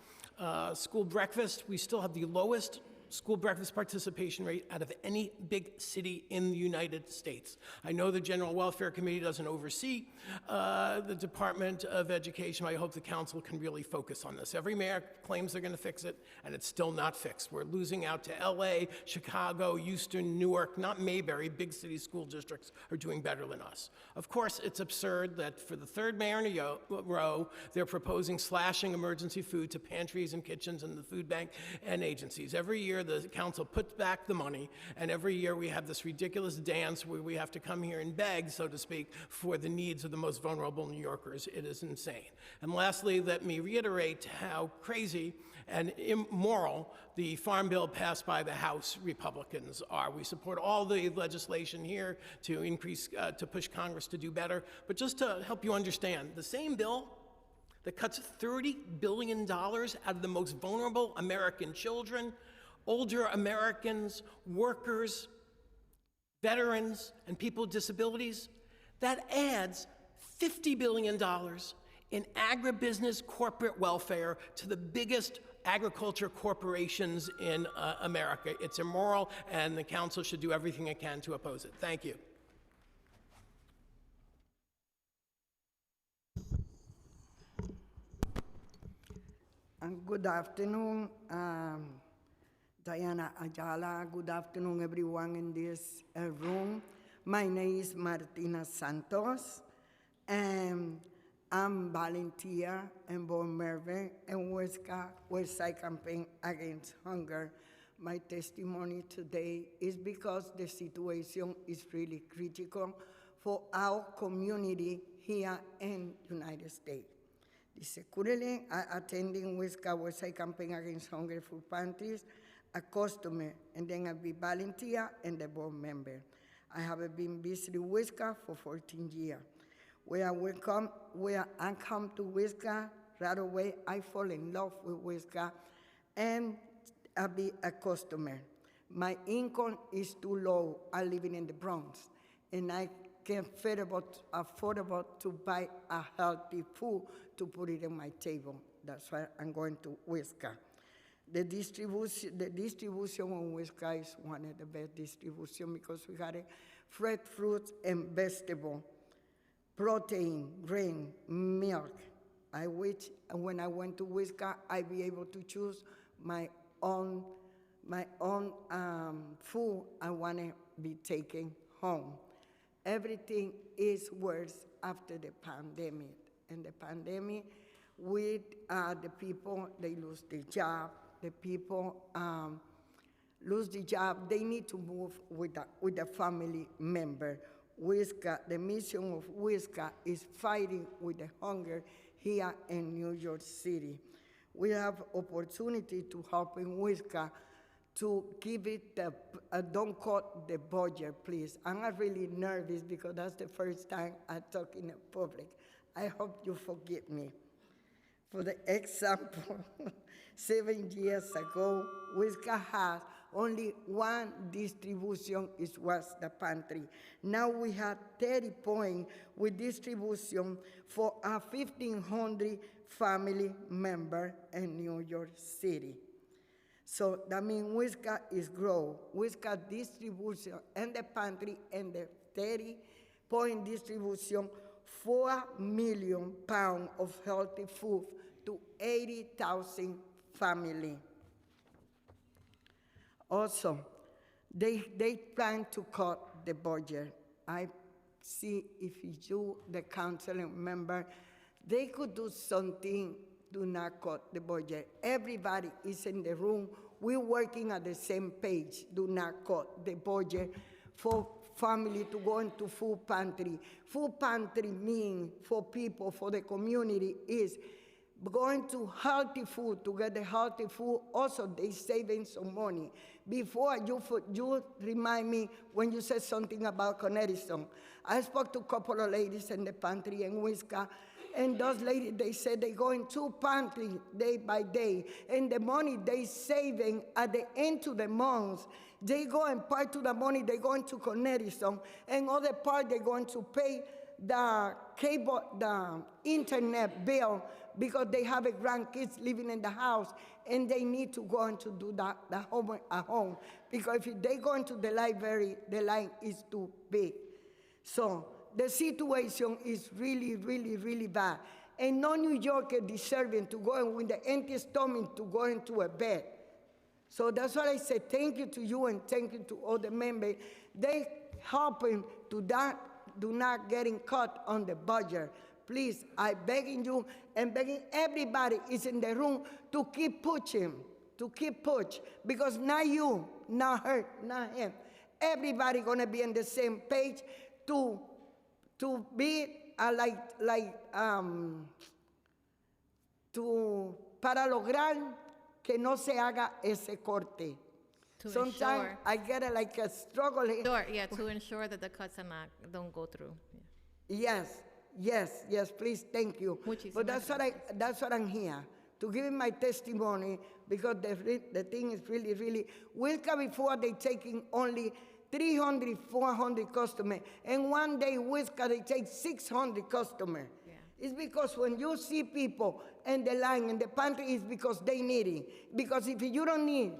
School breakfast, we still have the lowest school breakfast participation rate out of any big city in the United States. I know the General Welfare Committee doesn't oversee the Department of Education. I hope the council can really focus on this. Every mayor claims they're going to fix it, and it's still not fixed. We're losing out to LA, Chicago, Houston, Newark, not Mayberry. Big city school districts are doing better than us. Of course, it's absurd that for the third mayor in a row, they're proposing slashing emergency food to pantries and kitchens and the food bank and agencies. Every year, the council puts back the money, and every year we have this ridiculous dance where we have to come here and beg, so to speak, for the needs of the most vulnerable New Yorkers. It is insane. And lastly, let me reiterate how crazy and immoral the Farm Bill passed by the House Republicans are. We support all the legislation here to increase, to push Congress to do better. But just to help you understand, the same bill that cuts $30 billion out of the most vulnerable American children, older Americans, workers, veterans, and people with disabilities. That adds $50 billion in agribusiness corporate welfare to the biggest agriculture corporations in America. It's immoral, and the council should do everything it can to oppose it. Thank you. Good afternoon, Diana Ayala. Good afternoon, everyone in this room. My name is Martina Santos, and I'm volunteer in Bon Merve and Westside Campaign Against Hunger. My testimony today is because the situation is really critical for our community here in the United States. Currently, I'm attending Westside Campaign Against Hunger food pantries, a customer, and then I be volunteer and a board member. I have been visiting Wisca for 14 years. When I come to Wisca, right away I fall in love with Wisca, and I be a customer. My income is too low. I'm living in the Bronx, and I can't affordable to buy a healthy food to put it on my table. That's why I'm going to Wisca. The distribution on Wisca is one of the best distribution because we got fresh fruits and vegetables, protein, grain, milk. I wish when I went to Wisca, I'd be able to choose my own food I want to be taking home. Everything is worse after the pandemic. And the pandemic, with the people, they lose their job. The people lose the job. They need to move with a family member. Wisca, the mission of Wisca is fighting with the hunger here in New York City. We have opportunity to help in Wisca to give it don't cut the budget, please. I'm not really nervous because that's the first time I talk in public. I hope you forgive me. For the example, 7 years ago, Wisca had only one distribution, it was the pantry. Now we have 30 points with distribution for our 1,500 family members in New York City. So that means Wisca is grow. Wisca distribution and the pantry and the 30-point distribution, 4 million pounds of healthy food to 80,000 families. Also, they plan to cut the budget. I see if you, the council member, they could do something. Do not cut the budget. Everybody is in the room. We're working at the same page. Do not cut the budget for family to go into food pantry. Food pantry means for people, for the community, is going to healthy food, to get the healthy food. Also, they saving some money. Before, you remind me when you said something about Connecticut. I spoke to a couple of ladies in the pantry in Wisca, and those ladies, they said they go into pantry day by day, and the money they saving at the end of the month, they go and part of the money they go into Connecticut, and other part they going to pay the cable, the internet bill, because they have grandkids living in the house, and they need to go and to do the homework at home, because if they go into the library, the line is too big. So the situation is really, really, really bad. And no New Yorker deserving to go in with the empty stomach to go into a bed. So that's why I say thank you to you and thank you to all the members. They helping to that, do not getting cut on the budget. Please, I begging you and begging everybody is in the room to keep pushing, because not you, not her, not him. Everybody gonna be on the same page to be para lograr que no se haga ese corte. Sometimes I get like a struggle. To ensure that the cuts don't go through. Yeah. Yes, yes, please, thank you. But that's what I'm here, to give my testimony, because the thing is really, Wilka before they taking only 300, 400 customers, and one day Wilka they take 600 customers. Yeah. It's because when you see people in the line in the pantry, it's because they need it. Because if you don't need,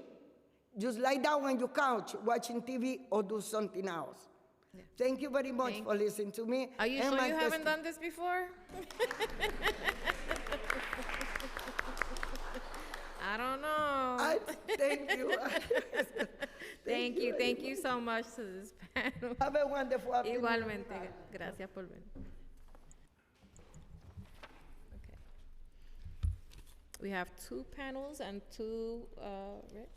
just lie down on your couch watching TV or do something else. Yeah. Thank you very much for listening to me. Are you sure you haven't done this before? I don't know. Thank you. Thank you so much to this panel. Have a wonderful afternoon. Igualmente. Gracias por venir. Okay. We have 2 panels and 2, Rich?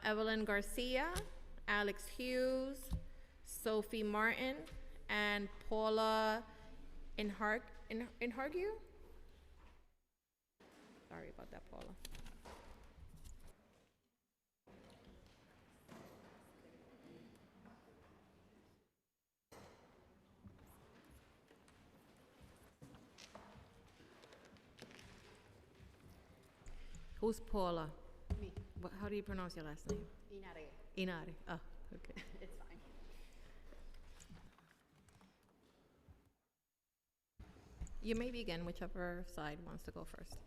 Evelyn Garcia, Alex Hughes, Sophie Martin, and Paula Inhargue? Sorry about that, Paula. Who's Paula? Me. How do you pronounce your last name? Inare. Oh, okay. It's fine. You may begin, whichever side wants to go first.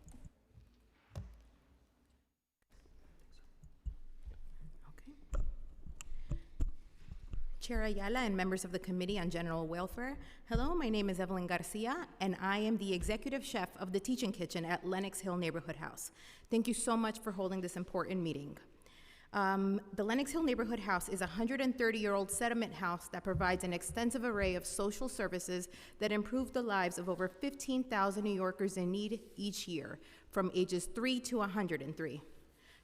Chair Ayala and members of the Committee on General Welfare. Hello, my name is Evelyn Garcia, and I am the executive chef of the Teaching Kitchen at Lenox Hill Neighborhood House. Thank you so much for holding this important meeting. The Lenox Hill Neighborhood House is a 130-year-old settlement house that provides an extensive array of social services that improve the lives of over 15,000 New Yorkers in need each year, from ages 3 to 103.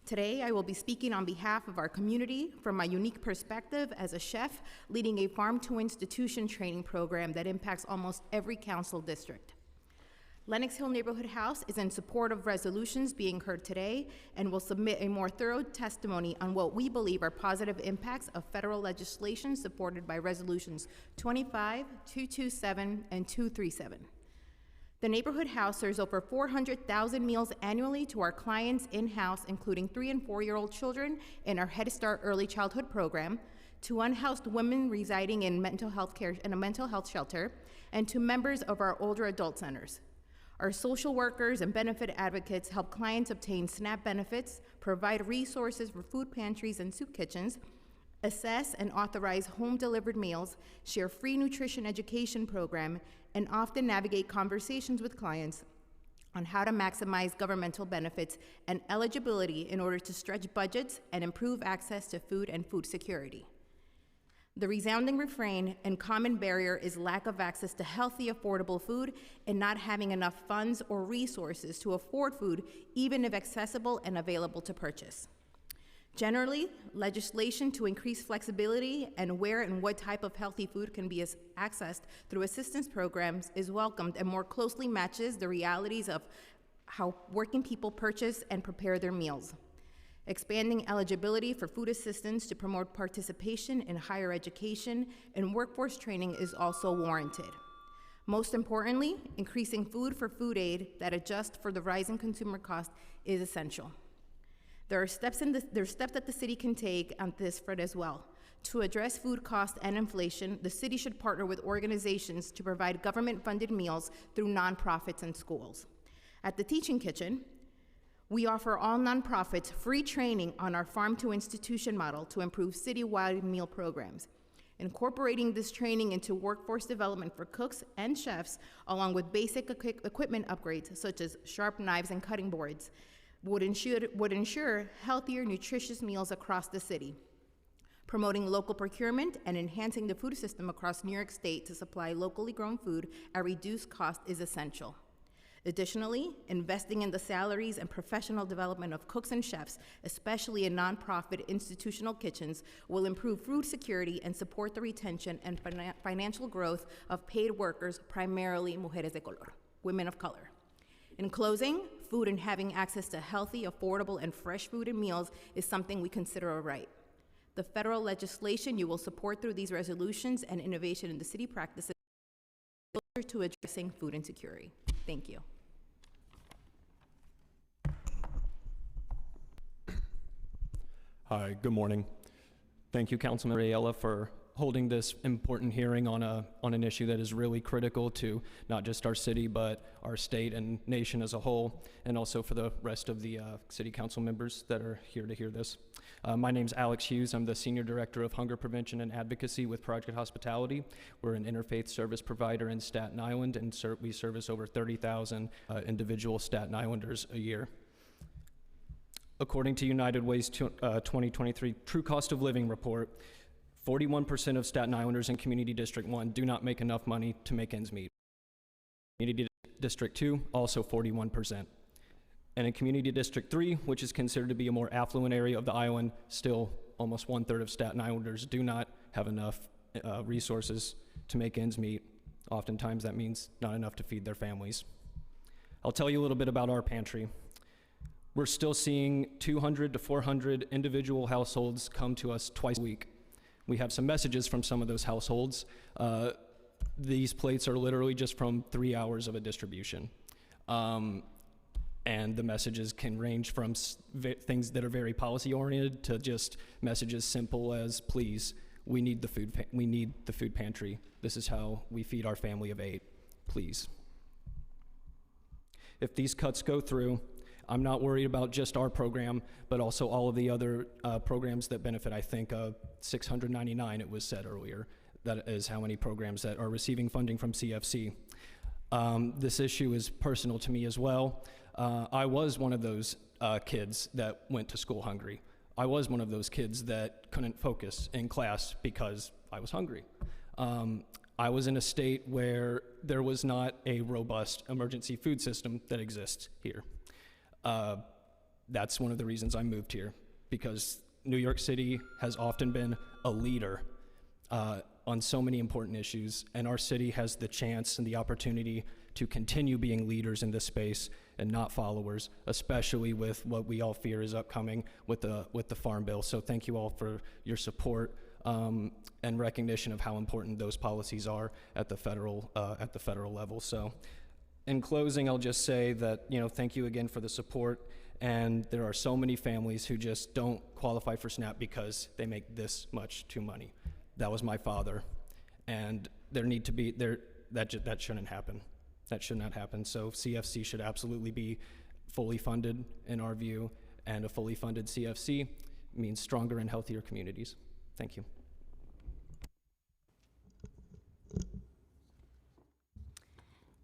Today, I will be speaking on behalf of our community from my unique perspective as a chef leading a farm-to-institution training program that impacts almost every council district. Lenox Hill Neighborhood House is in support of resolutions being heard today and will submit a more thorough testimony on what we believe are positive impacts of federal legislation supported by resolutions 25, 227, and 237. The Neighborhood House serves over 400,000 meals annually to our clients in-house, including 3- and 4-year-old children in our Head Start early childhood program, to unhoused women residing in a mental health shelter, and to members of our older adult centers. Our social workers and benefit advocates help clients obtain SNAP benefits, provide resources for food pantries and soup kitchens, assess and authorize home-delivered meals, share free nutrition education program, and often navigate conversations with clients on how to maximize governmental benefits and eligibility in order to stretch budgets and improve access to food and food security. The resounding refrain and common barrier is lack of access to healthy, affordable food and not having enough funds or resources to afford food, even if accessible and available to purchase. Generally, legislation to increase flexibility and where and what type of healthy food can be accessed through assistance programs is welcomed and more closely matches the realities of how working people purchase and prepare their meals. Expanding eligibility for food assistance to promote participation in higher education and workforce training is also warranted. Most importantly, increasing food for food aid that adjust for the rising consumer cost is essential. There are steps that the city can take on this front as well. To address food cost and inflation, the city should partner with organizations to provide government-funded meals through nonprofits and schools. At the Teaching Kitchen, we offer all nonprofits free training on our farm-to-institution model to improve citywide meal programs. Incorporating this training into workforce development for cooks and chefs, along with basic equipment upgrades such as sharp knives and cutting boards, would ensure healthier, nutritious meals across the city. Promoting local procurement and enhancing the food system across New York State to supply locally grown food at reduced cost is essential. Additionally, investing in the salaries and professional development of cooks and chefs, especially in nonprofit institutional kitchens, will improve food security and support the retention and financial growth of paid workers, primarily mujeres de color, women of color. In closing, food and having access to healthy, affordable, and fresh food and meals is something we consider a right. The federal legislation you will support through these resolutions and innovation in the city practices closer to addressing food insecurity. Thank you. Hi, good morning. Thank you, Councilman Ayala, for holding this important hearing on an issue that is really critical to not just our city, but our state and nation as a whole, and also for the rest of the city council members that are here to hear this. My name's Alex Hughes. I'm the Senior Director of Hunger Prevention and Advocacy with Project Hospitality. We're an interfaith service provider in Staten Island, and we service over 30,000 individual Staten Islanders a year. According to United Way's 2023 True Cost of Living report, 41% of Staten Islanders in Community District 1 do not make enough money to make ends meet. Community District 2, also 41%. And in Community District 3, which is considered to be a more affluent area of the island, still almost 1/3 of Staten Islanders do not have enough resources to make ends meet. Oftentimes that means not enough to feed their families. I'll tell you a little bit about our pantry. We're still seeing 200 to 400 individual households come to us twice a week. We have some messages from some of those households. These plates are literally just from 3 hours of a distribution. And the messages can range from things that are very policy oriented to just messages simple as, please, we need the food pantry. This is how we feed our family of 8, please. If these cuts go through, I'm not worried about just our program, but also all of the other programs that benefit. I think 699, it was said earlier, that is how many programs that are receiving funding from CFC. This issue is personal to me as well. I was one of those kids that went to school hungry. I was one of those kids that couldn't focus in class because I was hungry. I was in a state where there was not a robust emergency food system that exists here. That's one of the reasons I moved here, because New York City has often been a leader on so many important issues, and our city has the chance and the opportunity to continue being leaders in this space and not followers, especially with what we all fear is upcoming with the Farm Bill. So thank you all for your support and recognition of how important those policies are at the federal level. So in closing, I'll just say that, thank you again for the support. And there are so many families who just don't qualify for SNAP because they make this much too money. That was my father, and that shouldn't happen. That should not happen. So CFC should absolutely be fully funded in our view, and a fully funded CFC means stronger and healthier communities. Thank you.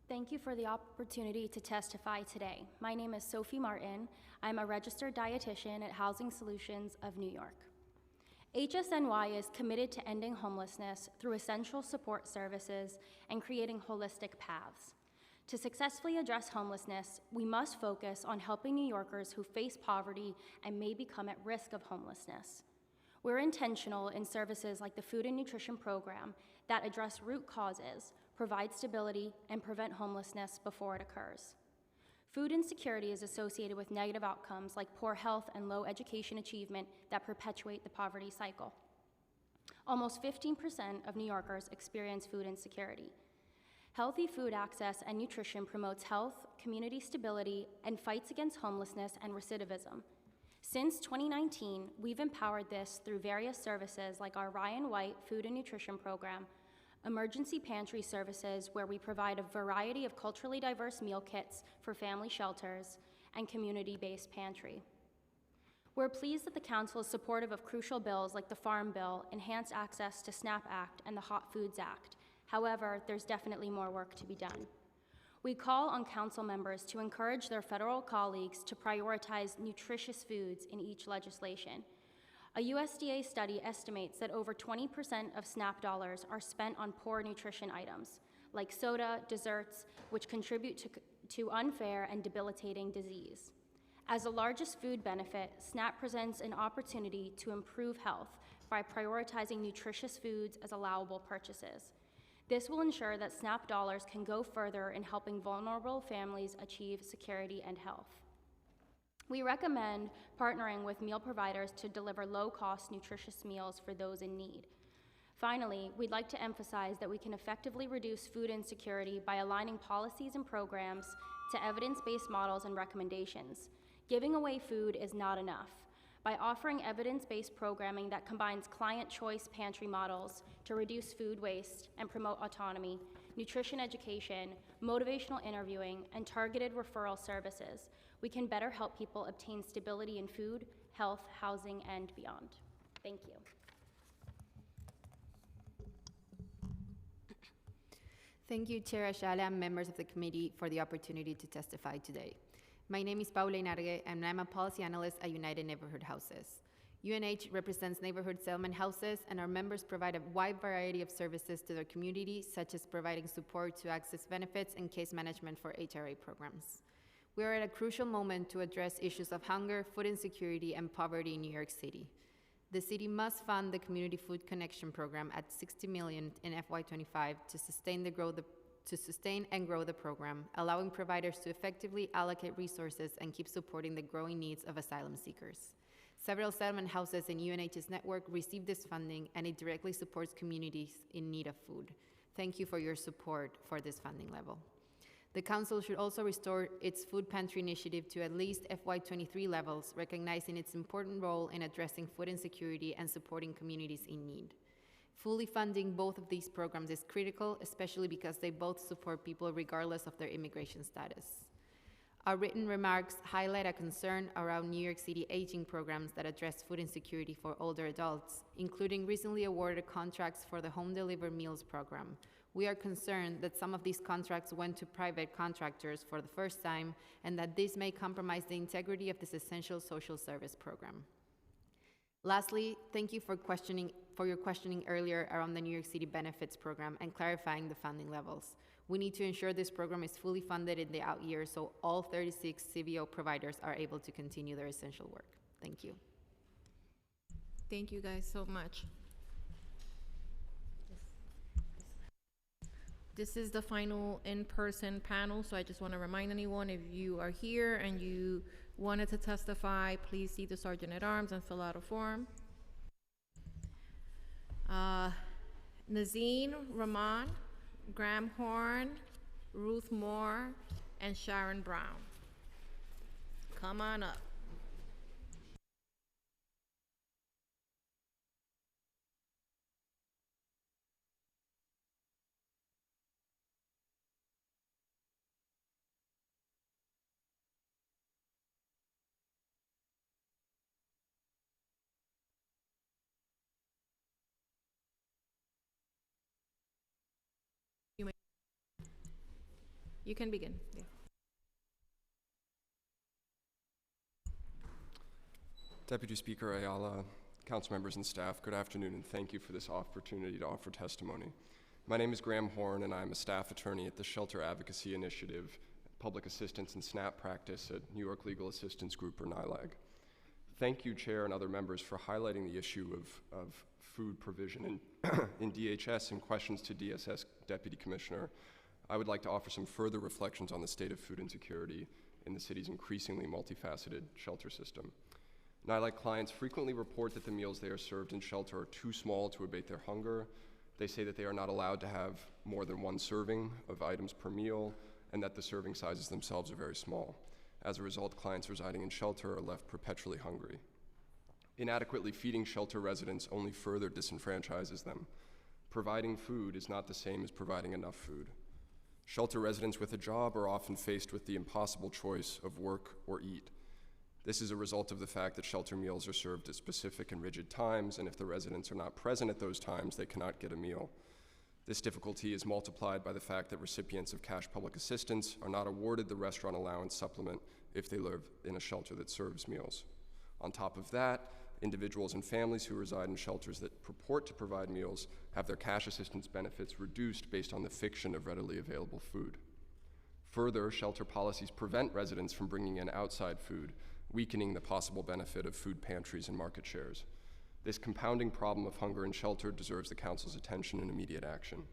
Thank you for the opportunity to testify today. My name is Sophie Martin. I'm a registered dietitian at Housing Solutions of New York. HSNY is committed to ending homelessness through essential support services and creating holistic paths. To successfully address homelessness, we must focus on helping New Yorkers who face poverty and may become at risk of homelessness. We're intentional in services like the Food and Nutrition Program that address root causes, provide stability, and prevent homelessness before it occurs. Food insecurity is associated with negative outcomes like poor health and low education achievement that perpetuate the poverty cycle. Almost 15% of New Yorkers experience food insecurity. Healthy food access and nutrition promotes health, community stability, and fights against homelessness and recidivism. Since 2019, we've empowered this through various services like our Ryan White Food and Nutrition Program, emergency pantry services where we provide a variety of culturally diverse meal kits for family shelters, and community-based pantry. We're pleased that the Council is supportive of crucial bills like the Farm Bill, Enhanced Access to SNAP Act, and the Hot Foods Act. However, there's definitely more work to be done. We call on Council members to encourage their federal colleagues to prioritize nutritious foods in each legislation. A USDA study estimates that over 20% of SNAP dollars are spent on poor nutrition items, like soda, desserts, which contribute to unfair and debilitating disease. As the largest food benefit, SNAP presents an opportunity to improve health by prioritizing nutritious foods as allowable purchases. This will ensure that SNAP dollars can go further in helping vulnerable families achieve security and health. We recommend partnering with meal providers to deliver low-cost, nutritious meals for those in need. Finally, we'd like to emphasize that we can effectively reduce food insecurity by aligning policies and programs to evidence-based models and recommendations. Giving away food is not enough. By offering evidence-based programming that combines client choice pantry models to reduce food waste and promote autonomy, nutrition education, motivational interviewing, and targeted referral services, we can better help people obtain stability in food, health, housing, and beyond. Thank you. Thank you, Chair Ayala and members of the committee for the opportunity to testify today. My name is Paula Inargue, and I'm a policy analyst at United Neighborhood Houses. UNH represents neighborhood settlement houses, and our members provide a wide variety of services to their community, such as providing support to access benefits and case management for HRA programs. We are at a crucial moment to address issues of hunger, food insecurity, and poverty in New York City. The city must fund the Community Food Connection Program at $60 million in FY25 to sustain and grow the program, allowing providers to effectively allocate resources and keep supporting the growing needs of asylum seekers. Several settlement houses in UNH's network receive this funding, and it directly supports communities in need of food. Thank you for your support for this funding level. The Council should also restore its food pantry initiative to at least FY23 levels, recognizing its important role in addressing food insecurity and supporting communities in need. Fully funding both of these programs is critical, especially because they both support people regardless of their immigration status. Our written remarks highlight a concern around New York City aging programs that address food insecurity for older adults, including recently awarded contracts for the Home Delivered Meals program. We are concerned that some of these contracts went to private contractors for the first time, and that this may compromise the integrity of this essential social service program. Lastly, thank you for your questioning earlier around the New York City Benefits Program and clarifying the funding levels. We need to ensure this program is fully funded in the out years so all 36 CBO providers are able to continue their essential work. Thank you. Thank you guys so much. This is the final in-person panel, so I just want to remind anyone, if you are here and you wanted to testify, please see the Sergeant at Arms and fill out a form. Nazine Rahman, Graham Horn, Ruth Moore, and Sharon Brown. Come on up. You can begin. Yeah. Deputy Speaker Ayala, council members and staff, good afternoon, and thank you for this opportunity to offer testimony. My name is Graham Horn, and I'm a staff attorney at the Shelter Advocacy Initiative, Public Assistance and SNAP Practice at New York Legal Assistance Group, or NYLAG. Thank you, Chair and other members, for highlighting the issue of food provision in DHS and questions to DSS Deputy Commissioner. I would like to offer some further reflections on the state of food insecurity in the city's increasingly multifaceted shelter system. NYLAG clients frequently report that the meals they are served in shelter are too small to abate their hunger. They say that they are not allowed to have more than one serving of items per meal, and that the serving sizes themselves are very small. As a result, clients residing in shelter are left perpetually hungry. Inadequately feeding shelter residents only further disenfranchises them. Providing food is not the same as providing enough food. Shelter residents with a job are often faced with the impossible choice of work or eat. This is a result of the fact that shelter meals are served at specific and rigid times, and if the residents are not present at those times, they cannot get a meal. This difficulty is multiplied by the fact that recipients of cash public assistance are not awarded the restaurant allowance supplement if they live in a shelter that serves meals. On top of that, individuals and families who reside in shelters that purport to provide meals have their cash assistance benefits reduced based on the fiction of readily available food. Further, shelter policies prevent residents from bringing in outside food, weakening the possible benefit of food pantries and market shares. This compounding problem of hunger in shelter deserves the Council's attention and immediate action.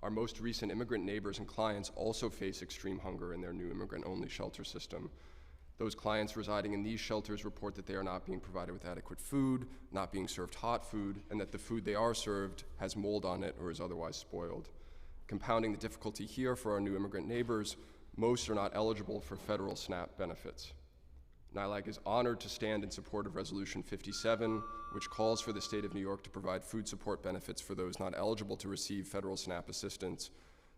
Our most recent immigrant neighbors and clients also face extreme hunger in their new immigrant-only shelter system. Those clients residing in these shelters report that they are not being provided with adequate food, not being served hot food, and that the food they are served has mold on it or is otherwise spoiled. Compounding the difficulty here for our new immigrant neighbors, most are not eligible for federal SNAP benefits. NILAG is honored to stand in support of Resolution 57, which calls for the state of New York to provide food support benefits for those not eligible to receive federal SNAP assistance.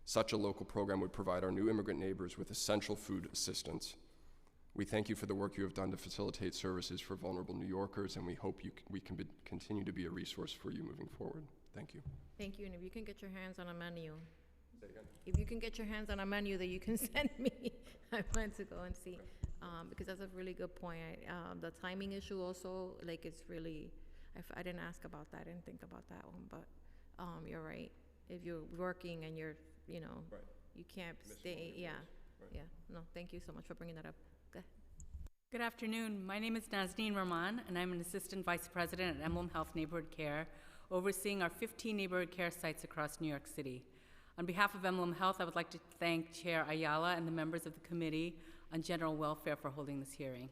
Such a local program would provide our new immigrant neighbors with essential food assistance. We thank you for the work you have done to facilitate services for vulnerable New Yorkers, and we hope we can continue to be a resource for you moving forward. Thank you. Thank you, and if you can get your hands on a menu. Say it again. If you can get your hands on a menu that you can send me, I want to go and see, because that's a really good point. The timing issue also, like it's really, I didn't ask about that, I didn't think about that one, but you're right. If you're working and you're, you know, Right. you can't stay, yeah, Right. yeah. No, thank you so much for bringing that up. Go ahead. Good afternoon. My name is Nazneen Rahman, and I'm an Assistant Vice President at Emblem Health Neighborhood Care, overseeing our 15 neighborhood care sites across New York City. On behalf of Emblem Health, I would like to thank Chair Ayala and the members of the Committee on General Welfare for holding this hearing.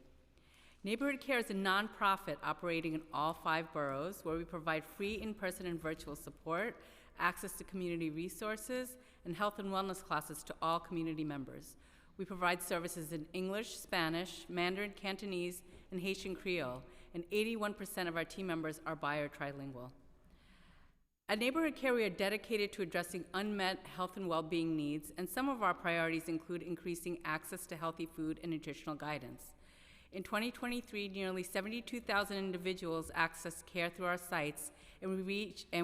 Neighborhood Care is a nonprofit operating in all 5 boroughs where we provide free in-person and virtual support, access to community resources, and health and wellness classes to all community members. We provide services in English, Spanish, Mandarin, Cantonese, and Haitian Creole, and 81% of our team members are bi or trilingual. At Neighborhood Care, we are dedicated to addressing unmet health and well-being needs, and some of our priorities include increasing access to healthy food and nutritional guidance. In 2023, nearly 72,000 individuals accessed care through our sites, and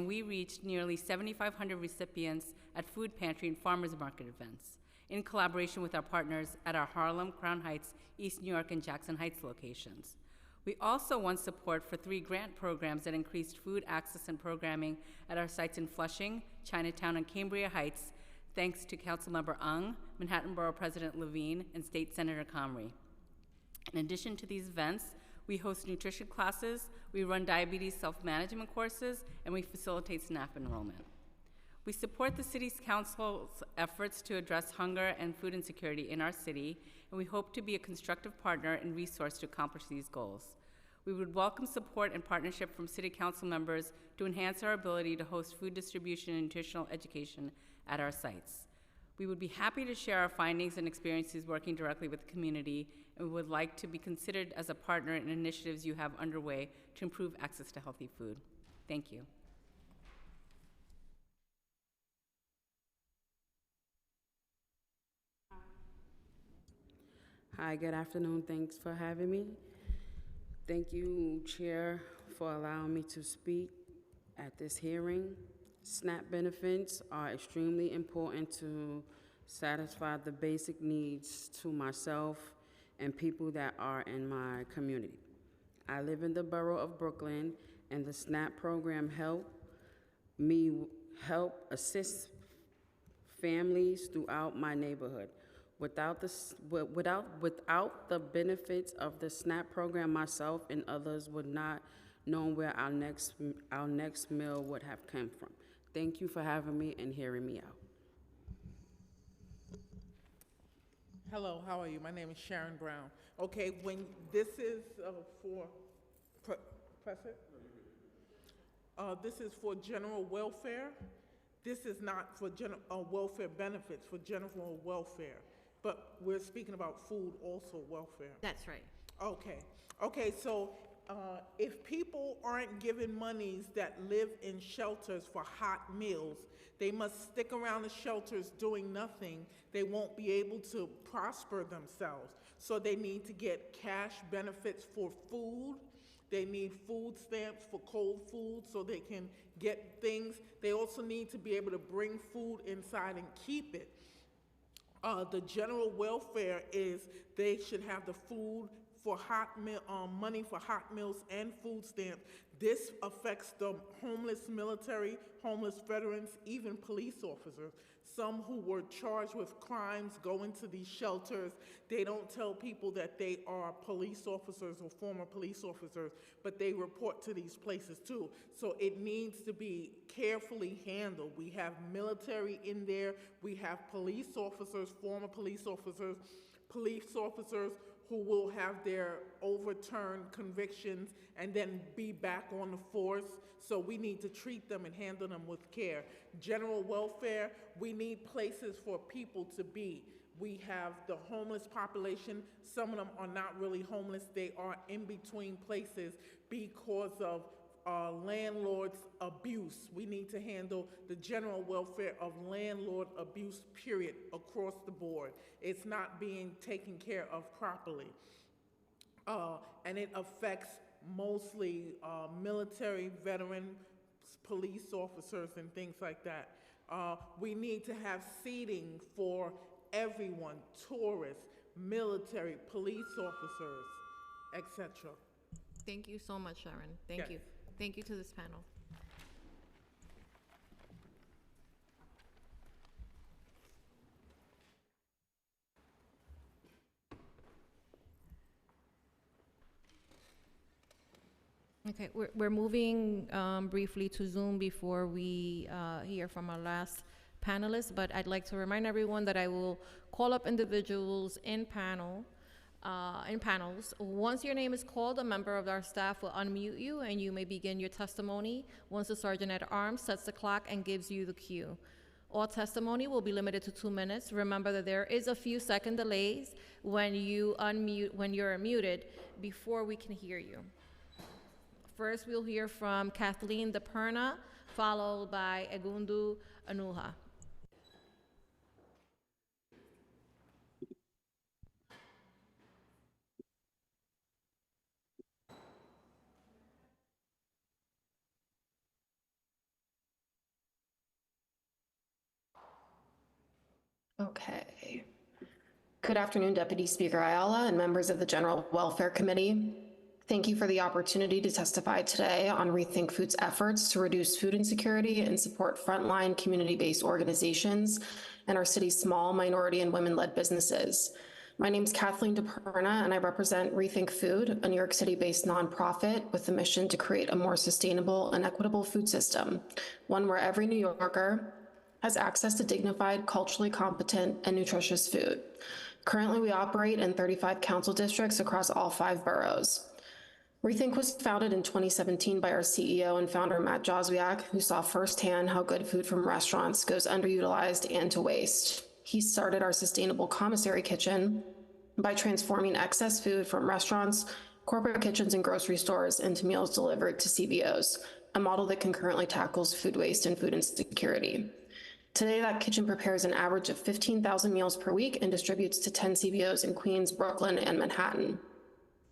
we reached nearly 7,500 recipients at food pantry and farmers market events, in collaboration with our partners at our Harlem, Crown Heights, East New York, and Jackson Heights locations. We also won support for 3 grant programs that increased food access and programming at our sites in Flushing, Chinatown, and Cambria Heights, thanks to Councilmember Ung, Manhattan Borough President Levine, and State Senator Comrie. In addition to these events, we host nutrition classes, we run diabetes self-management courses, and we facilitate SNAP enrollment. We support the City's Council's efforts to address hunger and food insecurity in our city, and we hope to be a constructive partner and resource to accomplish these goals. We would welcome support and partnership from City Council members to enhance our ability to host food distribution and nutritional education at our sites. We would be happy to share our findings and experiences working directly with the community, and we would like to be considered as a partner in initiatives you have underway to improve access to healthy food. Thank you. Hi, good afternoon. Thanks for having me. Thank you, Chair, for allowing me to speak at this hearing. SNAP benefits are extremely important to satisfy the basic needs to myself and people that are in my community. I live in the borough of Brooklyn, and the SNAP program help assist families throughout my neighborhood. Without the benefits of the SNAP program, myself and others would not know where our next meal would have come from. Thank you for having me and hearing me out. Hello, how are you? My name is Sharon Brown. Okay, when this is this is for general welfare. This is not for welfare benefits, for general welfare. But we're speaking about food, also welfare. That's right. Okay, so if people aren't given monies that live in shelters for hot meals, they must stick around the shelters doing nothing. They won't be able to prosper themselves. So they need to get cash benefits for food. They need food stamps for cold food so they can get things. They also need to be able to bring food inside and keep it. The general welfare is they should have the food for money for hot meals and food stamps. This affects the homeless military, homeless veterans, even police officers. Some who were charged with crimes go into these shelters. They don't tell people that they are police officers or former police officers, but they report to these places too. So it needs to be carefully handled. We have military in there. We have police officers, former police officers who will have their overturned convictions and then be back on the force. So we need to treat them and handle them with care. General welfare, we need places for people to be. We have the homeless population. Some of them are not really homeless. They are in between places because of landlord's abuse. We need to handle the general welfare of landlord abuse, period, across the board. It's not being taken care of properly. And it affects mostly military, veteran, police officers, and things like that. We need to have seating for everyone, tourists, military, police officers, etc. Thank you so much, Sharon. Thank you. Thank you to this panel. Okay, we're moving briefly to Zoom before we hear from our last panelist, but I'd like to remind everyone that I will call up individuals in panels. Once your name is called, a member of our staff will unmute you and you may begin your testimony once the Sergeant at Arms sets the clock and gives you the cue. All testimony will be limited to 2 minutes. Remember that there is a few second delays when you're unmuted before we can hear you. First, we'll hear from Kathleen DePerna, followed by Egundu Anuha. Okay. Good afternoon, Deputy Speaker Ayala and members of the General Welfare Committee. Thank you for the opportunity to testify today on Rethink Food's efforts to reduce food insecurity and support frontline community-based organizations and our city's small minority and women-led businesses. My name is Kathleen DePerna, and I represent Rethink Food, a New York City-based nonprofit with the mission to create a more sustainable and equitable food system, one where every New Yorker has access to dignified, culturally competent, and nutritious food. Currently, we operate in 35 council districts across all 5 boroughs. Rethink was founded in 2017 by our CEO and founder, Matt Joswiak, who saw firsthand how good food from restaurants goes underutilized and to waste. He started our sustainable commissary kitchen by transforming excess food from restaurants, corporate kitchens, and grocery stores into meals delivered to CBOs, a model that concurrently tackles food waste and food insecurity. Today, that kitchen prepares an average of 15,000 meals per week and distributes to 10 CBOs in Queens, Brooklyn, and Manhattan.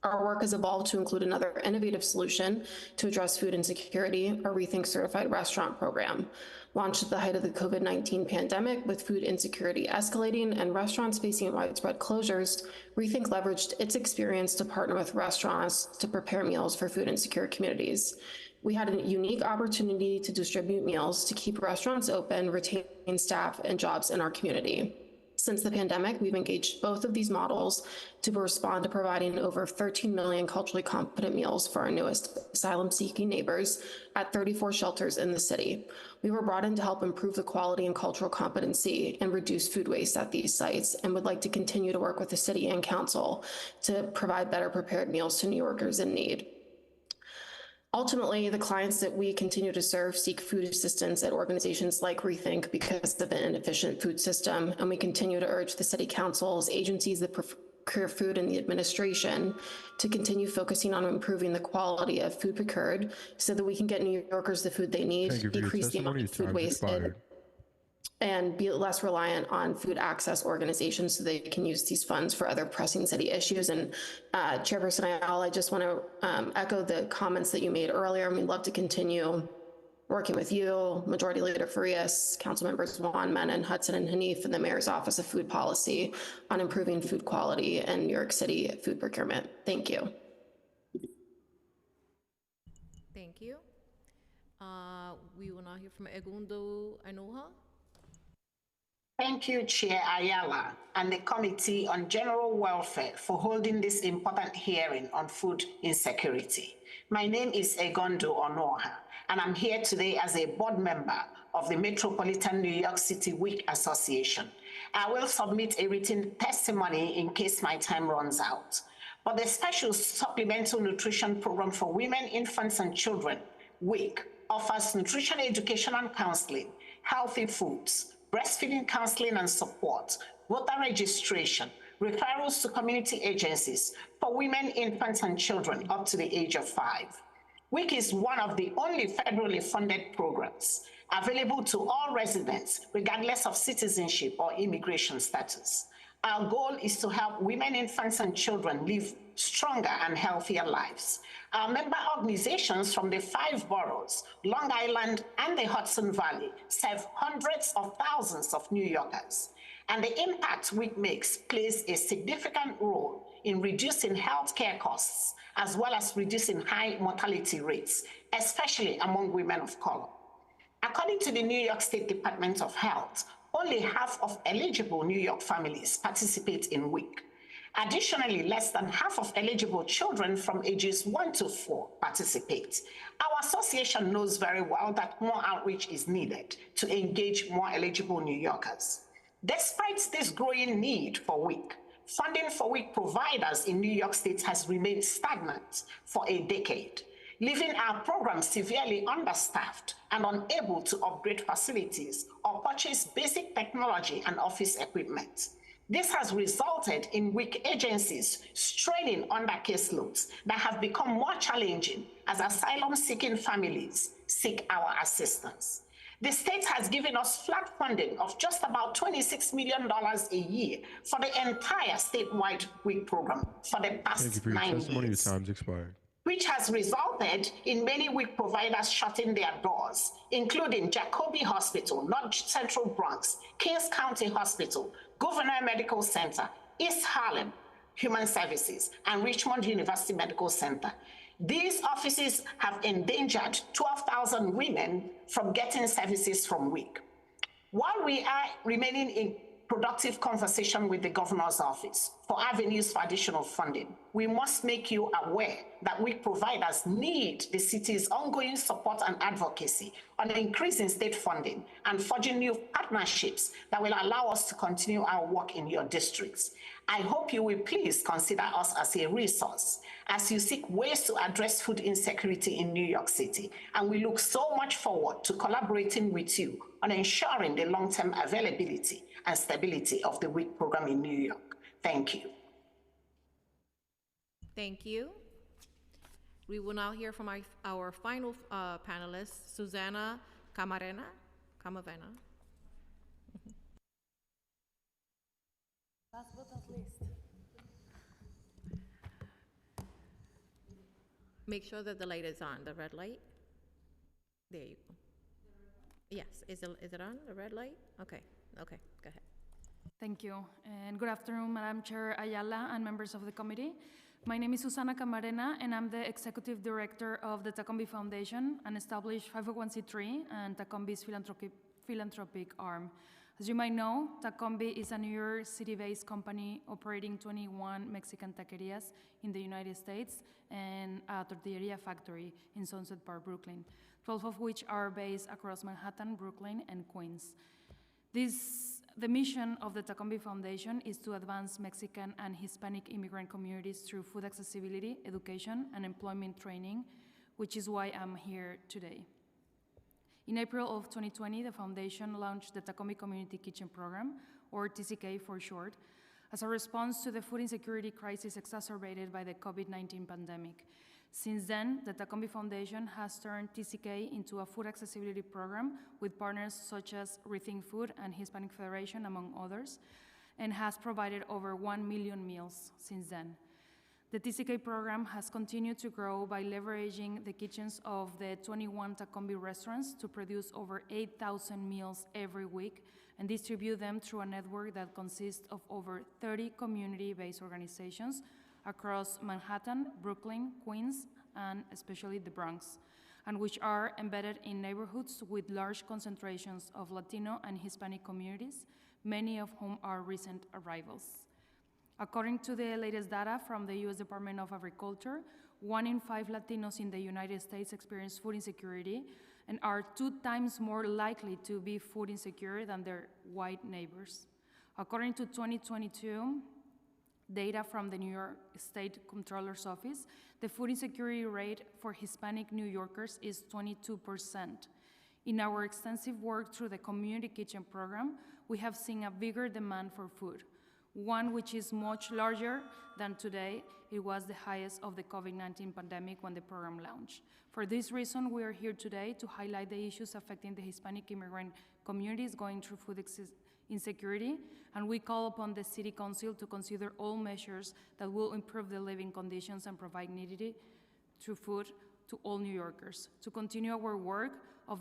Our work has evolved to include another innovative solution to address food insecurity, our Rethink Certified Restaurant Program. Launched at the height of the COVID-19 pandemic, with food insecurity escalating and restaurants facing widespread closures, Rethink leveraged its experience to partner with restaurants to prepare meals for food insecure communities. We had a unique opportunity to distribute meals to keep restaurants open, retain staff and jobs in our community. Since the pandemic, we've engaged both of these models to respond to providing over 13 million culturally competent meals for our newest asylum-seeking neighbors at 34 shelters in the city. We were brought in to help improve the quality and cultural competency and reduce food waste at these sites, and would like to continue to work with the city and council to provide better prepared meals to New Yorkers in need. Ultimately, the clients that we continue to serve seek food assistance at organizations like Rethink because of an inefficient food system, and we continue to urge the city councils, agencies that procure food, and the administration to continue focusing on improving the quality of food procured so that we can get New Yorkers the food they need, decrease the amount of food wasted, and be less reliant on food access organizations so they can use these funds for other pressing city issues. And Chairperson Ayala, I just want to echo the comments that you made earlier, and we'd love to continue working with you, Majority Leader Farias, Council Members Juan, Menon, Hudson, and Hanif, and the Mayor's Office of Food Policy on improving food quality and New York City food procurement. Thank you. Thank you. We will now hear from Egundu Anuha. Thank you, Chair Ayala and the Committee on General Welfare for holding this important hearing on food insecurity. My name is Egundu Onoha. and I'm here today as a board member of the Metropolitan New York City WIC Association. I will submit a written testimony in case my time runs out. But the Special Supplemental Nutrition Program for Women, Infants, and Children, WIC, offers nutrition education and counseling, healthy foods, breastfeeding counseling and support, voter registration, referrals to community agencies for women, infants, and children up to the age of 5. WIC is one of the only federally funded programs available to all residents, regardless of citizenship or immigration status. Our goal is to help women, infants, and children live stronger and healthier lives. Our member organizations from the 5 boroughs, Long Island and the Hudson Valley, serve hundreds of thousands of New Yorkers. And the impact WIC makes plays a significant role in reducing healthcare costs, as well as reducing high mortality rates, especially among women of color. According to the New York State Department of Health, only half of eligible New York families participate in WIC. Additionally, less than half of eligible children from ages 1 to 4 participate. Our association knows very well that more outreach is needed to engage more eligible New Yorkers. Despite this growing need for WIC, funding for WIC providers in New York State has remained stagnant for a decade, leaving our program severely understaffed and unable to upgrade facilities or purchase basic technology and office equipment. This has resulted in WIC agencies straining under caseloads that have become more challenging as asylum-seeking families seek our assistance. The state has given us flat funding of just about $26 million a year for the entire statewide WIC program for the past 9 years. Thank you for your testimony. Your time's expired. Which has resulted in many WIC providers shutting their doors, including Jacobi Hospital, North Central Bronx, Kings County Hospital, Governor Medical Center, East Harlem Human Services, and Richmond University Medical Center. These offices have endangered 12,000 women from getting services from WIC. While we are remaining in productive conversation with the governor's office for avenues for additional funding, we must make you aware that WIC providers need the city's ongoing support and advocacy on increasing state funding and forging new partnerships that will allow us to continue our work in your districts. I hope you will please consider us as a resource as you seek ways to address food insecurity in New York City. And we look so much forward to collaborating with you on ensuring the long-term availability and stability of the WIC program in New York. Thank you. Thank you. We will now hear from our final panelist, Susana Camarena. Last but not least. Make sure that the light is on, the red light. There you go. Yes, is it on, the red light? Okay, go ahead. Thank you, and good afternoon, Madam Chair Ayala and members of the committee. My name is Susana Camarena, and I'm the Executive Director of the Tacombi Foundation, an established 501c3 and Tacombi's philanthropic arm. As you might know, Tacombi is a New York City-based company operating 21 Mexican taquerias in the United States and a tortilleria factory in Sunset Park, Brooklyn, 12 of which are based across Manhattan, Brooklyn, and Queens. The mission of the Tacombi Foundation is to advance Mexican and Hispanic immigrant communities through food accessibility, education, and employment training, which is why I'm here today. In April of 2020, the Foundation launched the Tacombi Community Kitchen Program, or TCK for short, as a response to the food insecurity crisis exacerbated by the COVID-19 pandemic. Since then, the Tacombi Foundation has turned TCK into a food accessibility program with partners such as Rethink Food and Hispanic Federation, among others, and has provided over 1 million meals since then. The TCK program has continued to grow by leveraging the kitchens of the 21 Tacombi restaurants to produce over 8,000 meals every week and distribute them through a network that consists of over 30 community-based organizations across Manhattan, Brooklyn, Queens, and especially the Bronx, and which are embedded in neighborhoods with large concentrations of Latino and Hispanic communities, many of whom are recent arrivals. According to the latest data from the U.S. Department of Agriculture, 1 in 5 Latinos in the United States experience food insecurity and are 2 times more likely to be food insecure than their white neighbors. According to 2022 data from the New York State Comptroller's Office, the food insecurity rate for Hispanic New Yorkers is 22%. In our extensive work through the Community Kitchen program, we have seen a bigger demand for food, one which is much larger than today. It was the highest of the COVID-19 pandemic when the program launched. For this reason, we are here today to highlight the issues affecting the Hispanic immigrant communities going through food insecurity, and we call upon the City Council to consider all measures that will improve the living conditions and provide needed through food to all New Yorkers, to continue our work of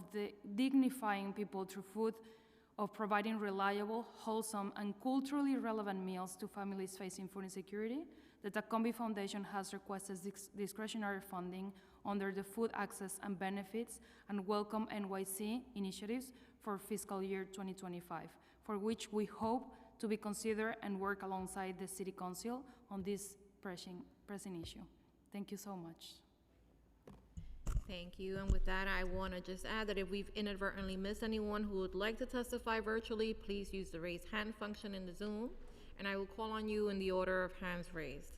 dignifying people through food, of providing reliable, wholesome, and culturally relevant meals to families facing food insecurity. The Tacombi Foundation has requested discretionary funding under the Food Access and Benefits and Welcome NYC initiatives for fiscal year 2025, for which we hope to be considered and work alongside the City Council on this pressing issue. Thank you so much. Thank you. And with that, I want to just add that if we've inadvertently missed anyone who would like to testify virtually, please use the raise hand function in the Zoom, and I will call on you in the order of hands raised.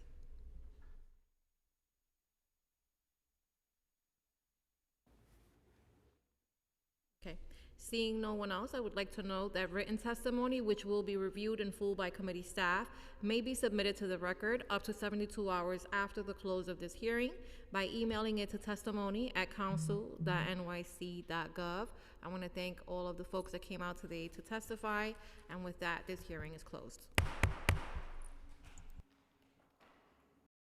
Okay. Seeing no one else, I would like to note that written testimony, which will be reviewed in full by committee staff, may be submitted to the record up to 72 hours after the close of this hearing by emailing it to testimony@council.nyc.gov. I want to thank all of the folks that came out today to testify, and with that, this hearing is closed.